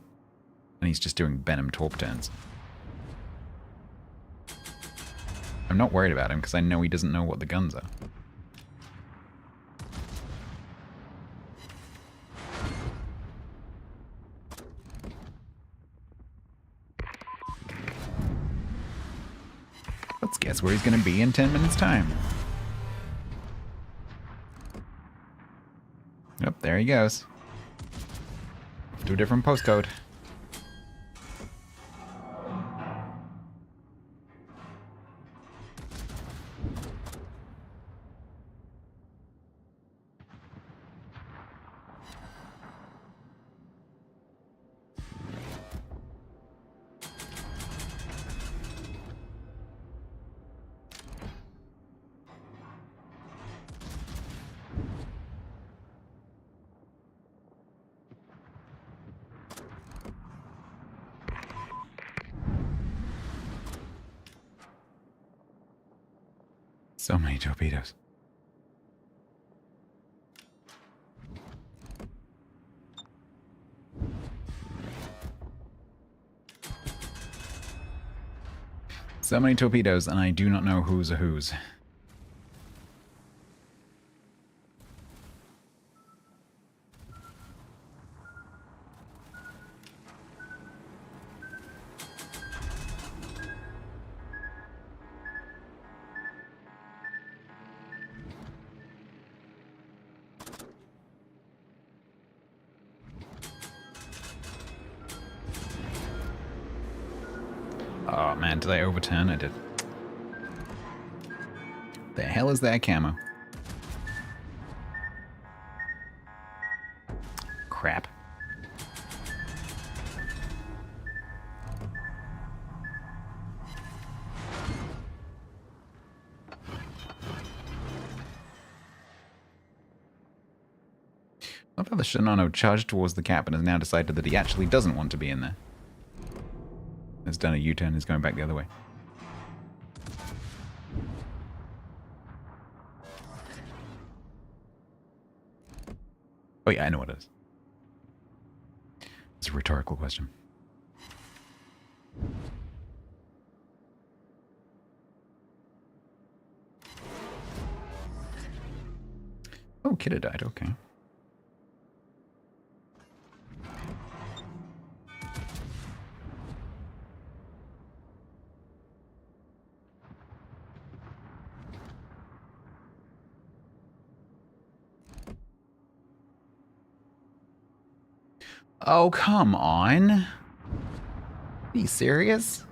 [SPEAKER 1] And he's just doing Venom torp turns. I'm not worried about him because I know he doesn't know what the guns are. Let's guess where he's going to be in 10 minutes' time. Yep, there he goes. To a different postcode. So many torpedoes. So many torpedoes, and I do not know who's a who's. Oh man, did I overturn? I did. The hell is that camo? Crap. I love how the Shinano charged towards the cap and has now decided that he actually doesn't want to be in there. Has done a U-turn and is going back the other way. Oh yeah, I know what it is. It's a rhetorical question. Oh, Kidda died, okay. Oh, come on. Are you serious?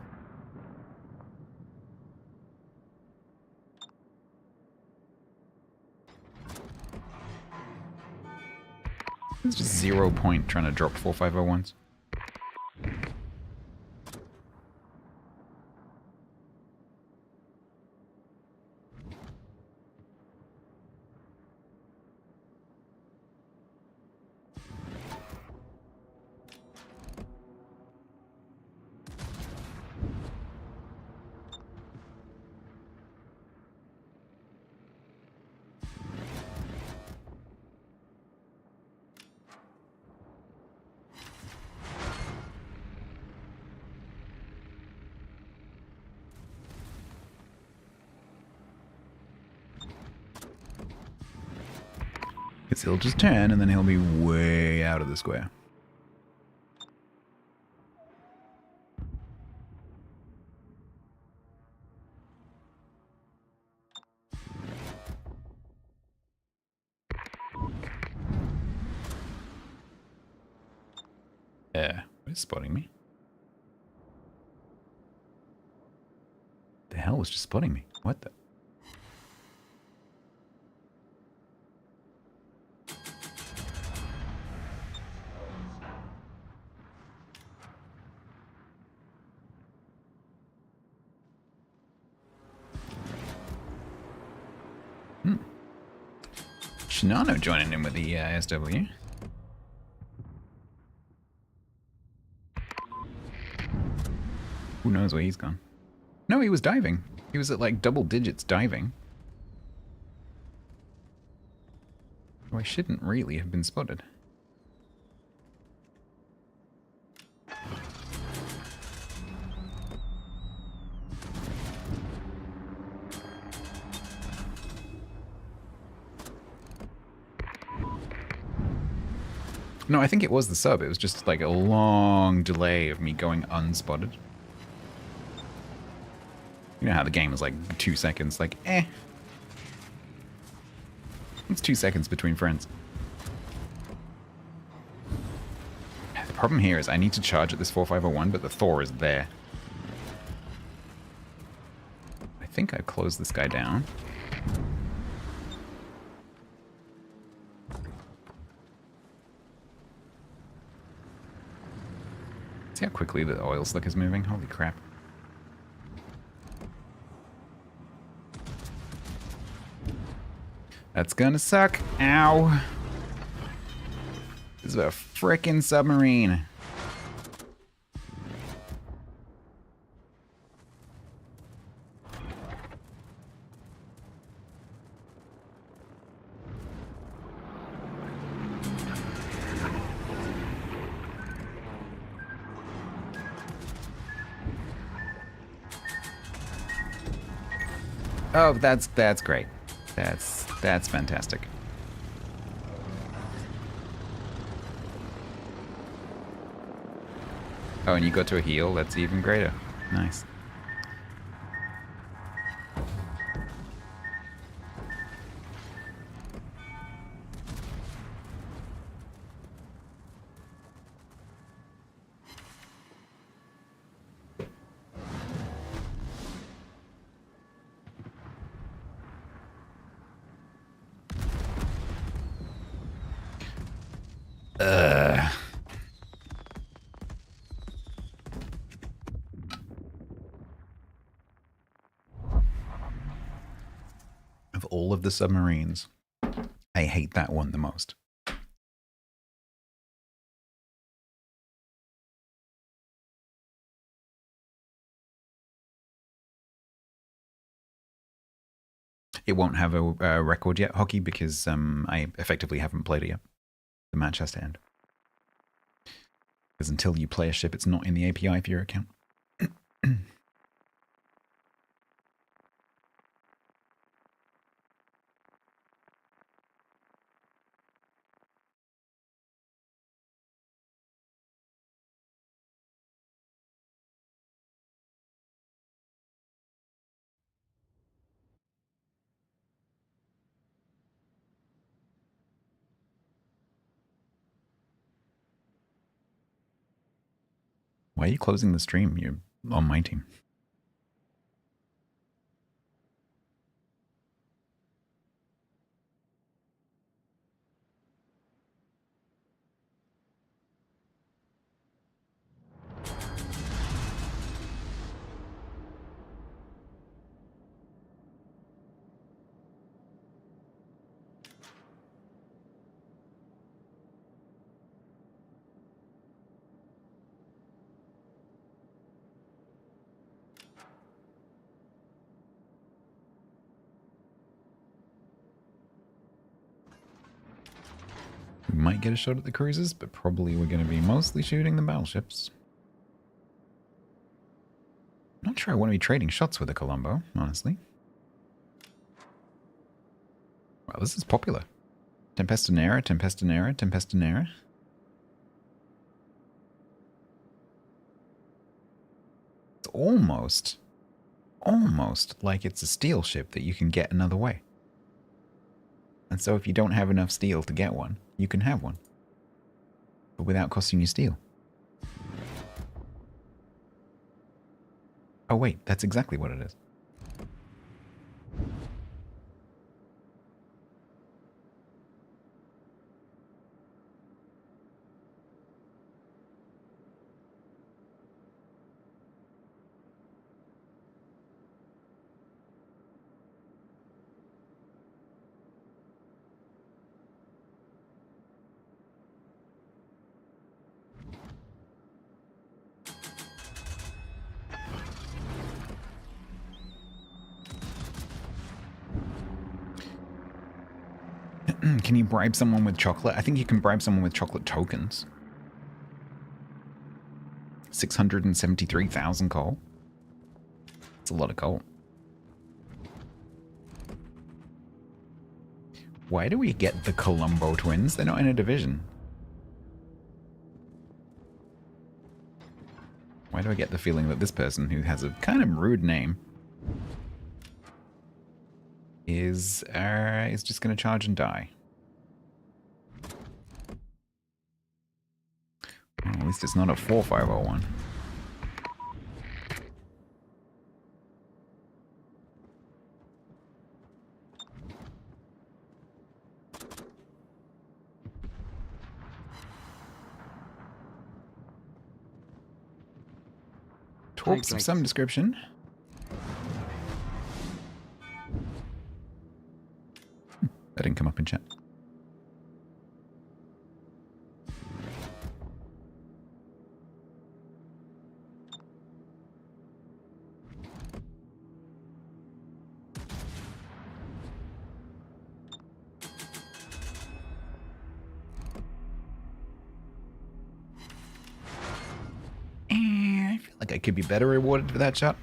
[SPEAKER 1] It's just 0 point trying to drop 4501s. Because he'll just turn and then he'll be way out of the square. What is spotting me? The hell was just spotting me? What the? Shinano joining in with the SW. Who knows where he's gone? No, he was diving. He was at like double digits diving. So I shouldn't really have been spotted. No, I think it was the sub. It was just like a long delay of me going unspotted. You know how the game was like 2 seconds, like, eh. It's 2 seconds between friends. The problem here is I need to charge at this 4501, but the Thor is there. I think I closed this guy down. See how quickly the oil slick is moving? Holy crap. That's gonna suck. Ow. This is a frickin' submarine. Oh, that's great. That's fantastic. Oh, and you go to a heal. That's even greater. Nice. Of all of the submarines, I hate that one the most. It won't have a record yet, Hockey, because I effectively haven't played it yet. The match has to end. Because until you play a ship, it's not in the API for your account. Why are you closing the stream? You're on my team. We might get a shot at the cruisers, but probably we're going to be mostly shooting the battleships. Not sure I want to be trading shots with a Colombo, honestly. Wow, this is popular. Tempestinera, Tempestinera, Tempestinera. It's almost like it's a steel ship that you can get another way. And so if you don't have enough steel to get one, you can have one. But without costing you steel. Oh wait, that's exactly what it is. Can you bribe someone with chocolate? I think you can bribe someone with chocolate tokens. 673,000 coal. That's a lot of coal. Why do we get the Colombo twins? They're not in a division. Why do I get the feeling that this person, who has a kind of rude name, is just going to charge and die? Well, at least it's not a 4501. Talks of some description. That didn't come up in chat. I feel like I could be better rewarded for that shot.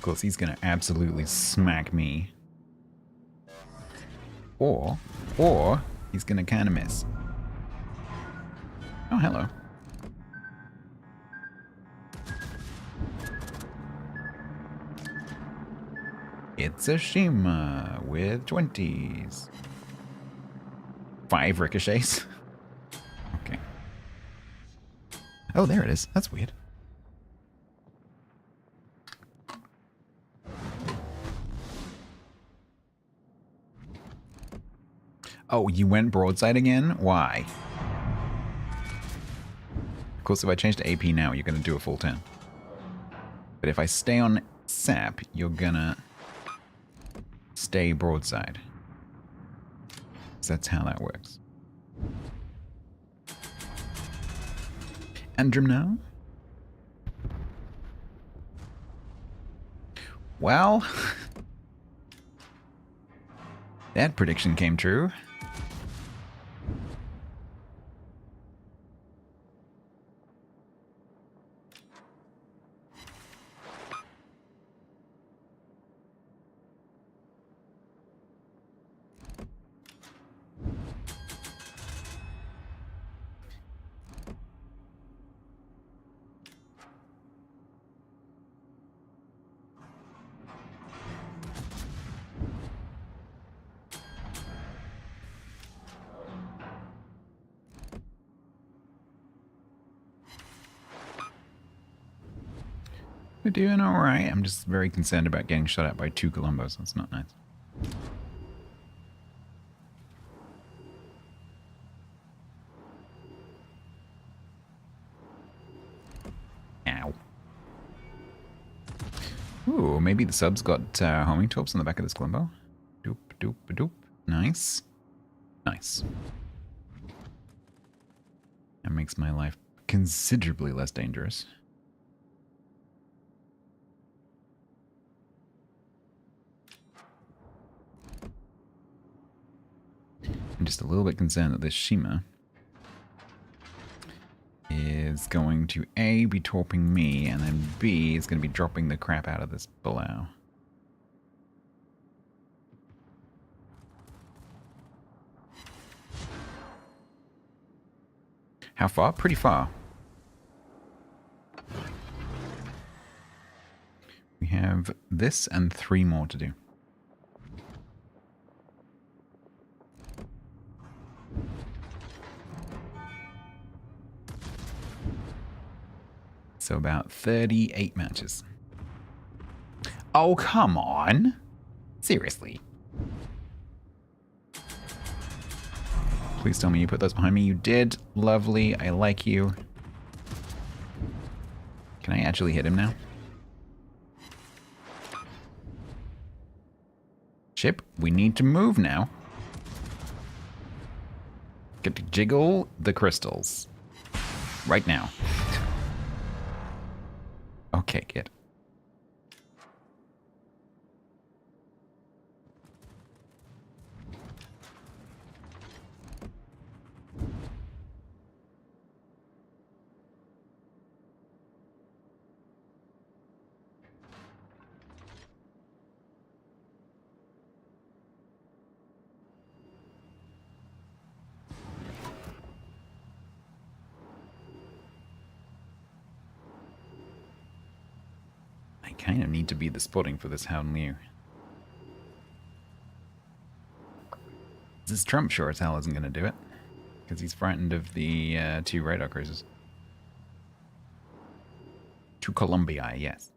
[SPEAKER 1] course, he's going to absolutely smack me. Or he's going to kind of miss. Oh, hello. It's a Shima with 20s. 5 ricochets. Okay. Oh, there it is. That's weird. Oh, you went broadside again? Why? Of course, if I change to AP now, you're going to do a full turn. But if I stay on sap, you're going to stay broadside. So that's how that works. Andrim now? Well, that prediction came true. We're doing alright. I'm just very concerned about getting shot at by 2 Colombos. That's not nice. Ow. Ooh, maybe the sub's got homing torps on the back of this Colombo. Doop, doop, doop. Nice. Nice. That makes my life considerably less dangerous. I'm just a little bit concerned that this Shima is going to A, be torping me, and then B, is going to be dropping the crap out of this below. How far? Pretty far. We have this and 3 more to do. So about 38 matches. Oh, come on. Seriously. Please tell me you put those behind me. You did. Lovely. I like you. Can I actually hit him now? Ship, we need to move now. Get to jiggle the crystals. Right now. Okay, kid. Kind of need to be the spotting for this Hound Liu. This Trump sure as hell isn't going to do it. Because he's frightened of the 2 radar cruisers. 2 Columbia, yes.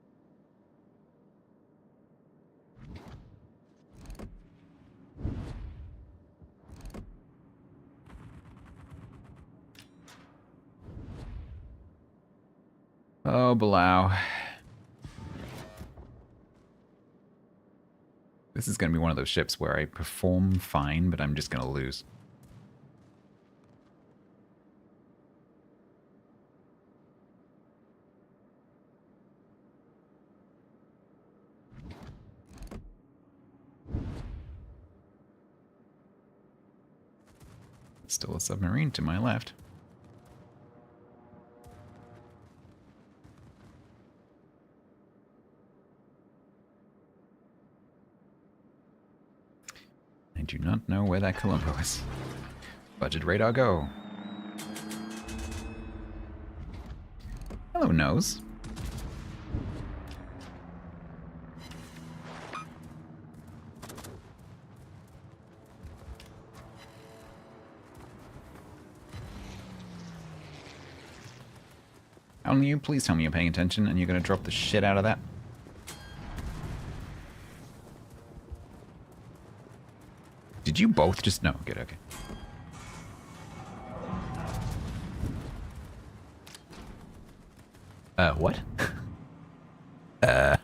[SPEAKER 1] Oh, Bilal. This is going to be one of those ships where I perform fine, but I'm just going to lose. Still a submarine to my left. do not know where that Colombo is. Budget radar go. Hello, nose. Only you, please tell me you're paying attention and you're going to drop the shit out of that. Did you both just... No, good, okay. What? I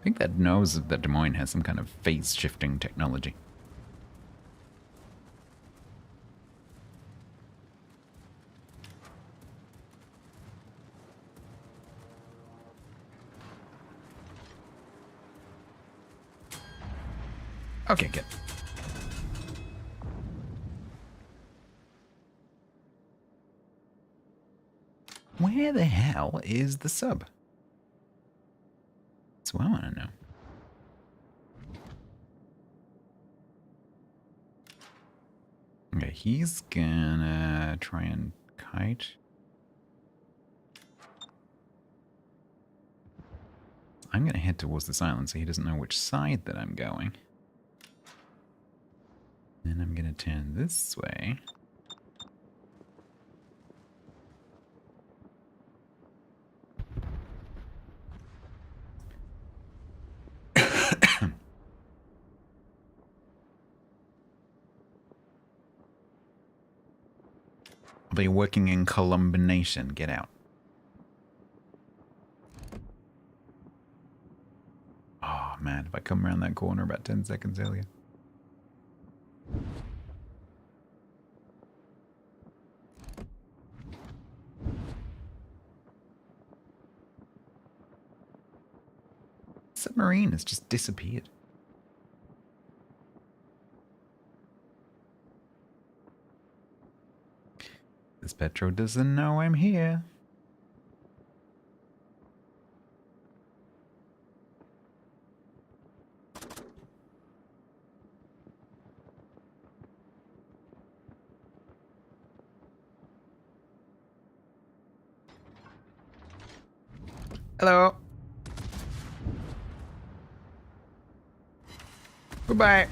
[SPEAKER 1] think that nose that Des Moines has some kind of phase-shifting technology. Okay, good. Where the hell is the sub? That's what I want to know. Okay, he's gonna try and kite. I'm gonna head towards this island so he doesn't know which side that I'm going. Then I'm gonna turn this way. I'll be working in Columbination. Get out. Oh man, if I come around that corner about 10 seconds earlier. Submarine has just disappeared. This Petro doesn't know I'm here. Hello. Goodbye.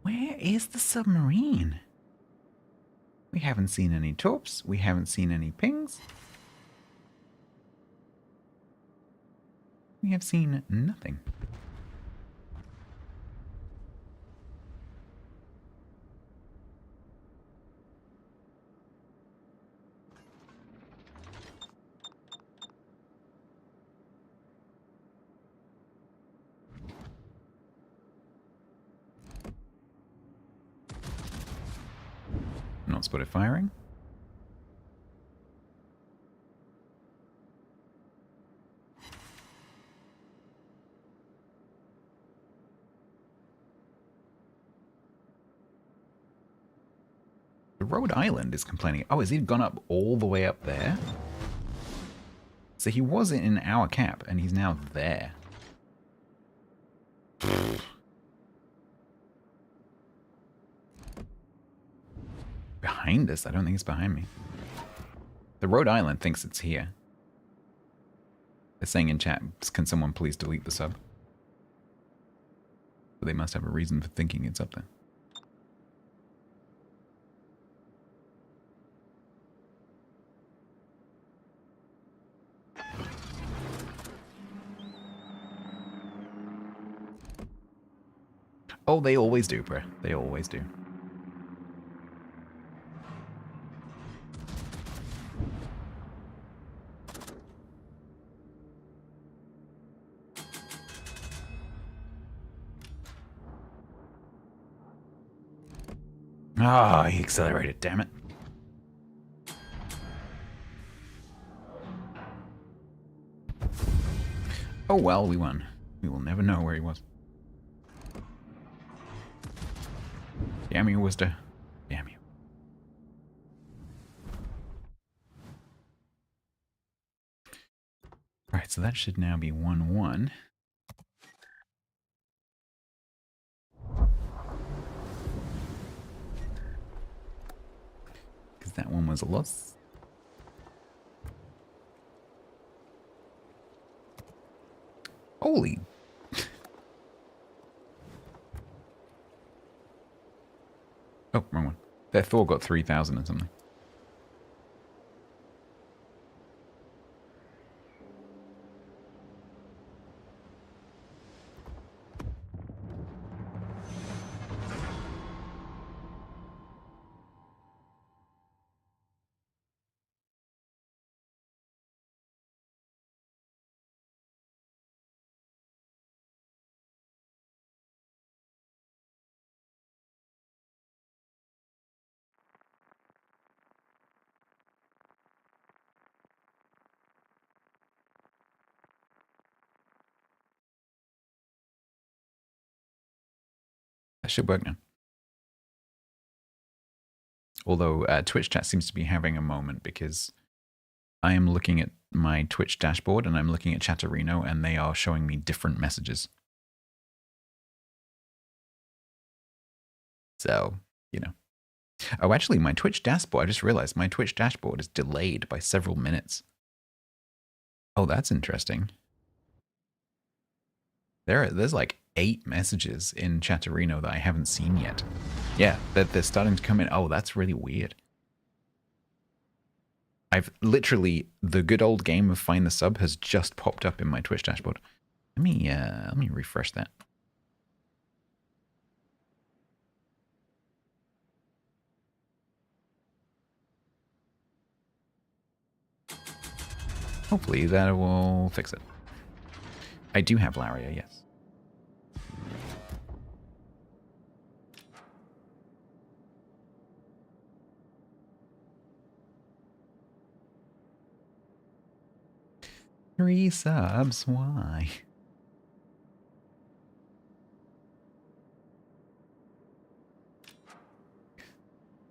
[SPEAKER 1] Where is the submarine? We haven't seen any torps. We haven't seen any pings. We have seen nothing. Not spotted firing. The Rhode Island is complaining. Oh, has he gone up all the way up there? So he was in our cap, and he's now there. Behind us? I don't think it's behind me. The Rhode Island thinks it's here. They're saying in chat, can someone please delete the sub? But they must have a reason for thinking it's up there. Oh, they always do, bro. They always do. Ah, he accelerated, damn it. Oh well, we won. We will never know where he was. Damn you, Worcester. Damn you. Alright, so that should now be 1-1. Because that one was a loss. Holy. Oh, wrong one. That Thor got 3,000 and something. That should work now. Although Twitch chat seems to be having a moment because I am looking at my Twitch dashboard and I'm looking at Chatterino and they are showing me different messages. So, you know. Oh, actually, my Twitch dashboard, I just realized my Twitch dashboard is delayed by several minutes. Oh, that's interesting. There's like 8 messages in Chatterino that I haven't seen yet. Yeah, they're starting to come in. Oh, that's really weird. I've literally, the good old game of Find the Sub has just popped up in my Twitch dashboard. Let me refresh that. Hopefully that will fix it. I do have Laria, yes. Three subs, why?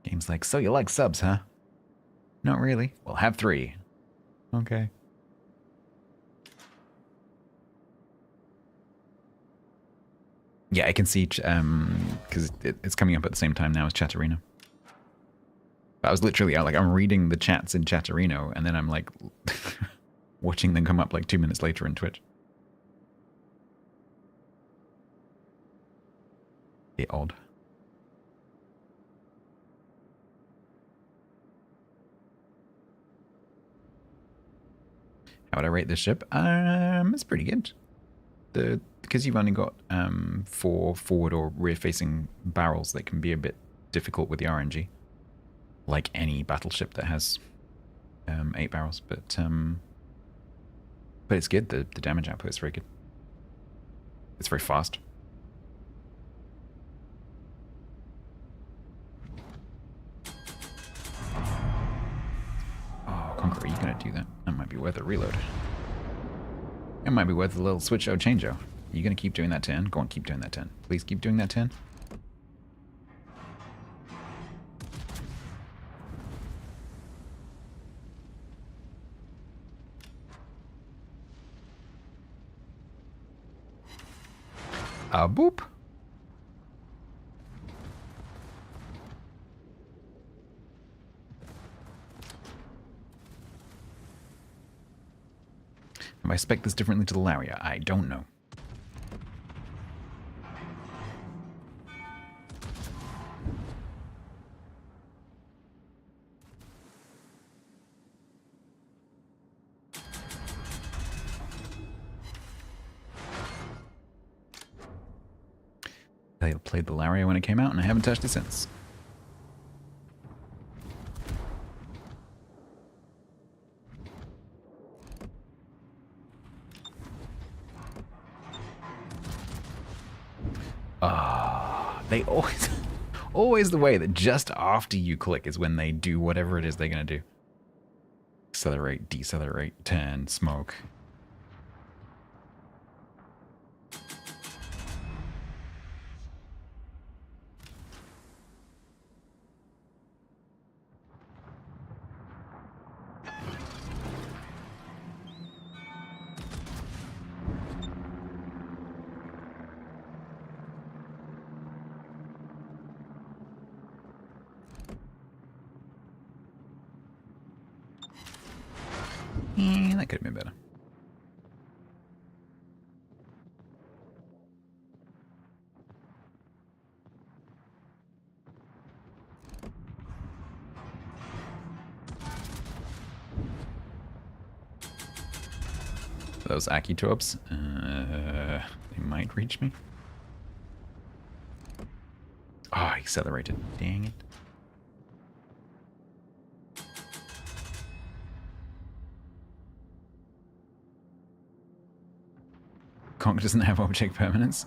[SPEAKER 1] Game's like, so you like subs, huh? Not really. Well, have 3. Okay. Yeah, I can see, because it's coming up at the same time now as Chatterino. I was literally out, like, I'm reading the chats in Chatterino, and then I'm like, watching them come up like 2 minutes later in Twitch. Bit odd. How would I rate this ship? It's pretty good. Because you've only got 4 forward or rear-facing barrels, that can be a bit difficult with the RNG, like any battleship that has 8 barrels. But it's good. The damage output is very good. It's very fast. Oh, Conqueror, you gonna do that? That might be worth a reload. It might be worth a little switch-o change-o. You gonna keep doing that turn? Go on, keep doing that turn. Please keep doing that turn. Boop. Have I spec this differently to the Laria? I don't know. I played the Laria when it came out, and I haven't touched it since. They always, always the way that just after you click is when they do whatever it is they're gonna do. Accelerate, decelerate, turn, smoke. That could have been better. Those Akitorps, they might reach me. Oh, accelerated. Dang it. Conk doesn't have object permanence.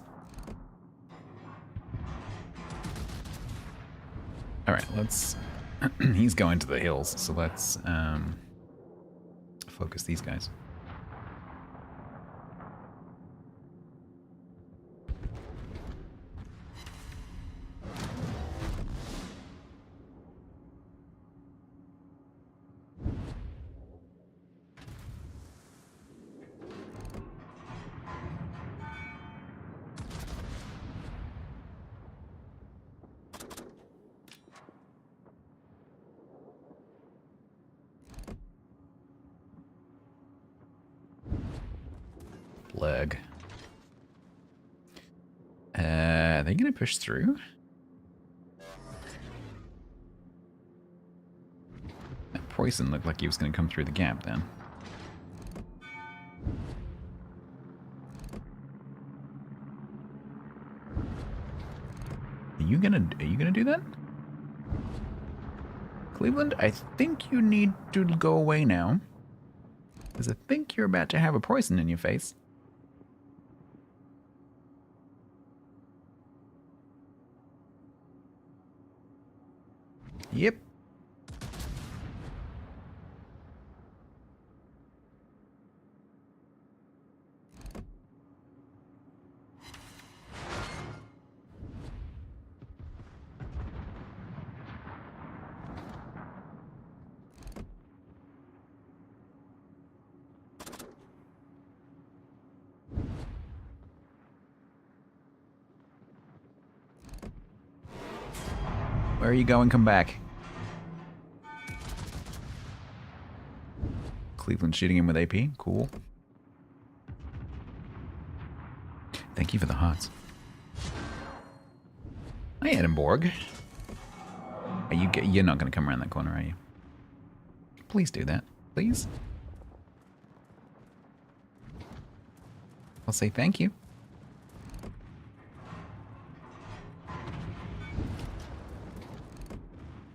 [SPEAKER 1] Alright, let's... He's going to the hills, so let's focus these guys. Leg. Are they going to push through? That poison looked like he was going to come through the gap then. Are you gonna do that? Cleveland, I think you need to go away now. Because I think you're about to have a poison in your face. Yep. Where are you going? Come back. Cleveland shooting him with AP. Cool. Thank you for the hearts. Hi, Edinburgh. Are you're not going to come around that corner, are you? Please do that. Please. I'll say thank you.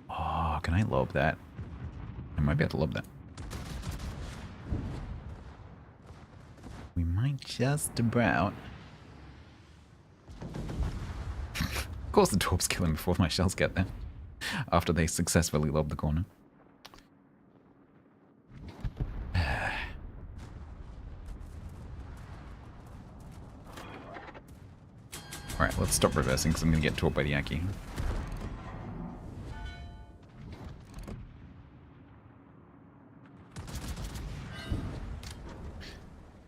[SPEAKER 1] Oh, can I lob that? I might be able to lob that. We might just about. Of course the torps kill him before my shells get there. After they successfully lob the corner. Alright, let's stop reversing because I'm going to get torped by the Aki.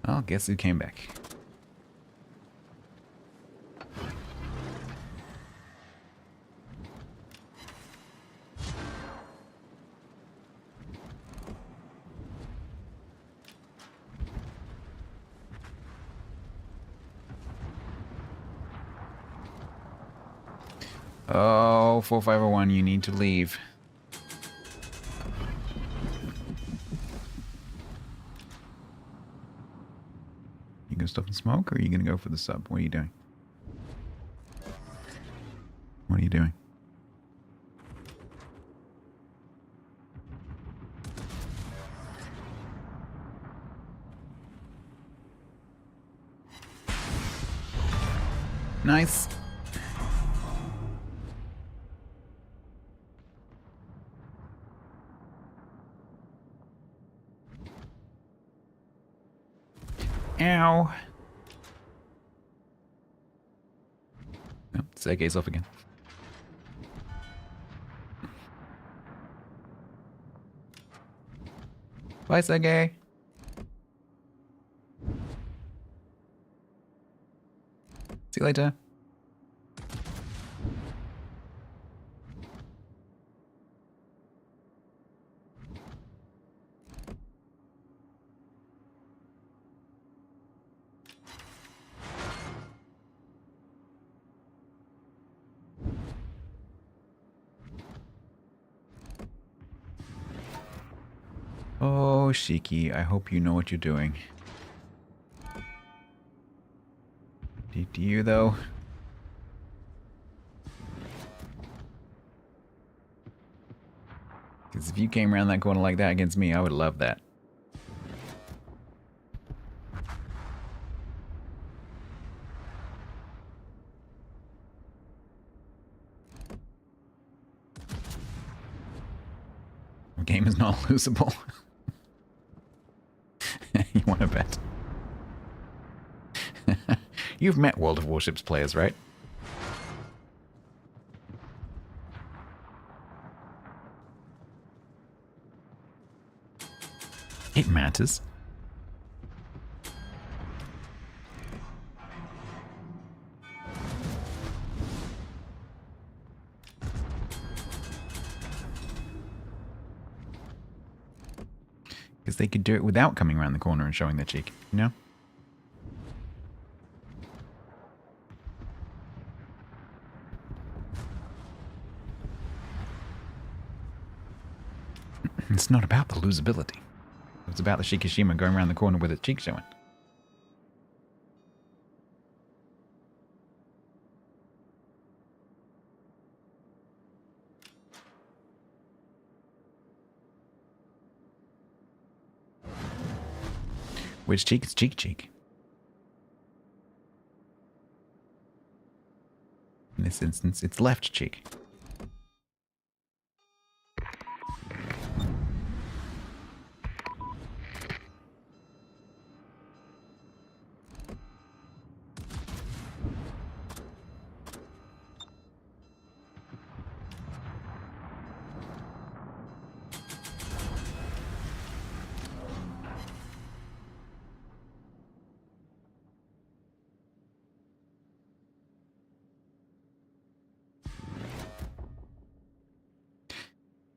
[SPEAKER 1] Oh, guess who came back? Oh, 4501, you need to leave. You gonna stop and smoke, or are you gonna go for the sub? What are you doing? What are you doing? Nice. Ow. Oh, Sergey's off again. Bye, Sergey. See you later. Shiki, I hope you know what you're doing. Do you, though? Because if you came around that corner like that against me, I would love that. The game is not losable. You want to bet? You've met World of Warships players, right? It matters. Because they could do it without coming around the corner and showing their cheek, you know? It's not about the losability. It's about the Shikishima going around the corner with its cheek showing. Which cheek is cheek? In this instance, it's left cheek.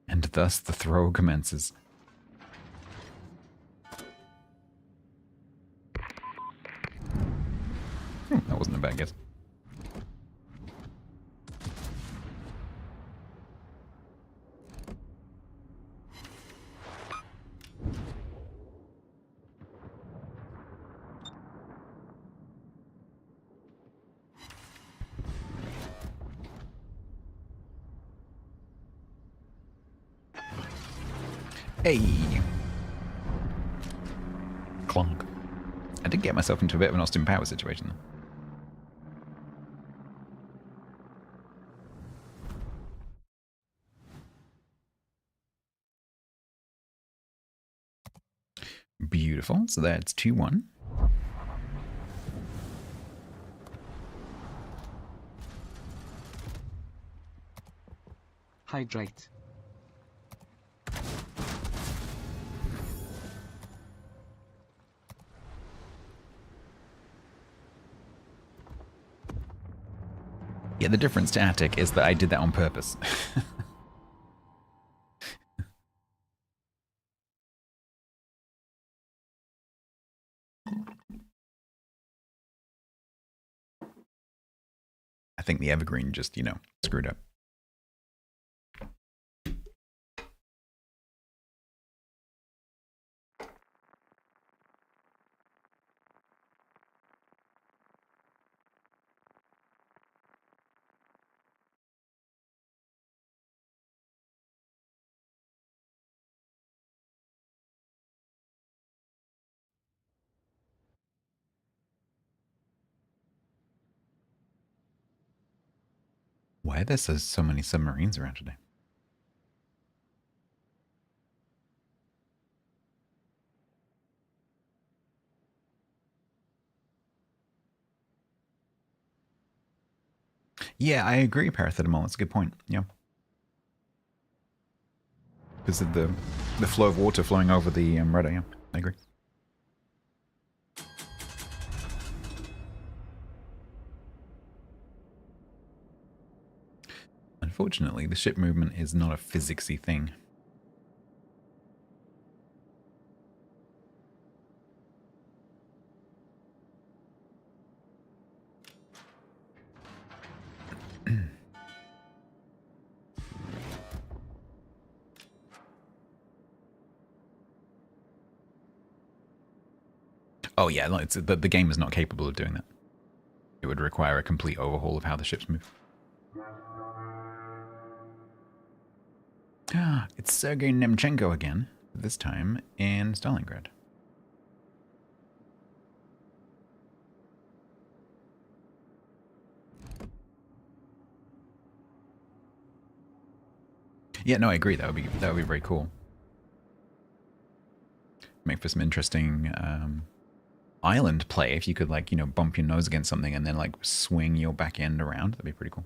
[SPEAKER 1] And thus the throw commences. That wasn't a bad guess. Hey! Clonk. I did get myself into a bit of an Austin Power situation, though. Beautiful. So that's 2-1.
[SPEAKER 2] Hydrate.
[SPEAKER 1] Yeah, the difference to Attic is that I did that on purpose. I think the Evergreen just, screwed up. Why are there so many submarines around today? Yeah, I agree, Paracetamol. That's a good point. Yeah. Because of the flow of water flowing over the rudder, yeah. I agree. Unfortunately, the ship movement is not a physicsy thing. Oh yeah, no, the game is not capable of doing that. It would require a complete overhaul of how the ships move. It's Sergei Nemchenko again, this time in Stalingrad. Yeah, no, I agree. That would be very cool. Make for some interesting island play if you could, like, you know, bump your nose against something and then like swing your back end around. That'd be pretty cool.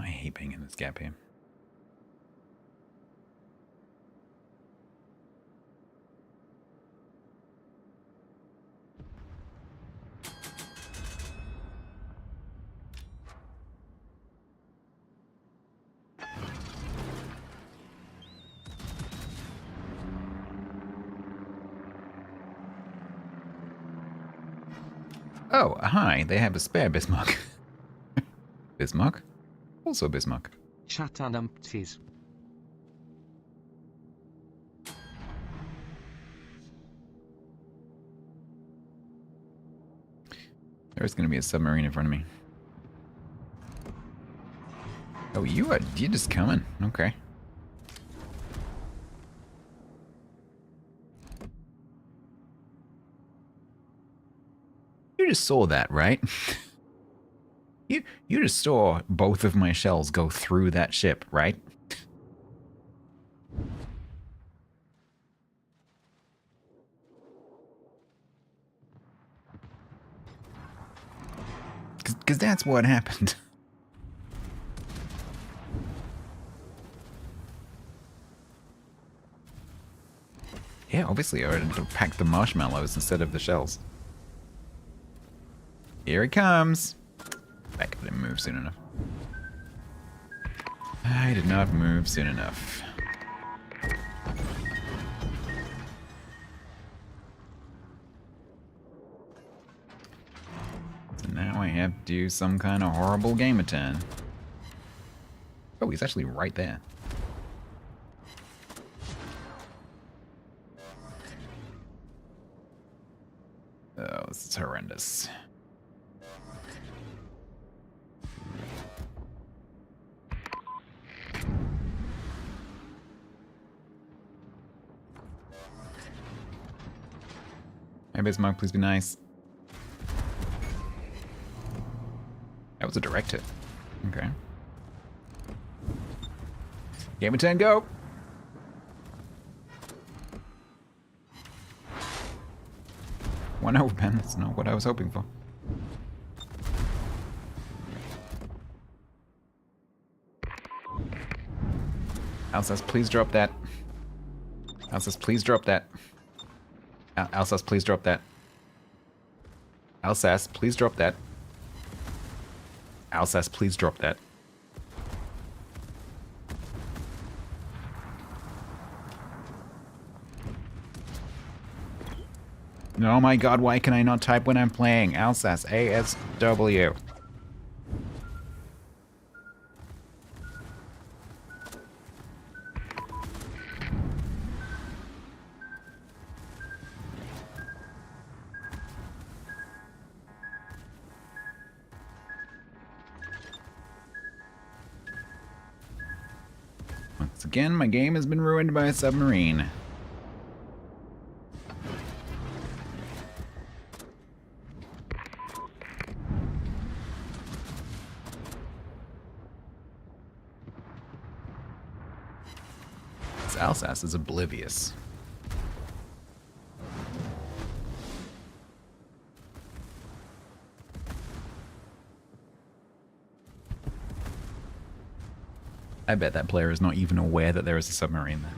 [SPEAKER 1] I hate being in this gap here. Oh, hi, they have a spare Bismarck. Bismarck? Also Bismarck.
[SPEAKER 2] Chat and umpties.
[SPEAKER 1] There's going to be a submarine in front of me. Oh, you're just coming. Okay. You just saw that, right? you just saw both of my shells go through that ship, right? Because that's what happened. Yeah, obviously I would have packed the marshmallows instead of the shells. Here it comes. Back, I didn't move soon enough. I did not move soon enough. So now I have to do some kind of horrible game of 10. Oh, he's actually right there. Oh, this is horrendous. Hey, Bismarck, please be nice. That was a direct hit. Okay. Game of 10, go! One overpen, that's not what I was hoping for. Alsace, please drop that. Alsace, please drop that. Alsace, please drop that. Alsace, please drop that. Alsace, please drop that. Oh my god, why can I not type when I'm playing? Alsace, ASW. Once again, my game has been ruined by a submarine. Alsace is oblivious. I bet that player is not even aware that there is a submarine there.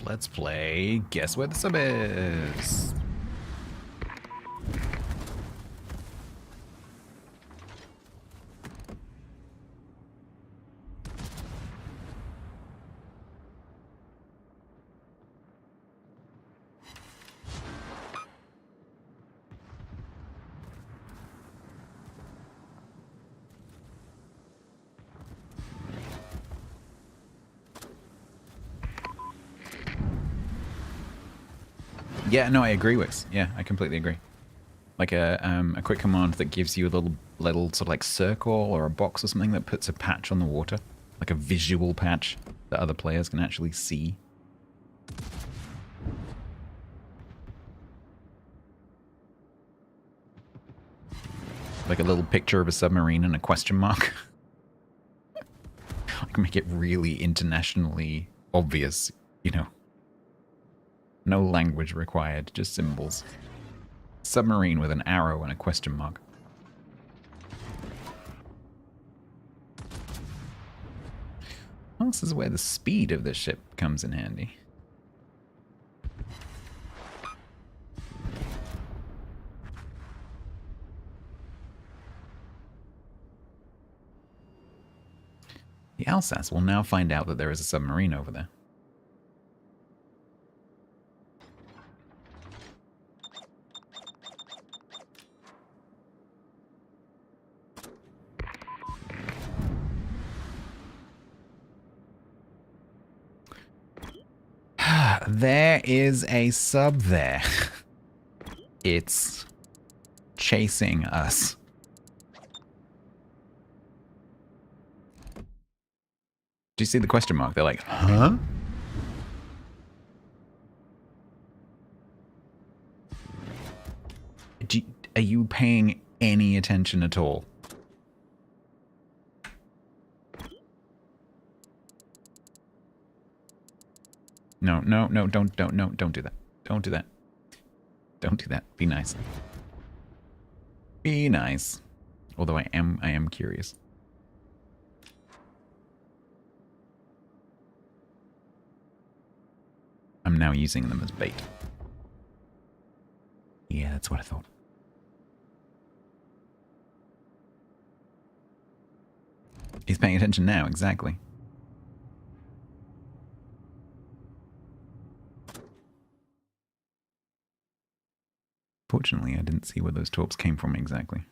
[SPEAKER 1] let's play Guess Where the Sub Is. Yeah, no, I agree with. Yeah, I completely agree. Like a quick command that gives you a little sort of like circle or a box or something that puts a patch on the water, like a visual patch that other players can actually see. Like a little picture of a submarine and a question mark. I can make it really internationally obvious, you know. No language required, just symbols. Submarine with an arrow and a question mark. Well, this is where the speed of this ship comes in handy. The Alsace will now find out that there is a submarine over there. There is a sub there. It's chasing us. Do you see the question mark? They're like, huh? Are you paying any attention at all? No, no, no, don't do that. Don't do that. Don't do that. Be nice. Be nice. Although I am curious. I'm now using them as bait. Yeah, that's what I thought. He's paying attention now, exactly. Fortunately, I didn't see where those torps came from exactly.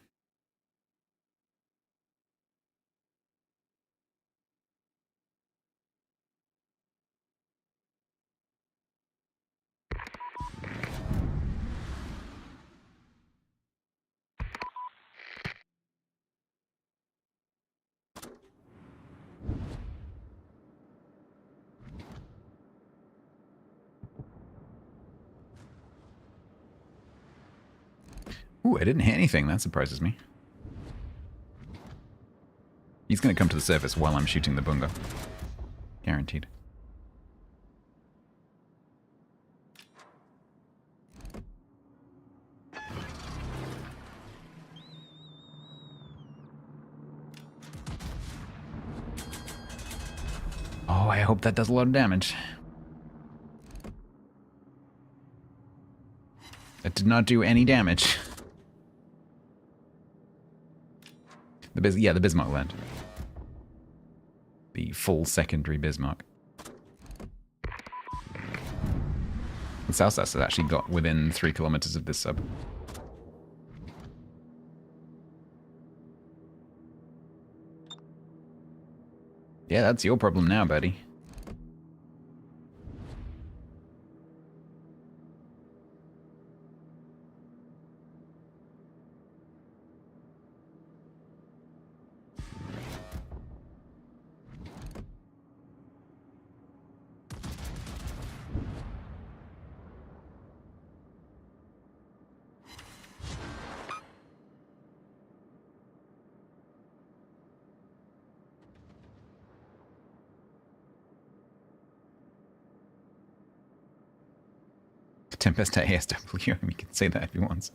[SPEAKER 1] Ooh, I didn't hit anything. That surprises me. He's going to come to the surface while I'm shooting the bunga. Guaranteed. Oh, I hope that does a lot of damage. That did not do any damage. Yeah, the Bismarck land. The full secondary Bismarck. The South has actually got within 3 kilometers of this sub. Yeah, that's your problem now, buddy. Tempest ASW, we can say that if he wants.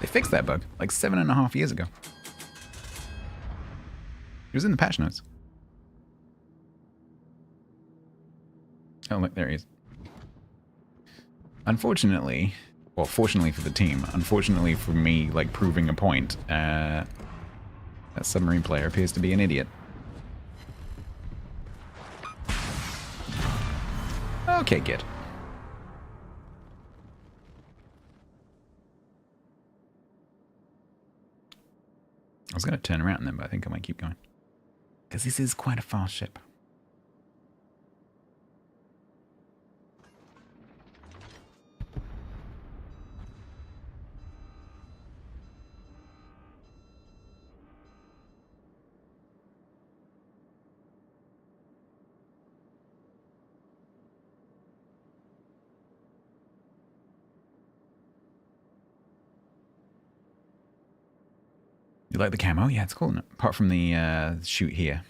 [SPEAKER 1] They fixed that bug like 7.5 years ago. It was in the patch notes. Oh, look, there he is. Unfortunately, well, fortunately for the team, unfortunately for me, like, proving a point, that submarine player appears to be an idiot. Okay, good. I was going to turn around then, but I think I might keep going. Because this is quite a fast ship. You like the camo? Yeah, it's cool. No? Apart from the shoot here.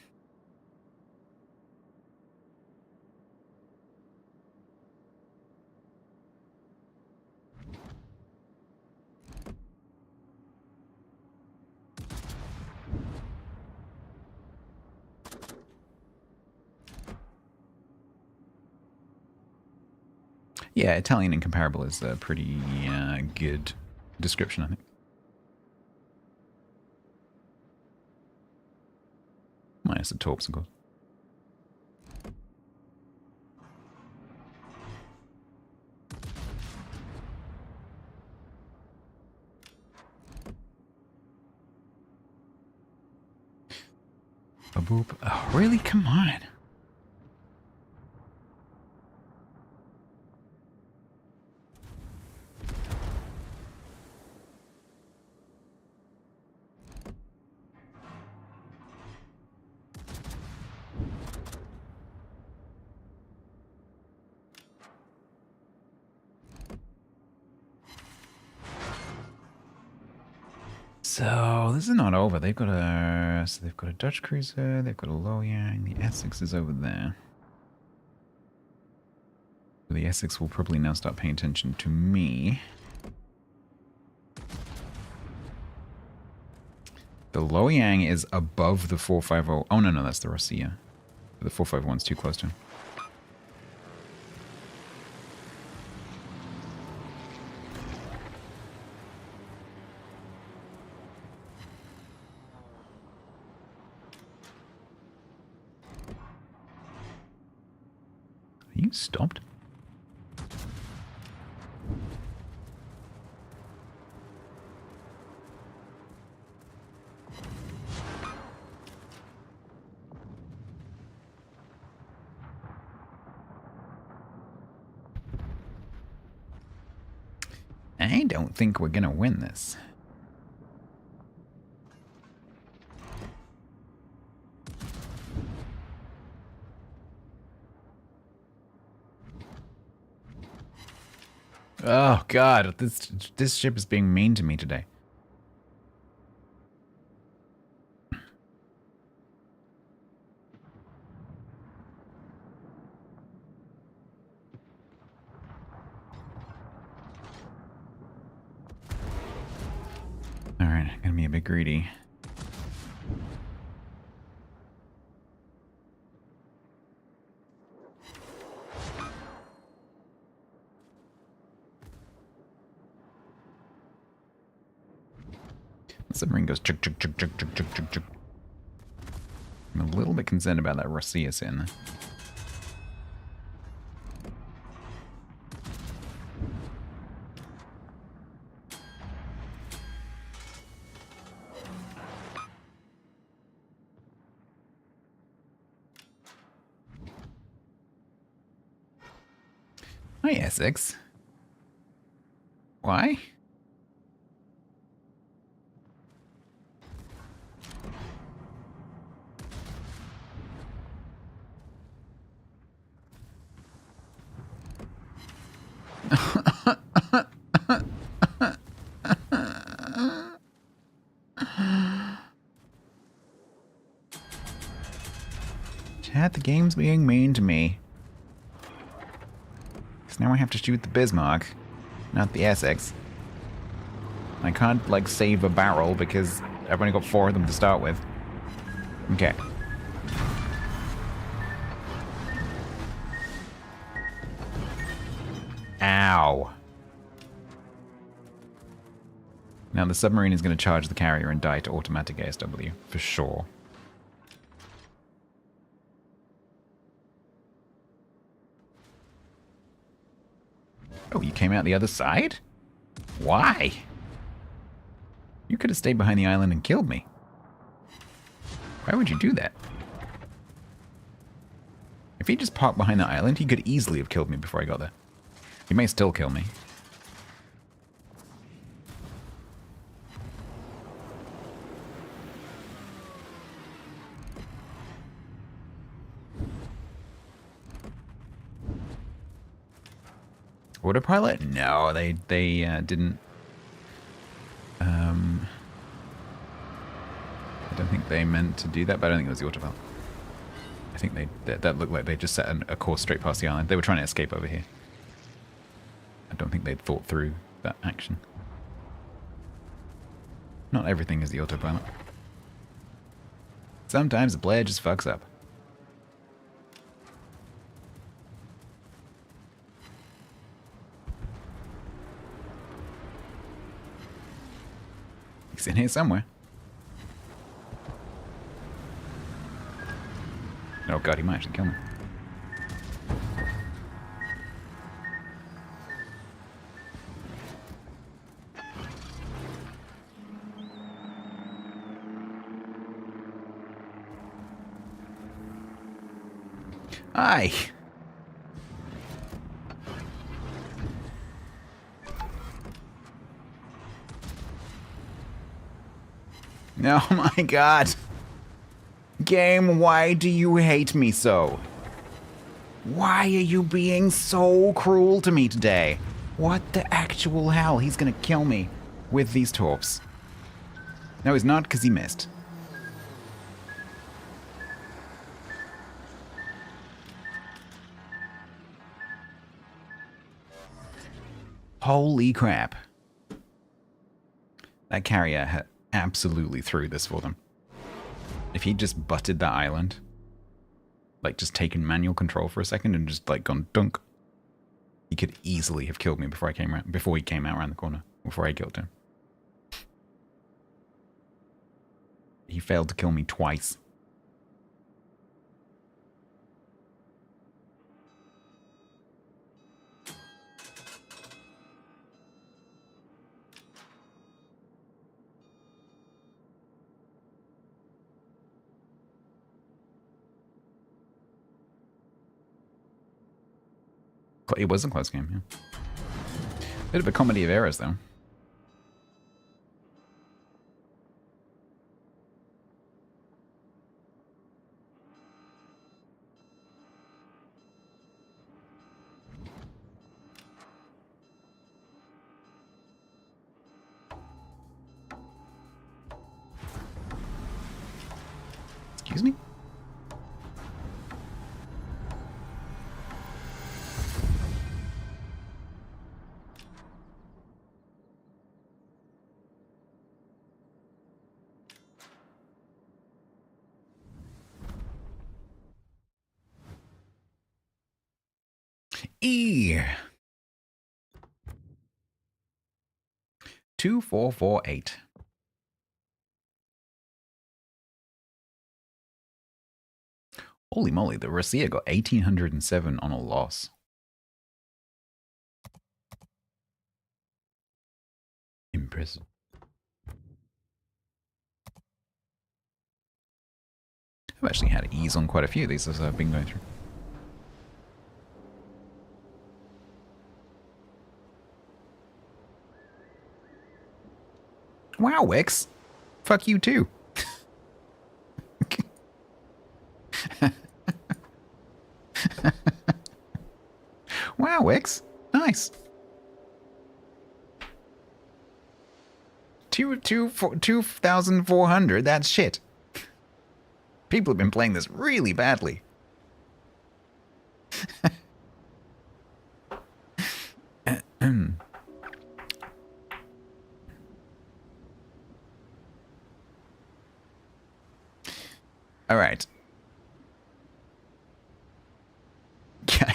[SPEAKER 1] Yeah, Italian incomparable is a pretty good description, I think. Minus the torps, of course. A boop. Oh, really? Come on. So this is not over. They've got a Dutch cruiser. They've got a Loyang. The Essex is over there. The Essex will probably now start paying attention to me. The Loyang is above the 450. Oh no, that's the Rossiya. The 451's too close to him. Are you stopped? I don't think we're gonna win this. Oh god, this ship is being mean to me today. Alright, I'm gonna be a bit greedy. The submarine goes chuk chuk chuk chuk chuk chuk chuk chuk. I'm a little bit concerned about that Rossiya in there. Hi, Essex. Why? Chat, the game's being mean to me. Because now I have to shoot the Bismarck, not the Essex. I can't, like, save a barrel because I've only got 4 of them to start with. Okay. Ow. Now the submarine is going to charge the carrier and die to automatic ASW, for sure. Oh, you came out the other side? Why? You could have stayed behind the island and killed me. Why would you do that? If he just parked behind the island, he could easily have killed me before I got there. He may still kill me. Autopilot? No, they didn't. I don't think they meant to do that, but I don't think it was the autopilot. I think that looked like they just set a course straight past the island. They were trying to escape over here. I don't think they'd thought through that action. Not everything is the autopilot. Sometimes the player just fucks up. He's in here somewhere. Oh god, he might actually kill me. Hi! Oh my god! Game, why do you hate me so? Why are you being so cruel to me today? What the actual hell? He's gonna kill me with these torps. No, he's not, because he missed. Holy crap. That carrier absolutely threw this for them. If he'd just butted that island, like just taken manual control for a second and just like gone dunk, he could easily have killed me before he came out around the corner, before I killed him. He failed to kill me twice. It was a close game, yeah. Bit of a comedy of errors, though. Excuse me? E 2448. Holy moly, the Rosia got 1807 on a loss. Impressive. I've actually had ease on quite a few of these as I've been going through. Wow, Wix. Fuck you too. Wow, Wix. Nice. 2,400, that's shit. People have been playing this really badly.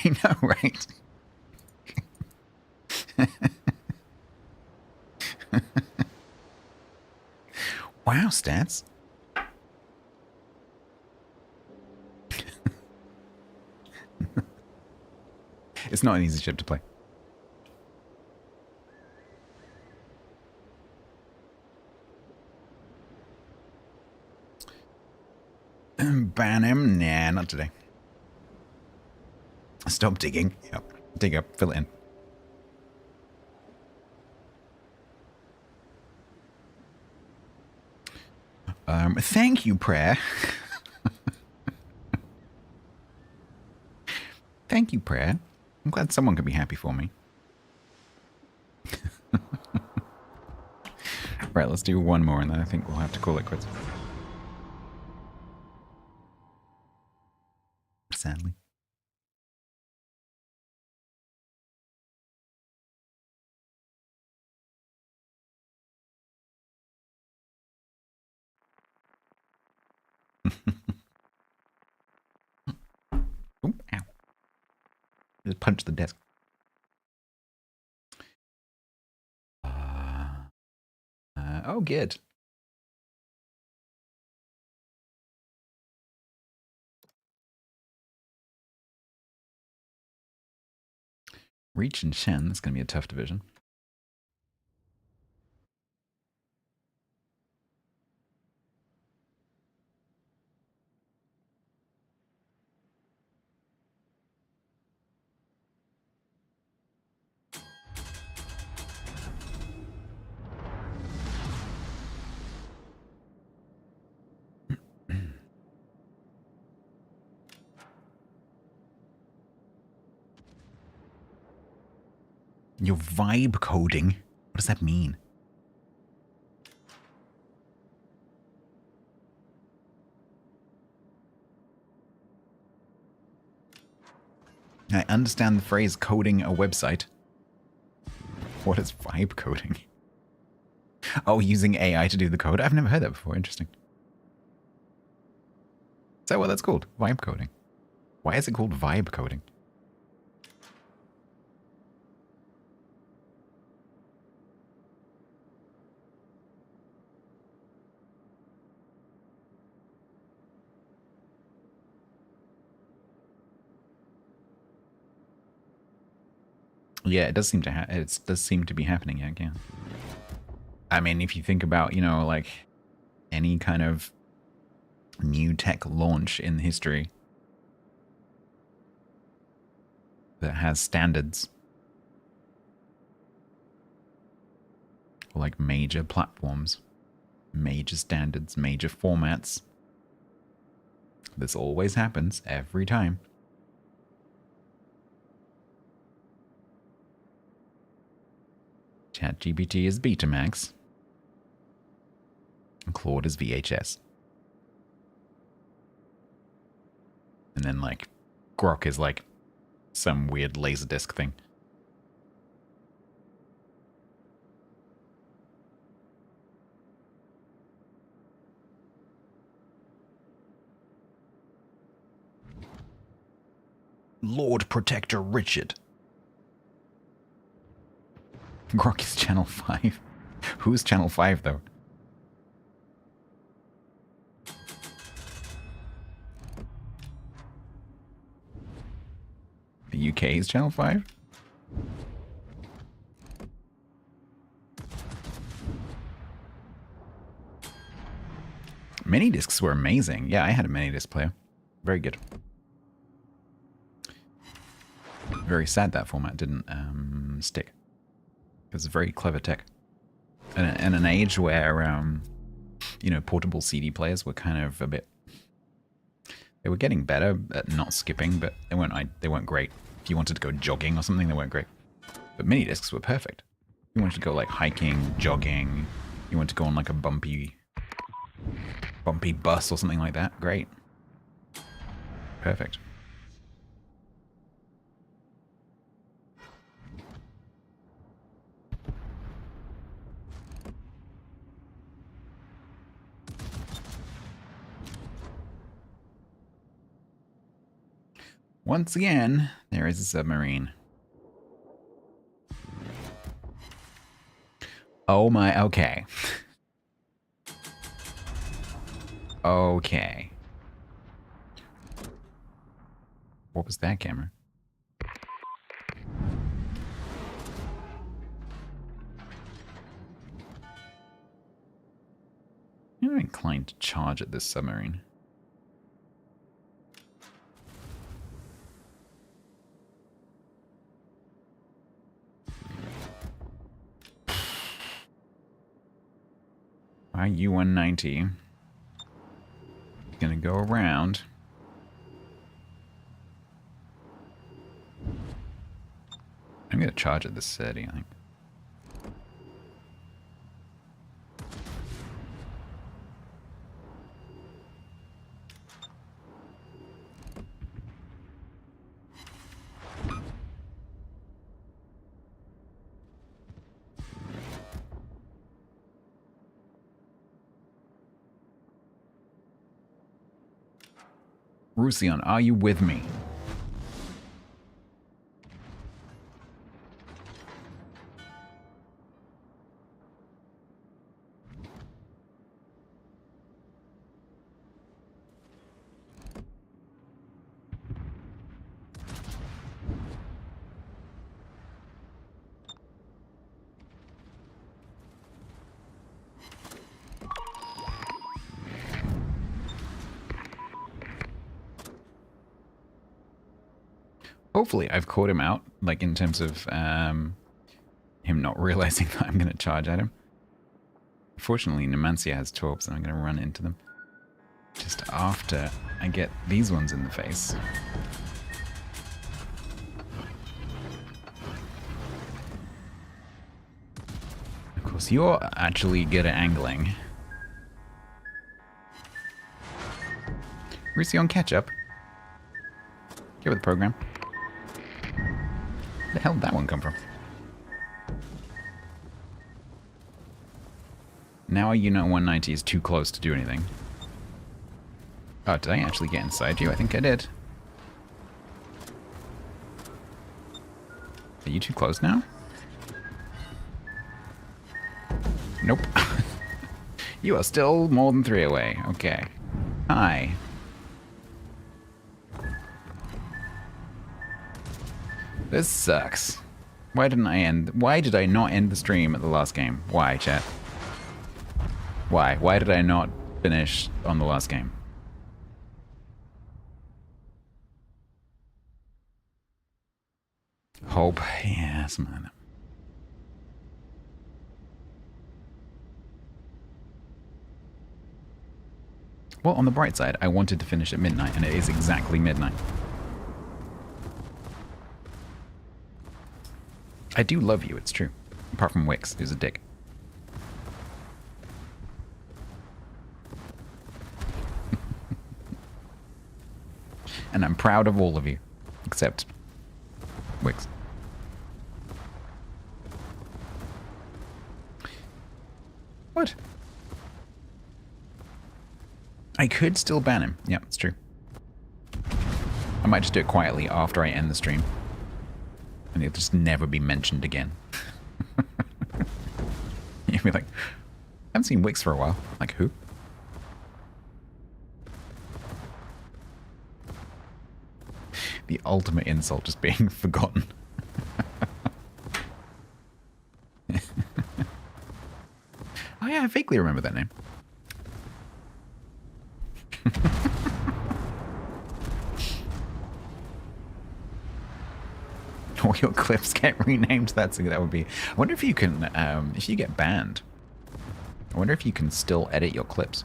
[SPEAKER 1] I know, right? Wow, stats. It's not an easy ship to play. Ban him? Nah, not today. Stop digging. Yep. Dig up, fill it in. Thank you, Prayer. Thank you, Prayer. I'm glad someone can be happy for me. Right, let's do one more and then I think we'll have to call it quits. Sadly. Ooh, ow. Just punch the desk. Oh, good. Reach and Shen, that's going to be a tough division. You're vibe coding? What does that mean? I understand the phrase coding a website. What is vibe coding? Oh, using AI to do the code? I've never heard that before. Interesting. Is that what that's called? Vibe coding. Why is it called vibe coding? Yeah, it does seem to it does seem to be happening. Yeah. I mean, if you think about, you know, like any kind of new tech launch in history that has standards, or like major platforms, major standards, major formats, this always happens every time. ChatGPT is Betamax. And Claude is VHS. And then, like, Grok is, like, some weird Laserdisc thing. Lord Protector Richard. Grok is Channel 5. Who's Channel 5, though? The UK is Channel 5? Mini discs were amazing. Yeah, I had a mini disc player. Very good. Very sad that format didn't stick. It was very clever tech. In an age where, you know, portable CD players were kind of a bit... They were getting better at not skipping, but they weren't great. If you wanted to go jogging or something, they weren't great. But mini discs were perfect. If you wanted to go like hiking, jogging, you wanted to go on like a bumpy bus or something like that, great. Perfect. Once again, there is a submarine. Oh my, okay. Okay. What was that camera? I'm inclined to charge at this submarine. Our U-190 gonna go around. I'm gonna charge at this city, I think. Rusion, are you with me? Hopefully I've caught him out, like in terms of him not realizing that I'm going to charge at him. Fortunately, Numancia has torps and I'm going to run into them just after I get these ones in the face. Of course, you're actually good at angling. Rusion, catch up. Get with the program. Where the hell did that one come from? Now you know 190 is too close to do anything. Oh, did I actually get inside you? I think I did. Are you too close now? Nope. You are still more than 3 away. Okay. Hi. This sucks. Why did I not end the stream at the last game? Why, chat? Why? Why did I not finish on the last game? Hope. Yeah, something like that. Well, on the bright side, I wanted to finish at midnight, and it is exactly midnight. I do love you, it's true. Apart from Wix, who's a dick. And I'm proud of all of you. Except Wix. What? I could still ban him. Yeah, it's true. I might just do it quietly after I end the stream. And he'll just never be mentioned again. You'll be like, I haven't seen Wix for a while. Like, who? The ultimate insult, just being forgotten. Oh yeah, I vaguely remember that name. All your clips get renamed. That would be. I wonder if you can, if you get banned. I wonder if you can still edit your clips.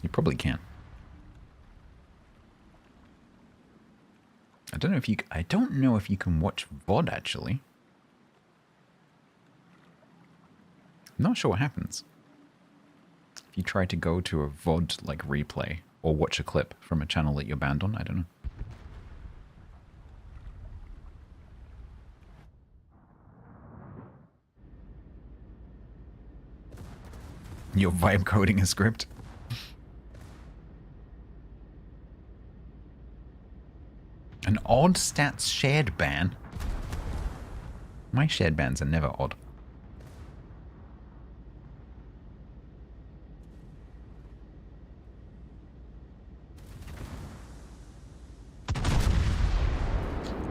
[SPEAKER 1] You probably can. I don't know if you. I don't know if you can watch VOD actually. I'm not sure what happens if you try to go to a VOD like replay. Or watch a clip from a channel that you're banned on. I don't know. You're vibe coding a script. An odd stats shared ban? My shared bans are never odd.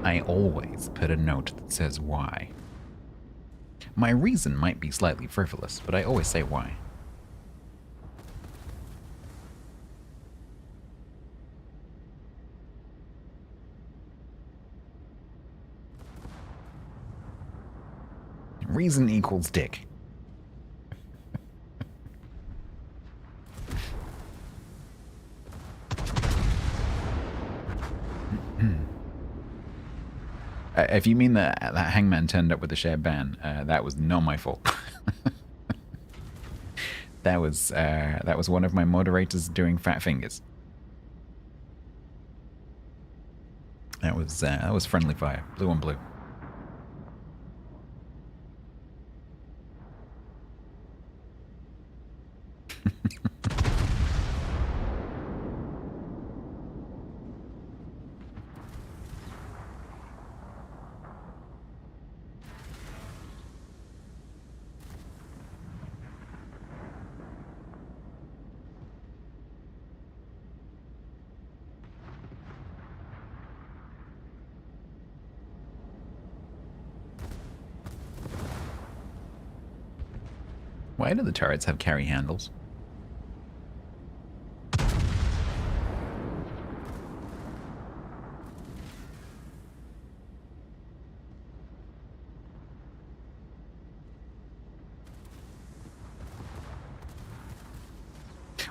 [SPEAKER 1] I always put a note that says why. My reason might be slightly frivolous, but I always say why. Reason equals dick. If you mean that Hangman turned up with a shared ban, that was not my fault. that was one of my moderators doing fat fingers. That was friendly fire, blue on blue. Why do the turrets have carry handles?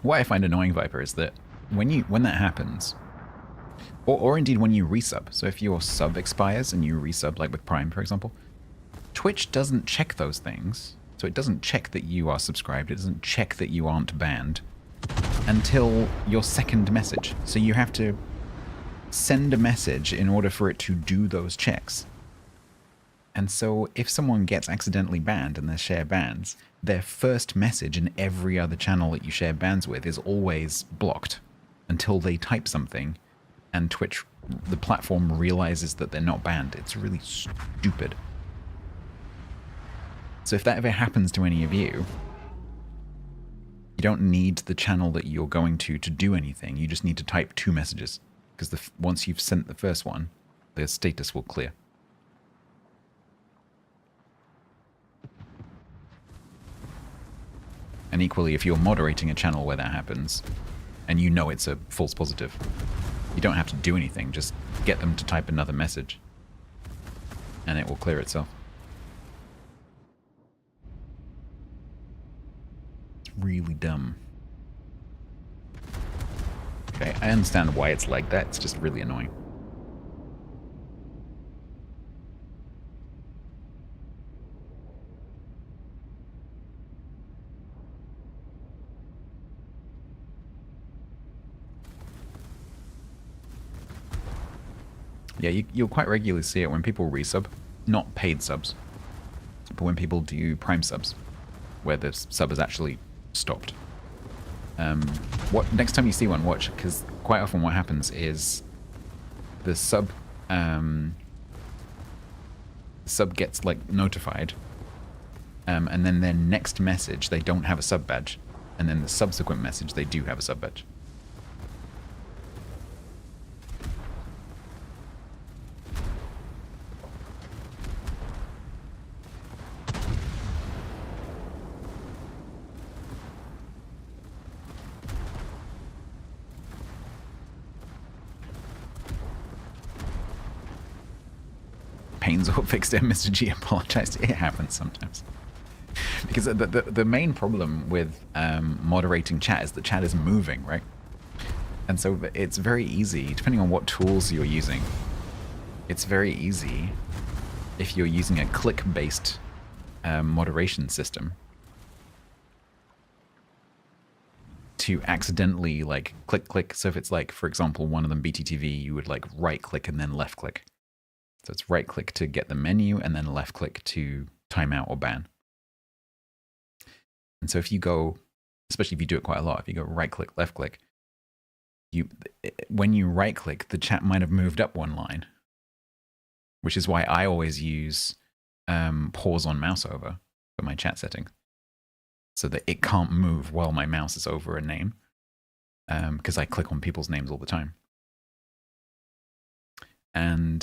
[SPEAKER 1] What I find annoying, Viper, is that when that happens, or indeed when you resub, so if your sub expires and you resub, like with Prime, for example, Twitch doesn't check those things. So it doesn't check that you are subscribed, it doesn't check that you aren't banned until your second message. So you have to send a message in order for it to do those checks. And so if someone gets accidentally banned and they share bans, their first message in every other channel that you share bans with is always blocked until they type something and Twitch, the platform, realizes that they're not banned. It's really stupid. So if that ever happens to any of you, you don't need the channel that you're going to do anything. You just need to type 2 messages, because once you've sent the first one, the status will clear. And equally, if you're moderating a channel where that happens, and you know it's a false positive, you don't have to do anything. Just get them to type another message, and it will clear itself. Really dumb. Okay, I understand why it's like that. It's just really annoying. Yeah, you'll quite regularly see it when people resub. Not paid subs, but when people do Prime subs, where the sub is actually stopped. Next time you see one, watch, because quite often what happens is the sub gets like notified, and then their next message they don't have a sub badge, and then the subsequent message they do have a sub badge. Pains or fixed their Mr. G apologized. It happens sometimes. Because the main problem with moderating chat is that chat is moving, right? And so it's very easy, depending on what tools you're using, it's very easy if you're using a click-based moderation system to accidentally like click. So if it's like, for example, one of them BTTV, you would like right-click and then left-click. So it's right-click to get the menu and then left-click to timeout or ban. And so if you go, especially if you do it quite a lot, if you go right-click, left-click, when you right click, the chat might have moved up one line, which is why I always use pause on mouse over for my chat settings, so that it can't move while my mouse is over a name, because I click on people's names all the time. And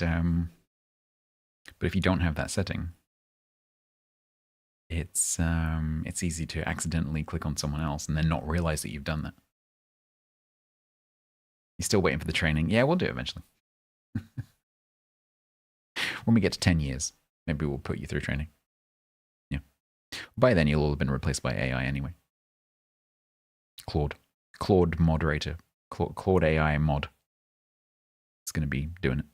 [SPEAKER 1] but if you don't have that setting, it's easy to accidentally click on someone else and then not realize that you've done that. You're still waiting for the training. Yeah, we'll do it eventually. When we get to 10 years, maybe we'll put you through training. Yeah. By then, you'll all have been replaced by AI anyway. Claude moderator. Claude AI mod. It's going to be doing it.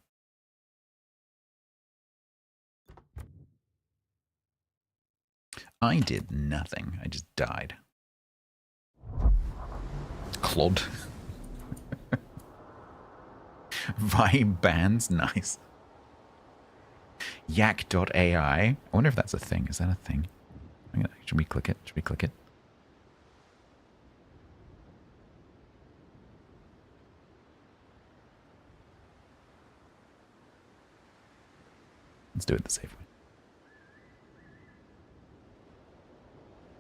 [SPEAKER 1] I did nothing. I just died. Claude. Vibe bands, nice. Yak.ai. I wonder if that's a thing. Is that a thing? Should we click it? Should we click it? Let's do it the safe way.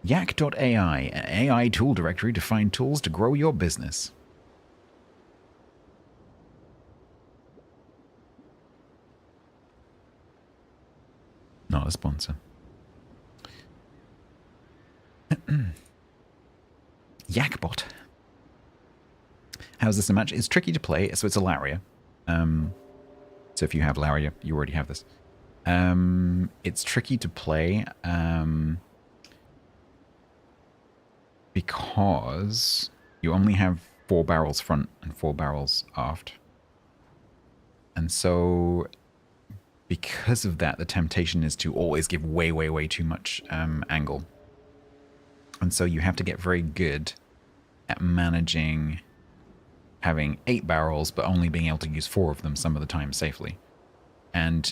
[SPEAKER 1] Yak.ai, an AI tool directory to find tools to grow your business. Not a sponsor. Yakbot. How's this a match? It's tricky to play, so it's a Laria. So if you have Laria, you already have this. It's tricky to play because you only have 4 barrels front and 4 barrels aft. And so because of that, the temptation is to always give way, way, way too much angle. And so you have to get very good at managing having 8 barrels, but only being able to use 4 of them some of the time safely. And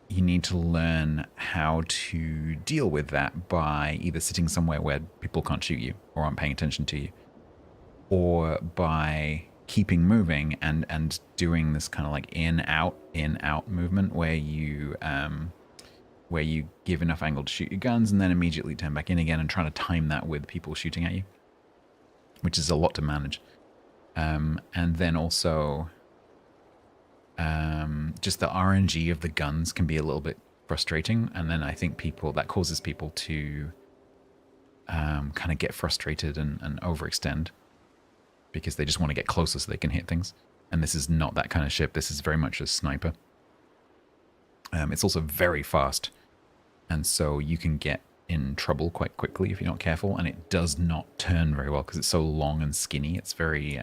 [SPEAKER 1] you need to learn how to deal with that by either sitting somewhere where people can't shoot you or aren't paying attention to you, or by keeping moving and doing this kind of like in out movement where you give enough angle to shoot your guns and then immediately turn back in again and trying to time that with people shooting at you, which is a lot to manage. And then also just the RNG of the guns can be a little bit frustrating, and then I think that causes people to kind of get frustrated and overextend because they just want to get closer so they can hit things. And this is not that kind of ship. This is very much a sniper. It's also very fast, and so you can get in trouble quite quickly if you're not careful, and it does not turn very well because it's so long and skinny. It's very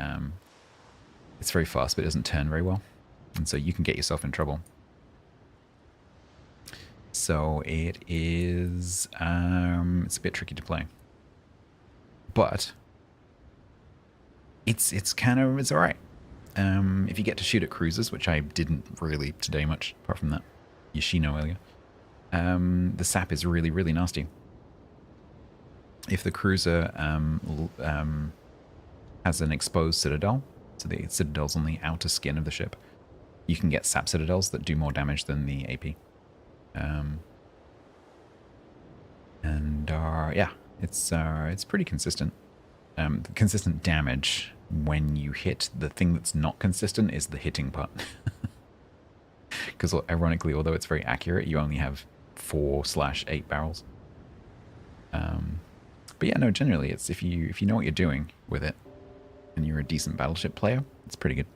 [SPEAKER 1] fast, but it doesn't turn very well, and so you can get yourself in trouble. So it is it's a bit tricky to play, but it's all right. If you get to shoot at cruisers, which I didn't really today much, apart from that Yoshino earlier, the sap is really, really nasty. If the cruiser has an exposed citadel, so the citadel's on the outer skin of the ship, you can get sap citadels that do more damage than the AP. Yeah, it's pretty consistent. Consistent damage when you hit. The thing that's not consistent is the hitting part. Because ironically, although it's very accurate, you only have 4/8 barrels. But yeah, no, generally it's if you know what you're doing with it and you're a decent battleship player, it's pretty good.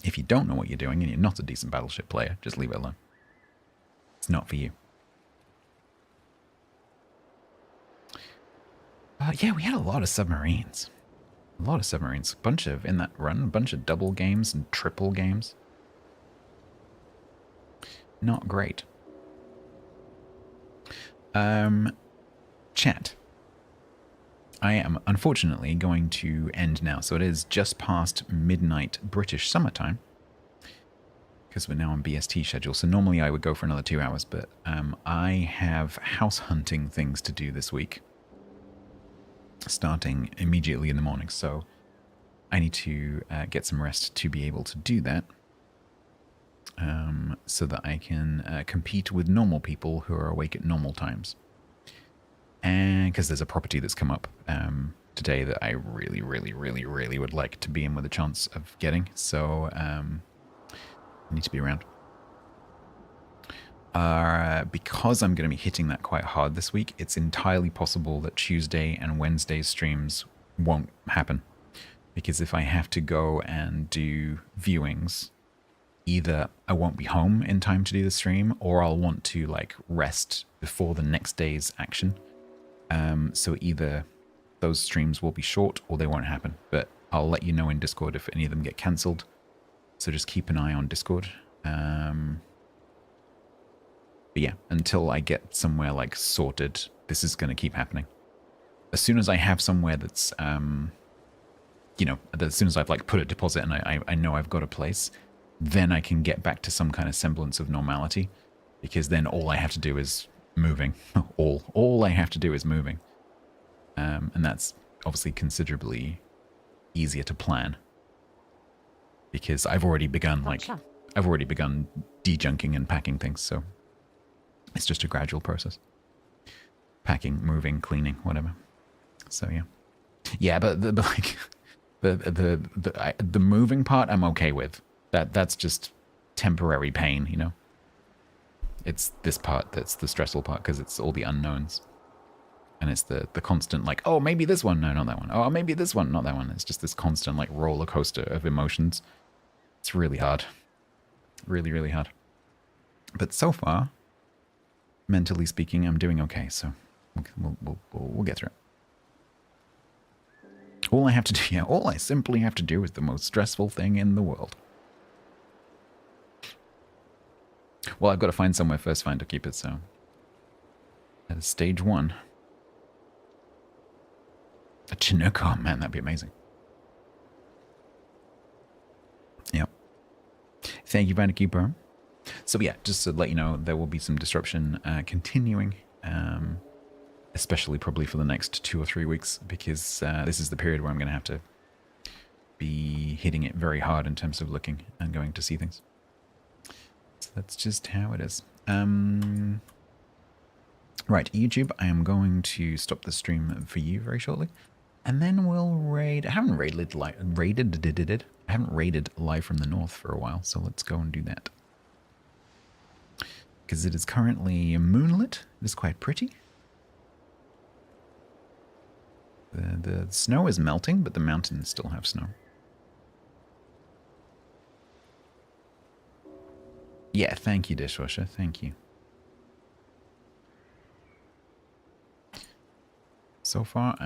[SPEAKER 1] If you don't know what you're doing and you're not a decent battleship player, just leave it alone. It's not for you. Yeah, we had a lot of submarines. A lot of submarines. In that run, a bunch of double games and triple games. Not great. Chat. I am unfortunately going to end now. So it is just past midnight British summertime, because we're now on BST schedule. So normally I would go for another 2 hours, but I have house hunting things to do this week. starting immediately in the morning. So I need to get some rest to be able to do that. So that I can compete with normal people who are awake at normal times. And because there's a property that's come up today that I really, really, really, really would like to be in with a chance of getting. So I need to be around. Because I'm going to be hitting that quite hard this week, it's entirely possible that Tuesday and Wednesday's streams won't happen. Because if I have to go and do viewings, either I won't be home in time to do the stream, or I'll want to like rest before the next day's action. So either those streams will be short or they won't happen. But I'll let you know in Discord if any of them get cancelled. So just keep an eye on Discord. But yeah, until I get somewhere like sorted, this is going to keep happening. As soon as I have somewhere that's, you know, as soon as I've like put a deposit and I know I've got a place, then I can get back to some kind of semblance of normality, because then all I have to do is moving. all I have to do is moving. And that's obviously considerably easier to plan, because I've already begun de-junking and packing things, so it's just a gradual process. Packing, moving, cleaning, whatever. So yeah, but the moving part I'm okay with. That's just temporary pain, you know. It's this part that's the stressful part, because it's all the unknowns. And it's the constant like, oh, maybe this one, no, not that one. Oh, maybe this one, not that one. It's just this constant like roller coaster of emotions. It's really hard. Really, really hard. But so far, mentally speaking, I'm doing okay, so we'll get through it. All I have to do, all I simply have to do is the most stressful thing in the world. Well, I've got to find somewhere first, to keep it, so that is stage 1. A Chinook, oh man, that'd be amazing. Yep. Thank you, Vanderkeeper. So yeah, just to let you know, there will be some disruption continuing, especially probably for the next 2 or 3 weeks, because this is the period where I'm going to have to be hitting it very hard in terms of looking and going to see things. So that's just how it is. Right, YouTube, I am going to stop the stream for you very shortly. And then we'll raid. I haven't raided live from the north for a while, so let's go and do that. Because it is currently moonlit. It is quite pretty. The snow is melting, but the mountains still have snow. Yeah, thank you, Dishwasher. Thank you. So far,